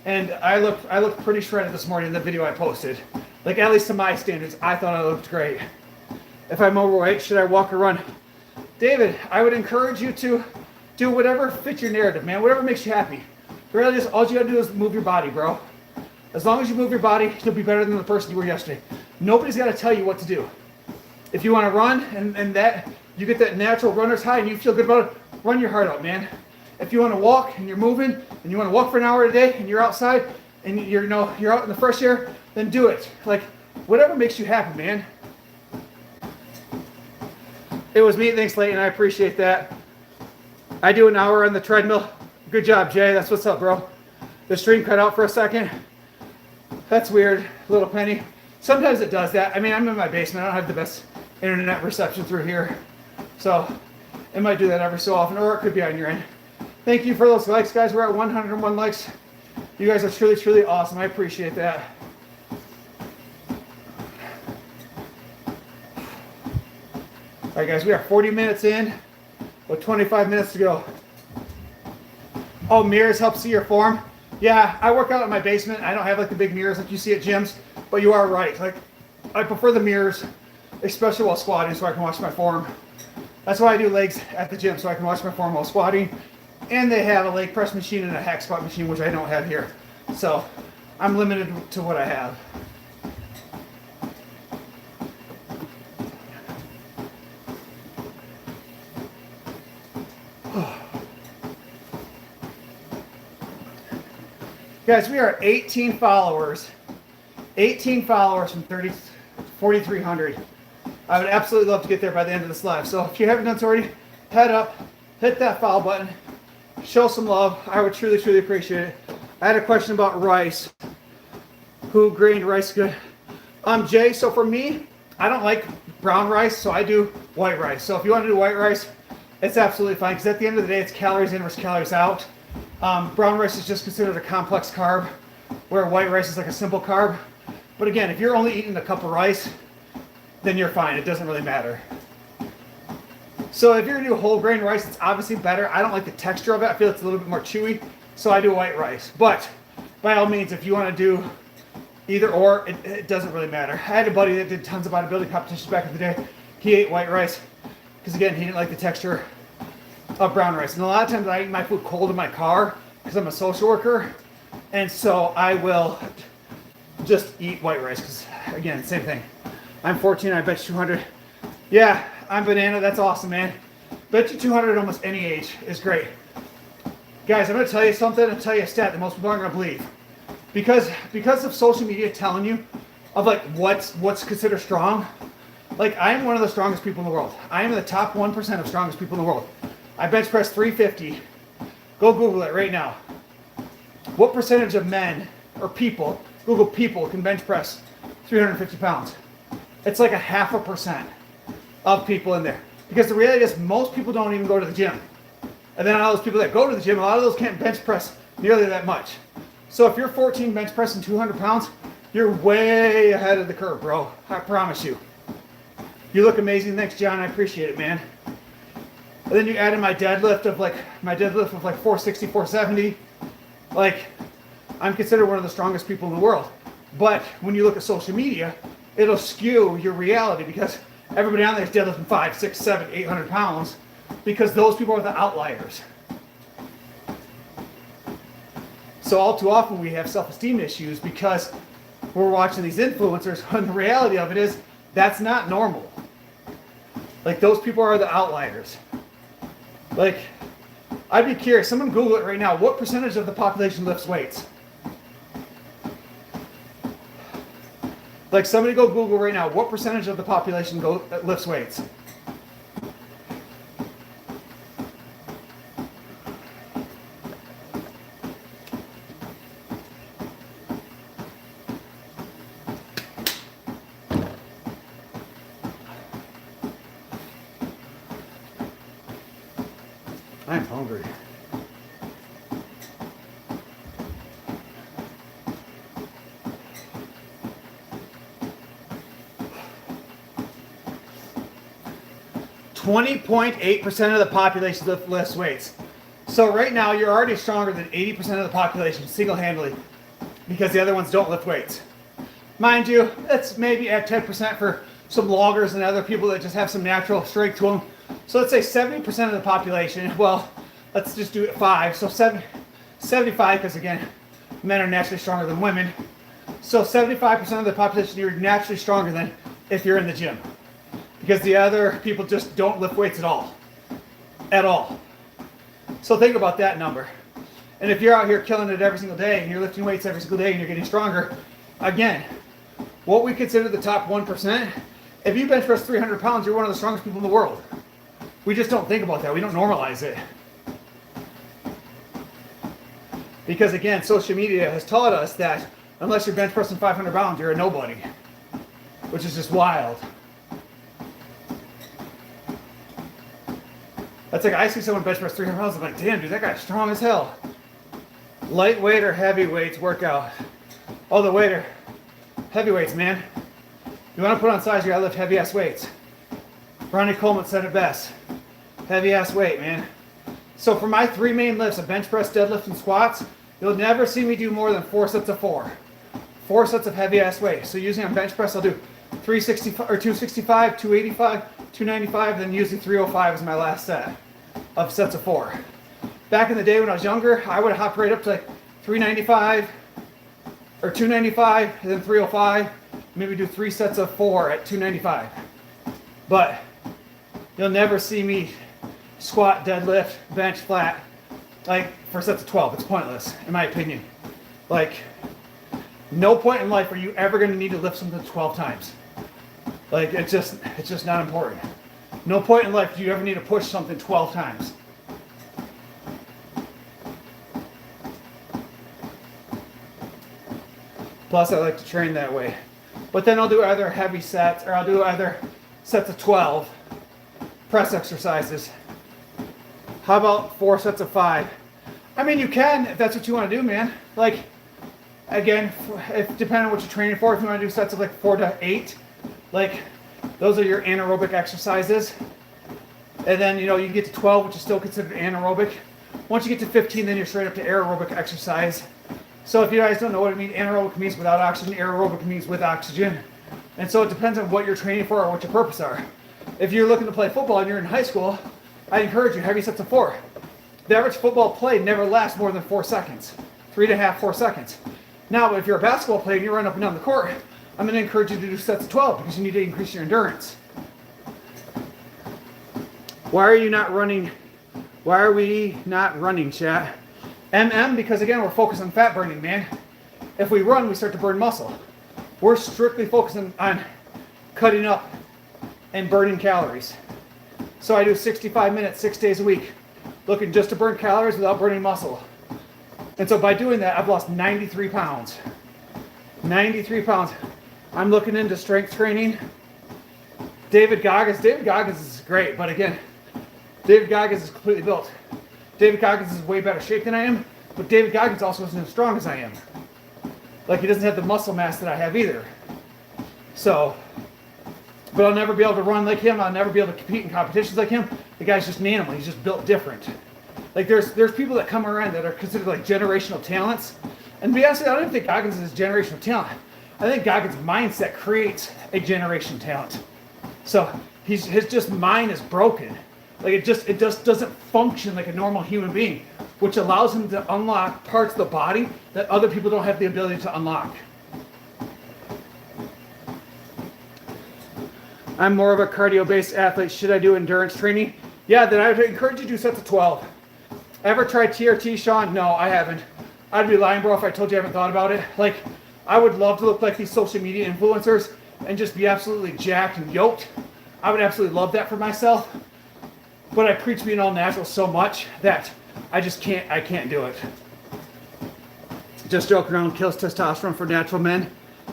and I looked pretty shredded this morning in the video I posted. Like, at least to my standards, I thought I looked great. If I'm overweight, should I walk or run? David, I would encourage you to do whatever fits your narrative, man. Whatever makes you happy. The reality is, all you gotta do is move your body, bro. As long as you move your body, you'll be better than the person you were yesterday. Nobody's gotta tell you what to do. If you wanna run and that you get that natural runner's high and you feel good about it, run your heart out, man. If you wanna walk and you're moving and you wanna walk for an hour a day and you're outside and you're out in the fresh air, then do it. Like, whatever makes you happy, man. It was me. Thanks, Layton. I appreciate that. I do an hour on the treadmill. Good job, Jay. That's what's up, bro. The stream cut out for a second. That's weird, Little Penny. Sometimes it does that. I mean, I'm in my basement. I don't have the best internet reception through here. So it might do that every so often, or it could be on your end. Thank you for those likes, guys. We're at 101 likes. You guys are truly, truly awesome. I appreciate that. All right, guys, we are 40 minutes in with 25 minutes to go. Oh, mirrors help see your form. Yeah, I work out in my basement. I don't have like the big mirrors like you see at gyms, but you are right. Like, I prefer the mirrors, especially while squatting, so I can watch my form. That's why I do legs at the gym, so I can watch my form while squatting. And they have a leg press machine and a hack squat machine, which I don't have here. So I'm limited to what I have. Guys, we are 18 followers. 18 followers from 4,300. I would absolutely love to get there by the end of this live. So if you haven't done so already, head up, hit that follow button, show some love. I would truly, truly appreciate it. I had a question about rice. Who grained rice good? Jay, so for me, I don't like brown rice, so I do white rice. So if you want to do white rice, it's absolutely fine, because at the end of the day, it's calories in versus calories out. Brown rice is just considered a complex carb, where white rice is like a simple carb. But again, if you're only eating a cup of rice, then you're fine. It doesn't really matter. So if you're gonna do whole grain rice, it's obviously better. I don't like the texture of it. I feel it's a little bit more chewy, so I do white rice. But by all means, if you want to do either or, it doesn't really matter. I had a buddy that did tons of bodybuilding competitions back in the day. He ate white rice because, again, he didn't like the texture of brown rice. And a lot of times I eat my food cold in my car because I'm a social worker, and so I will just eat white rice because, again, same thing. I'm 14, I bet you 200. Yeah, I'm banana, that's awesome, man. Bet you 200 at almost any age is great. Guys, I'm gonna tell you something, I'll tell you a stat that most people aren't gonna believe. Because of social media telling you of like what's considered strong, like I am one of the strongest people in the world. I am in the top 1% of strongest people in the world. I bench press 350. Go Google it right now. What percentage of men or people, Google people, can bench press 350 pounds? It's like a 0.5% of people in there. Because the reality is most people don't even go to the gym. And then all those people that go to the gym, a lot of those can't bench press nearly that much. So if you're 14 bench pressing 200 pounds, you're way ahead of the curve, bro. I promise you. You look amazing. Thanks, John. I appreciate it, man. And then you add in my deadlift of like 460, 470. Like, I'm considered one of the strongest people in the world. But when you look at social media, it'll skew your reality because everybody on there is deadlifting 500, 600, 700, 800 pounds. because those people are the outliers. So all too often we have self-esteem issues because we're watching these influencers when the reality of it is that's not normal. Like, those people are the outliers. Like, I'd be curious, someone Google it right now, what percentage of the population lifts weights? Like, somebody go Google right now, what percentage of the population lifts weights? I'm hungry. .8% of the population lifts weights. So right now you're already stronger than 80% of the population single-handedly because the other ones don't lift weights. Mind you, that's maybe at 10% for some loggers and other people that just have some natural strength to them. So let's say 70% of the population, well, let's just do it 5. So 75, because again, men are naturally stronger than women. So 75% of the population you're naturally stronger than if you're in the gym. Because the other people just don't lift weights at all. At all. So think about that number. And if you're out here killing it every single day and you're lifting weights every single day and you're getting stronger, again, what we consider the top 1%, if you bench press 300 pounds, you're one of the strongest people in the world. We just don't think about that. We don't normalize it. Because again, social media has taught us that unless you're bench pressing 500 pounds, you're a nobody. Which is just wild. That's like, I see someone bench press 300 pounds, I'm like, damn, dude, that guy's strong as hell. Lightweight or heavyweights workout? Oh, the weight or heavyweights, man. You want to put on size, you gotta lift heavy ass weights. Ronnie Coleman said it best. Heavy ass weight, man. So for my 3 main lifts of bench press, deadlift, and squats, you'll never see me do more than 4 sets of 4. 4 sets of heavy ass weight. So usually on bench press, I'll do 365 or 265, 285, 295, then usually 305 is my last set of sets of 4. Back in the day when I was younger, I would hop right up to like 395 or 295, and then 305. Maybe do 3 sets of 4 at 295. But you'll never see me squat, deadlift, bench, flat, like for sets of 12. It's pointless, in my opinion. Like, no point in life are you ever going to need to lift something 12 times. Like, it's just not important. No point in life do you ever need to push something 12 times. Plus, I like to train that way. But then I'll do other heavy sets, or I'll do other sets of 12 press exercises. How about 4 sets of 5? I mean, you can if that's what you want to do, man. Like, again, if depending on what you're training for, if you want to do sets of like 4 to 8, like those are your anaerobic exercises. And then, you know, you get to 12, which is still considered anaerobic. Once you get to 15, then you're straight up to aerobic exercise. So if you guys don't know what it means, anaerobic means without oxygen, aerobic means with oxygen. And so it depends on what you're training for or what your purpose are. If you're looking to play football and you're in high school, I encourage you, heavy sets of 4. The average football play never lasts more than 4 seconds. 3.5, 4 seconds. Now, if you're a basketball player and you run up and down the court, I'm going to encourage you to do sets of 12 because you need to increase your endurance. Why are you not running? Why are we not running, chat? Because again, we're focused on fat burning, man. If we run, we start to burn muscle. We're strictly focusing on cutting up and burning calories. So I do 65 minutes, 6 days a week, looking just to burn calories without burning muscle. And so by doing that, I've lost 93 pounds. 93 pounds. I'm looking into strength training. David Goggins is great, but again, David Goggins is completely built. David Goggins is way better shape than I am, but David Goggins also isn't as strong as I am. Like, he doesn't have the muscle mass that I have either. So, but I'll never be able to run like him. I'll never be able to compete in competitions like him. The guy's just an animal. He's just built different. Like, there's people that come around that are considered like generational talents. And to be honest, I don't even think Goggins is generational talent. I think Goggins' mindset creates a generation talent. So his just mind is broken. Like it just doesn't function like a normal human being, which allows him to unlock parts of the body that other people don't have the ability to unlock. I'm more of a cardio-based athlete. Should I do endurance training? Yeah, then I would encourage you to do sets of 12. Ever tried TRT, Sean? No, I haven't. I'd be lying, bro, if I told you I haven't thought about it. Like, I would love to look like these social media influencers and just be absolutely jacked and yoked. I would absolutely love that for myself. But I preach being all natural so much that I can't do it. Just joke around, kills testosterone for natural men.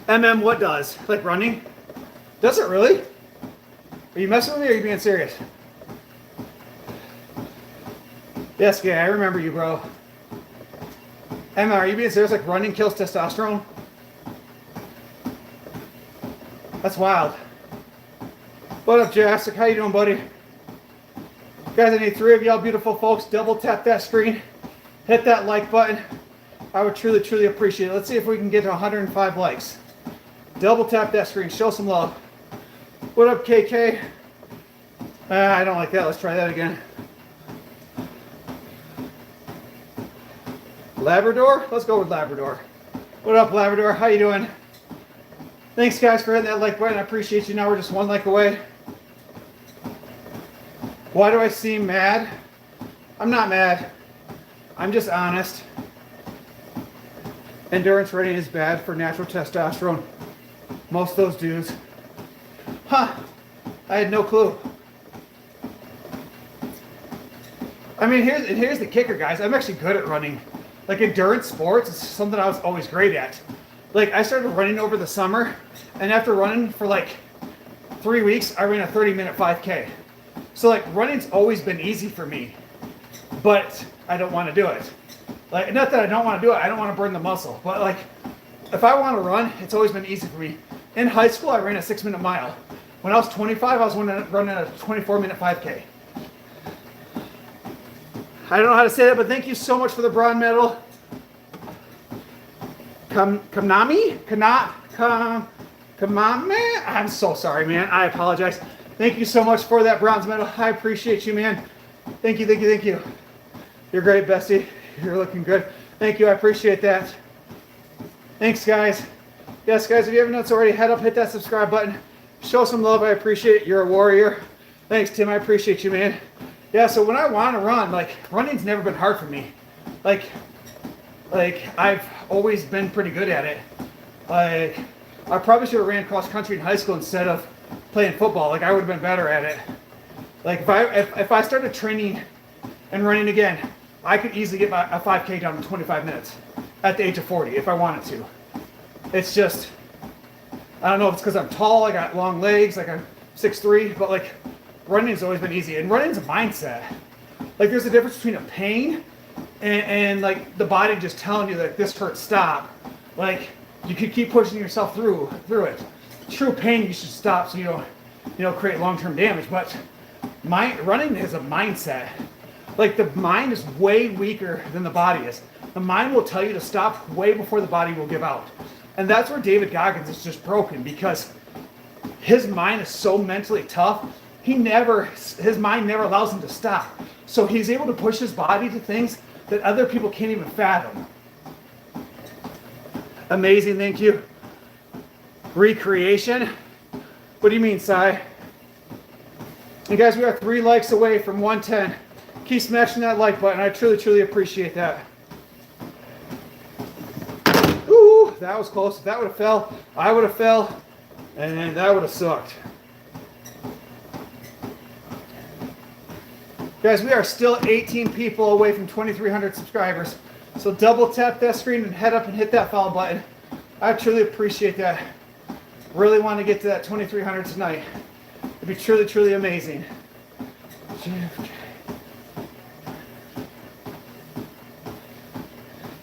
What does? Like running? Does it really? Are you messing with me or are you being serious? Yes, gay, I remember you, bro. Emma, are you being serious? Like running kills testosterone? That's wild. What up, Jessica? How you doing, buddy? Guys, I need 3 of y'all beautiful folks. Double tap that screen. Hit that like button. I would truly, truly appreciate it. Let's see if we can get to 105 likes. Double tap that screen. Show some love. What up, KK? I don't like that. Let's try that again. Labrador? Let's go with Labrador. What up, Labrador? How you doing? Thanks, guys, for hitting that like button. I appreciate you. Now we're just 1 like away. Why do I seem mad? I'm not mad. I'm just honest. Endurance training is bad for natural testosterone. Most of those dudes. Huh. I had no clue. I mean, here's the kicker, guys. I'm actually good at running. Like endurance sports is something I was always great at. Like I started running over the summer, and after running for like 3 weeks, I ran a 30-minute 5K. So like running's always been easy for me, but I don't want to do it. Like not that I don't want to do it, I don't want to burn the muscle. But like if I want to run, it's always been easy for me. In high school, I ran a 6-minute mile. When I was 25, I was running a 24-minute 5K. I don't know how to say that, but thank you so much for the bronze medal. Kamami? Kamame? I'm so sorry, man. I apologize. Thank you so much for that bronze medal. I appreciate you, man. Thank you, thank you, thank you. You're great, bestie. You're looking good. Thank you. I appreciate that. Thanks, guys. Yes, guys, if you haven't done so already, head up, hit that subscribe button. Show some love. I appreciate it. You're a warrior. Thanks, Tim. I appreciate you, man. Yeah, so when I want to run, like, running's never been hard for me. Like I've always been pretty good at it. Like, I probably should have ran cross country in high school instead of playing football. Like, I would have been better at it. Like, if I started training and running again, I could easily get a 5K down in 25 minutes at the age of 40 if I wanted to. It's just, I don't know if it's because I'm tall, I got long legs, like I'm 6'3", but like running's always been easy. And running's a mindset. Like there's a difference between a pain and like the body just telling you that this hurts, stop. Like you could keep pushing yourself through it. True pain, you should stop so you don't create long-term damage. But running is a mindset. Like the mind is way weaker than the body is. The mind will tell you to stop way before the body will give out. And that's where David Goggins is just broken, because his mind is so mentally tough. His mind never allows him to stop. So he's able to push his body to things that other people can't even fathom. Amazing, thank you. Recreation? What do you mean, Sai? And guys, we are 3 likes away from 110. Keep smashing that like button. I truly, truly appreciate that. Ooh, that was close. If that would have fell, I would have fell, and that would have sucked. Guys, we are still 18 people away from 2,300 subscribers. So double tap that screen and head up and hit that follow button. I truly appreciate that. Really want to get to that 2,300 tonight. It'd be truly, truly amazing.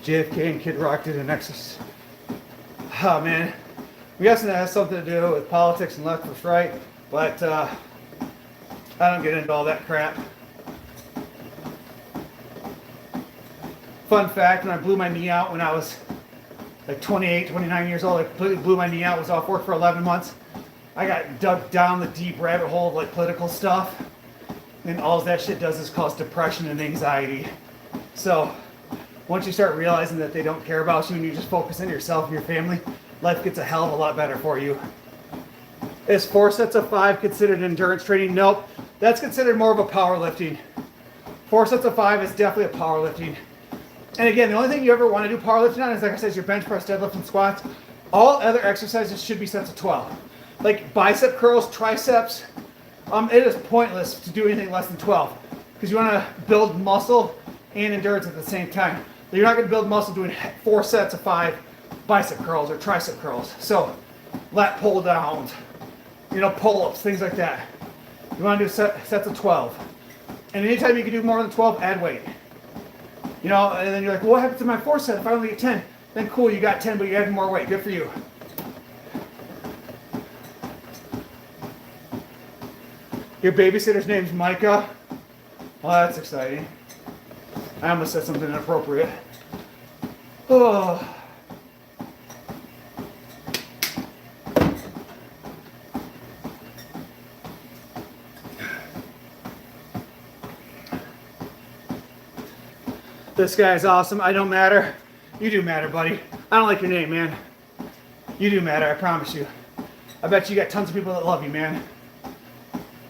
JFK and Kid Rock did an Nexus. Oh man, I'm guessing that has something to do with politics and left versus right, but I don't get into all that crap. Fun fact, when I blew my knee out when I was like 28, 29 years old, I completely blew my knee out, was off work for 11 months. I got dug down the deep rabbit hole of like political stuff. And all that shit does is cause depression and anxiety. So once you start realizing that they don't care about you and you just focus on yourself and your family, life gets a hell of a lot better for you. Is 4 sets of 5 considered endurance training? Nope. That's considered more of a powerlifting. 4 sets of 5 is definitely a powerlifting. And again, the only thing you ever want to do powerlifting on is, like I said, your bench press, deadlift, and squats. All other exercises should be sets of 12. Like bicep curls, triceps, it is pointless to do anything less than 12 because you want to build muscle and endurance at the same time. You're not going to build muscle doing 4 sets of 5 bicep curls or tricep curls. So lat pull downs, pull-ups, things like that. You want to do sets of 12. And anytime you can do more than 12, add weight. And then you're like, well, what happens to my 4 set if I only get 10? Then cool, you got 10, but you added more weight. Good for you. Your babysitter's name's Micah. Well, that's exciting. I almost said something inappropriate. Oh. This guy's awesome. I don't matter. You do matter, buddy. I don't like your name, man. You do matter, I promise you. I bet you got tons of people that love you, man.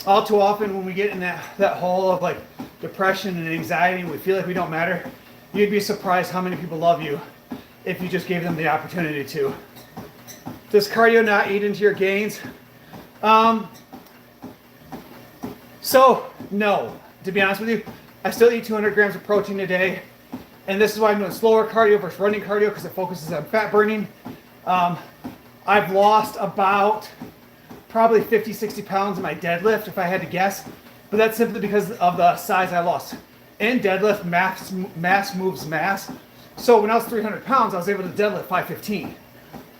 All too often when we get in that hole of like depression and anxiety, we feel like we don't matter. You'd be surprised how many people love you if you just gave them the opportunity to. Does cardio not eat into your gains? So, no. To be honest with you, I still eat 200 grams of protein a day. And this is why I'm doing slower cardio versus running cardio because it focuses on fat burning. I've lost about probably 50, 60 pounds in my deadlift if I had to guess. But that's simply because of the size I lost. In deadlift, mass moves mass. So when I was 300 pounds, I was able to deadlift 515.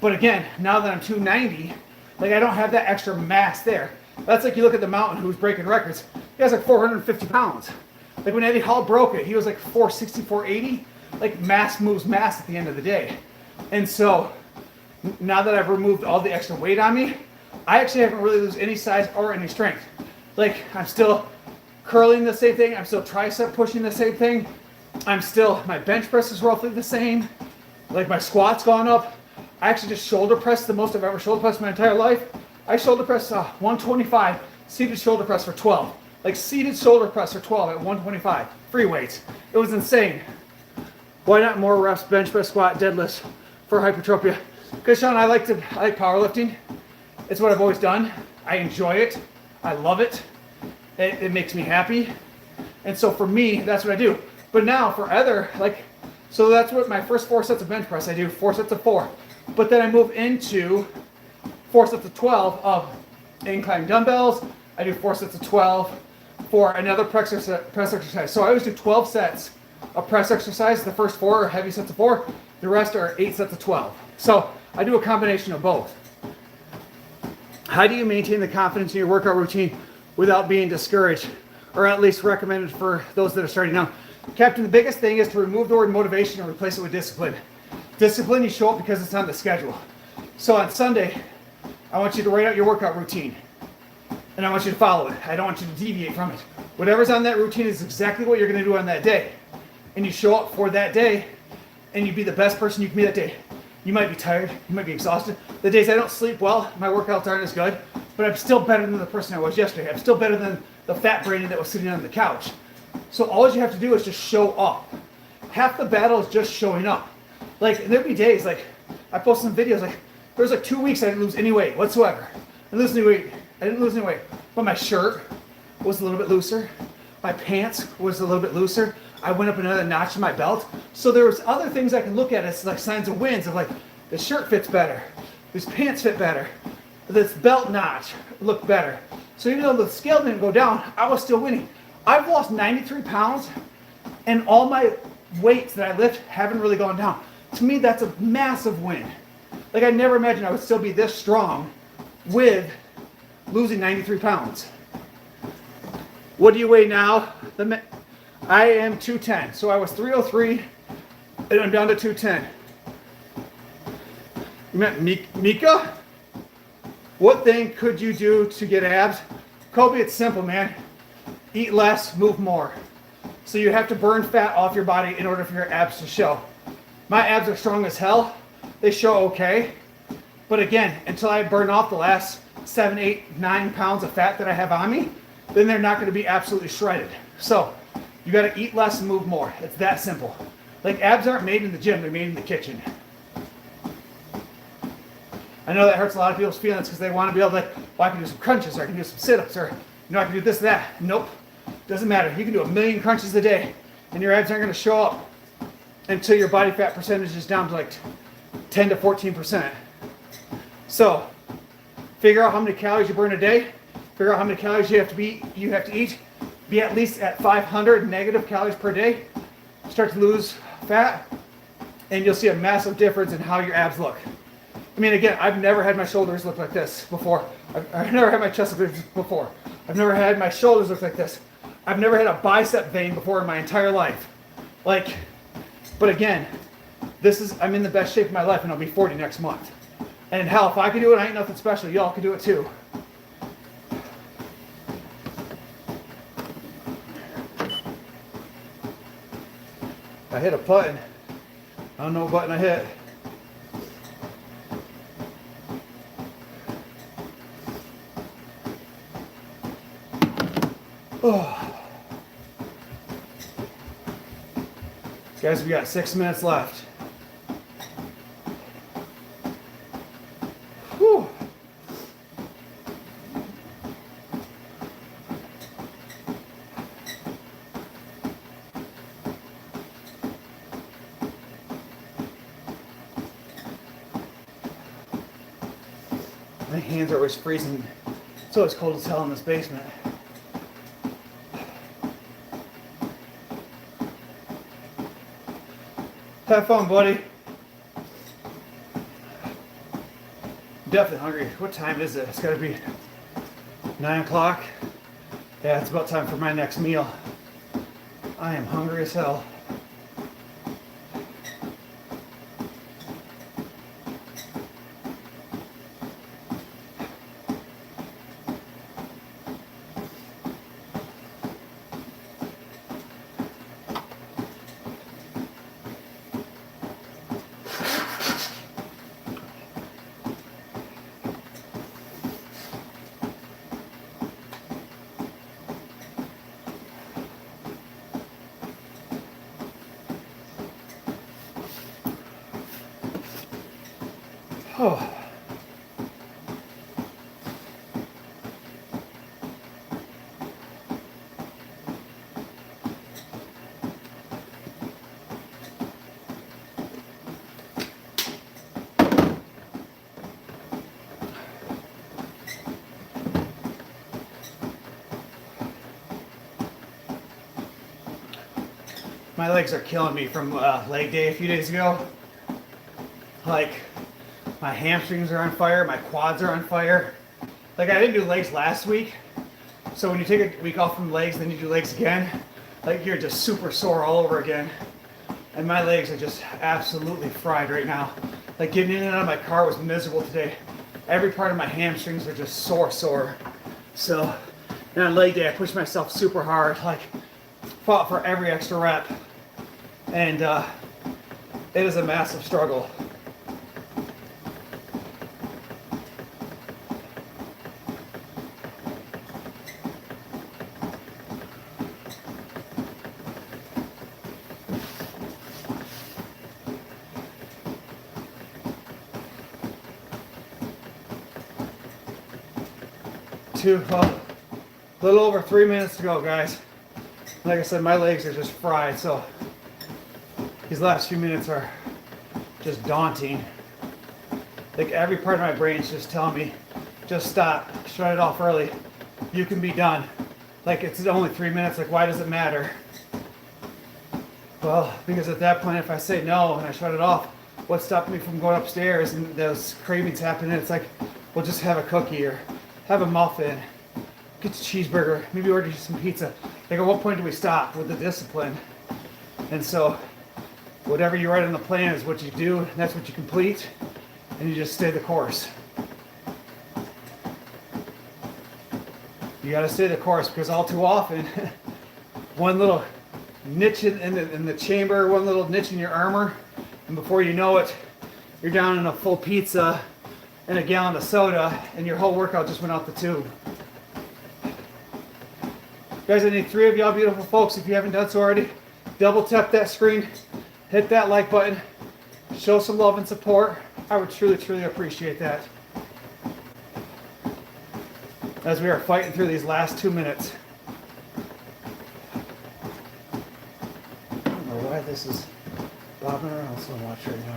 But again, now that I'm 290, like I don't have that extra mass there. That's like you look at the mountain who's breaking records. He has like 450 pounds. Like when Eddie Hall broke it, he was like 460, 480. Like mass moves mass at the end of the day. And so now that I've removed all the extra weight on me, I actually haven't really lost any size or any strength. Like I'm still curling the same thing. I'm still tricep pushing the same thing. My bench press is roughly the same. Like my squat's gone up. I actually just shoulder pressed the most I've ever shoulder pressed my entire life. I shoulder pressed 125 seated shoulder press for 12. Like seated shoulder press for 12 at 125. Free weights. It was insane. Why not more reps, bench press, squat, deadlifts for hypertrophy? Because Sean, I like powerlifting. It's what I've always done. I enjoy it. I love it. It makes me happy. And so for me, that's what I do. But now for so that's what my first 4 sets of bench press, I do 4 sets of 4. But then I move into 4 sets of 12 of incline dumbbells. I do 4 sets of 12 for another press exercise. So I always do 12 sets of press exercise. The first 4 are heavy sets of 4. The rest are 8 sets of 12. So I do a combination of both. How do you maintain the confidence in your workout routine without being discouraged, or at least recommended for those that are starting out? Captain, the biggest thing is to remove the word motivation and replace it with discipline. Discipline, you show up because it's on the schedule. So on Sunday, I want you to write out your workout routine. And I want you to follow it. I don't want you to deviate from it. Whatever's on that routine is exactly what you're going to do on that day. And you show up for that day, and you be the best person you can be that day. You might be tired, you might be exhausted. The days I don't sleep well, my workouts aren't as good, but I'm still better than the person I was yesterday. I'm still better than the fat Brandon that was sitting on the couch. So all you have to do is just show up. Half the battle is just showing up. Like, there'd be days, like, I post some videos, like, there was like 2 weeks I didn't lose any weight whatsoever. I didn't lose any weight. But my shirt was a little bit looser. My pants was a little bit looser. I went up another notch in my belt. So there was other things I can look at as like signs of wins of like, this shirt fits better. These pants fit better. This belt notch looked better. So even though the scale didn't go down, I was still winning. I've lost 93 pounds and all my weights that I lift haven't really gone down. To me, that's a massive win. Like I never imagined I would still be this strong with losing 93 pounds. What do you weigh now? I am 210. So I was 303 and I'm down to 210. You met Mika? What thing could you do to get abs? Kobe, it's simple, man. eat less, move more. So you have to burn fat off your body in order for your abs to show. My abs are strong as hell. They show okay. But again, until I burn off the last 7, 8, 9 pounds of fat that I have on me, then they're not going to be absolutely shredded. So you got to eat less and move more. It's that simple. Like, abs aren't made in the gym, they're made in the kitchen. I know that hurts a lot of people's feelings because they want to be able to, like, well, I can do some crunches, or I can do some sit-ups, or, I can do this, that. Nope. Doesn't matter. You can do 1,000,000 crunches a day, and your abs aren't going to show up until your body fat percentage is down to like 10 to 14%. So, figure out how many calories you burn a day. Figure out how many calories you have to eat. Be at least at 500 negative calories per day. Start to lose fat, and you'll see a massive difference in how your abs look. I mean, again, I've never had my shoulders look like this before. I've never had my chest look like this before. I've never had my shoulders look like this. I've never had a bicep vein before in my entire life. Like, but again, I'm in the best shape of my life, and I'll be 40 next month. And hell, if I can do it, I ain't nothing special. Y'all can do it too. I hit a button. I don't know what button I hit. Oh. Guys, we got 6 minutes left. Whew. My hands are always freezing. It's always cold as hell in this basement. Have fun, buddy. Definitely hungry. What time is it? It's got to be 9 o'clock. Yeah, it's about time for my next meal. I am hungry as hell. Oh. My legs are killing me from leg day a few days ago. Like, my hamstrings are on fire, my quads are on fire. Like, I didn't do legs last week, so when you take a week off from legs, then you do legs again, like, you're just super sore all over again. And my legs are just absolutely fried right now. Like, getting in and out of my car was miserable today. Every part of my hamstrings are just sore. So, and on leg day, I pushed myself super hard, like, fought for every extra rep. And it is a massive struggle. A little over 3 minutes to go, guys. Like I said, my legs are just fried, so these last few minutes are just daunting. Like, every part of my brain is just telling me, just stop, shut it off early. You can be done. Like, it's only 3 minutes, like, why does it matter? Well, because at that point, if I say no and I shut it off, what's stopping me from going upstairs and those cravings happen? And it's like, we'll just have a cookie or have a muffin, get a cheeseburger, maybe order some pizza. Like, at what point do we stop with the discipline? And so, whatever you write on the plan is what you do, and that's what you complete, and you just stay the course. You got to stay the course, because all too often, one little niche in the chamber, one little niche in your armor, and before you know it, you're down in a full pizza and a gallon of soda, and your whole workout just went out the tube. Guys, I need 3 of y'all beautiful folks, if you haven't done so already, double tap that screen, hit that like button, show some love and support. I would truly, truly appreciate that. As we are fighting through these last 2 minutes. I don't know why this is bobbing around so much right now.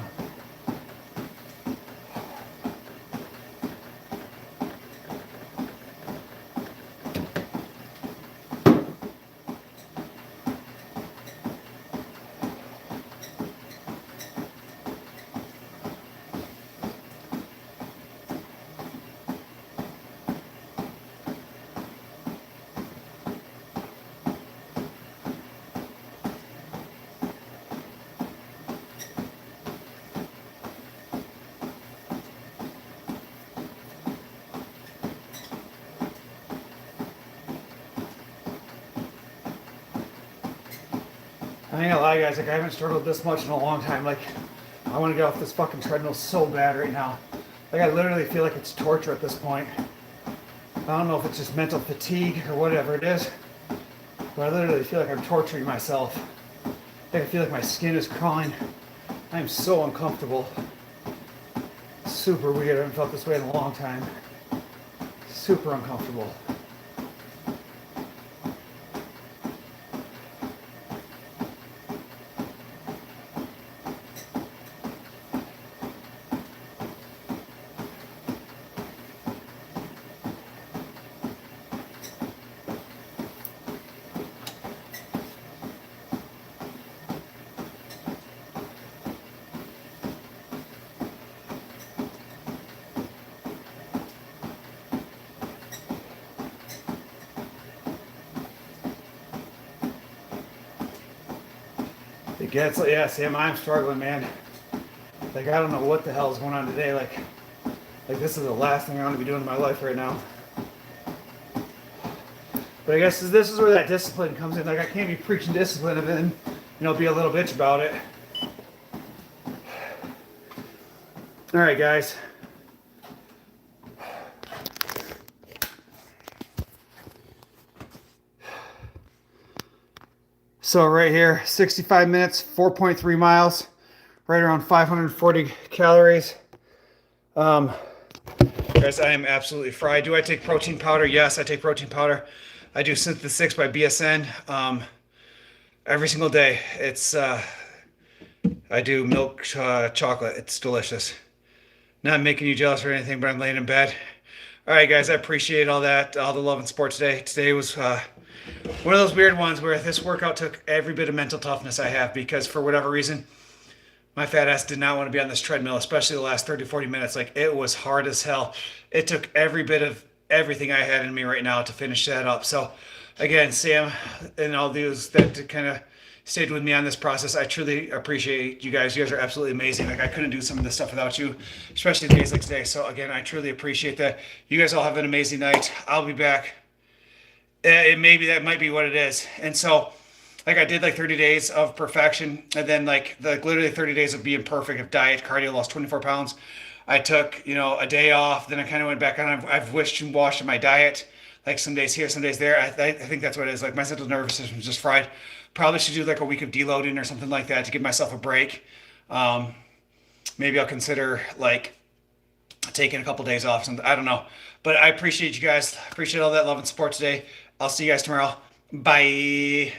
I ain't gonna lie, guys, like I haven't struggled this much in a long time. Like, I want to get off this fucking treadmill so bad right now. Like, I literally feel like it's torture at this point. I don't know if it's just mental fatigue or whatever it is, but I literally feel like I'm torturing myself. Like, I feel like my skin is crawling. I am so uncomfortable. Super weird. I haven't felt this way in a long time. Super uncomfortable. It gets, yeah, Sam, I'm struggling, man. Like, I don't know what the hell is going on today. Like this is the last thing I want to be doing in my life right now. But I guess this is where that discipline comes in. Like, I can't be preaching discipline and then, be a little bitch about it. All right, guys. So right here, 65 minutes, 4.3 miles, right around 540 calories. Guys, I am absolutely fried. Do I take protein powder? Yes, I take protein powder. I do Synthesis 6 by BSN every single day. It's I do milk chocolate. It's delicious. Not making you jealous or anything, but I'm laying in bed. All right, guys, I appreciate all that, all the love and support today. Today was one of those weird ones where this workout took every bit of mental toughness I have, because for whatever reason, my fat ass did not want to be on this treadmill, especially the last 30, 40 minutes. Like, it was hard as hell. It took every bit of everything I had in me right now to finish that up. So again, Sam and all those that kind of stayed with me on this process, I truly appreciate you guys. You guys are absolutely amazing. Like, I couldn't do some of this stuff without you, especially days like today. So again, I truly appreciate that. You guys all have an amazing night. I'll be back. Maybe that might be what it is. And so, like, I did like 30 days of perfection, and then like literally 30 days of being perfect, of diet, cardio, lost 24 pounds. I took, a day off. Then I kind of went back on. I've wished and washed my diet, like some days here, some days there. I think that's what it is. Like, my central nervous system is just fried. Probably should do like a week of deloading or something like that to give myself a break. Maybe I'll consider like taking a couple days off. Something, I don't know. But I appreciate you guys. Appreciate all that love and support today. I'll see you guys tomorrow. Bye.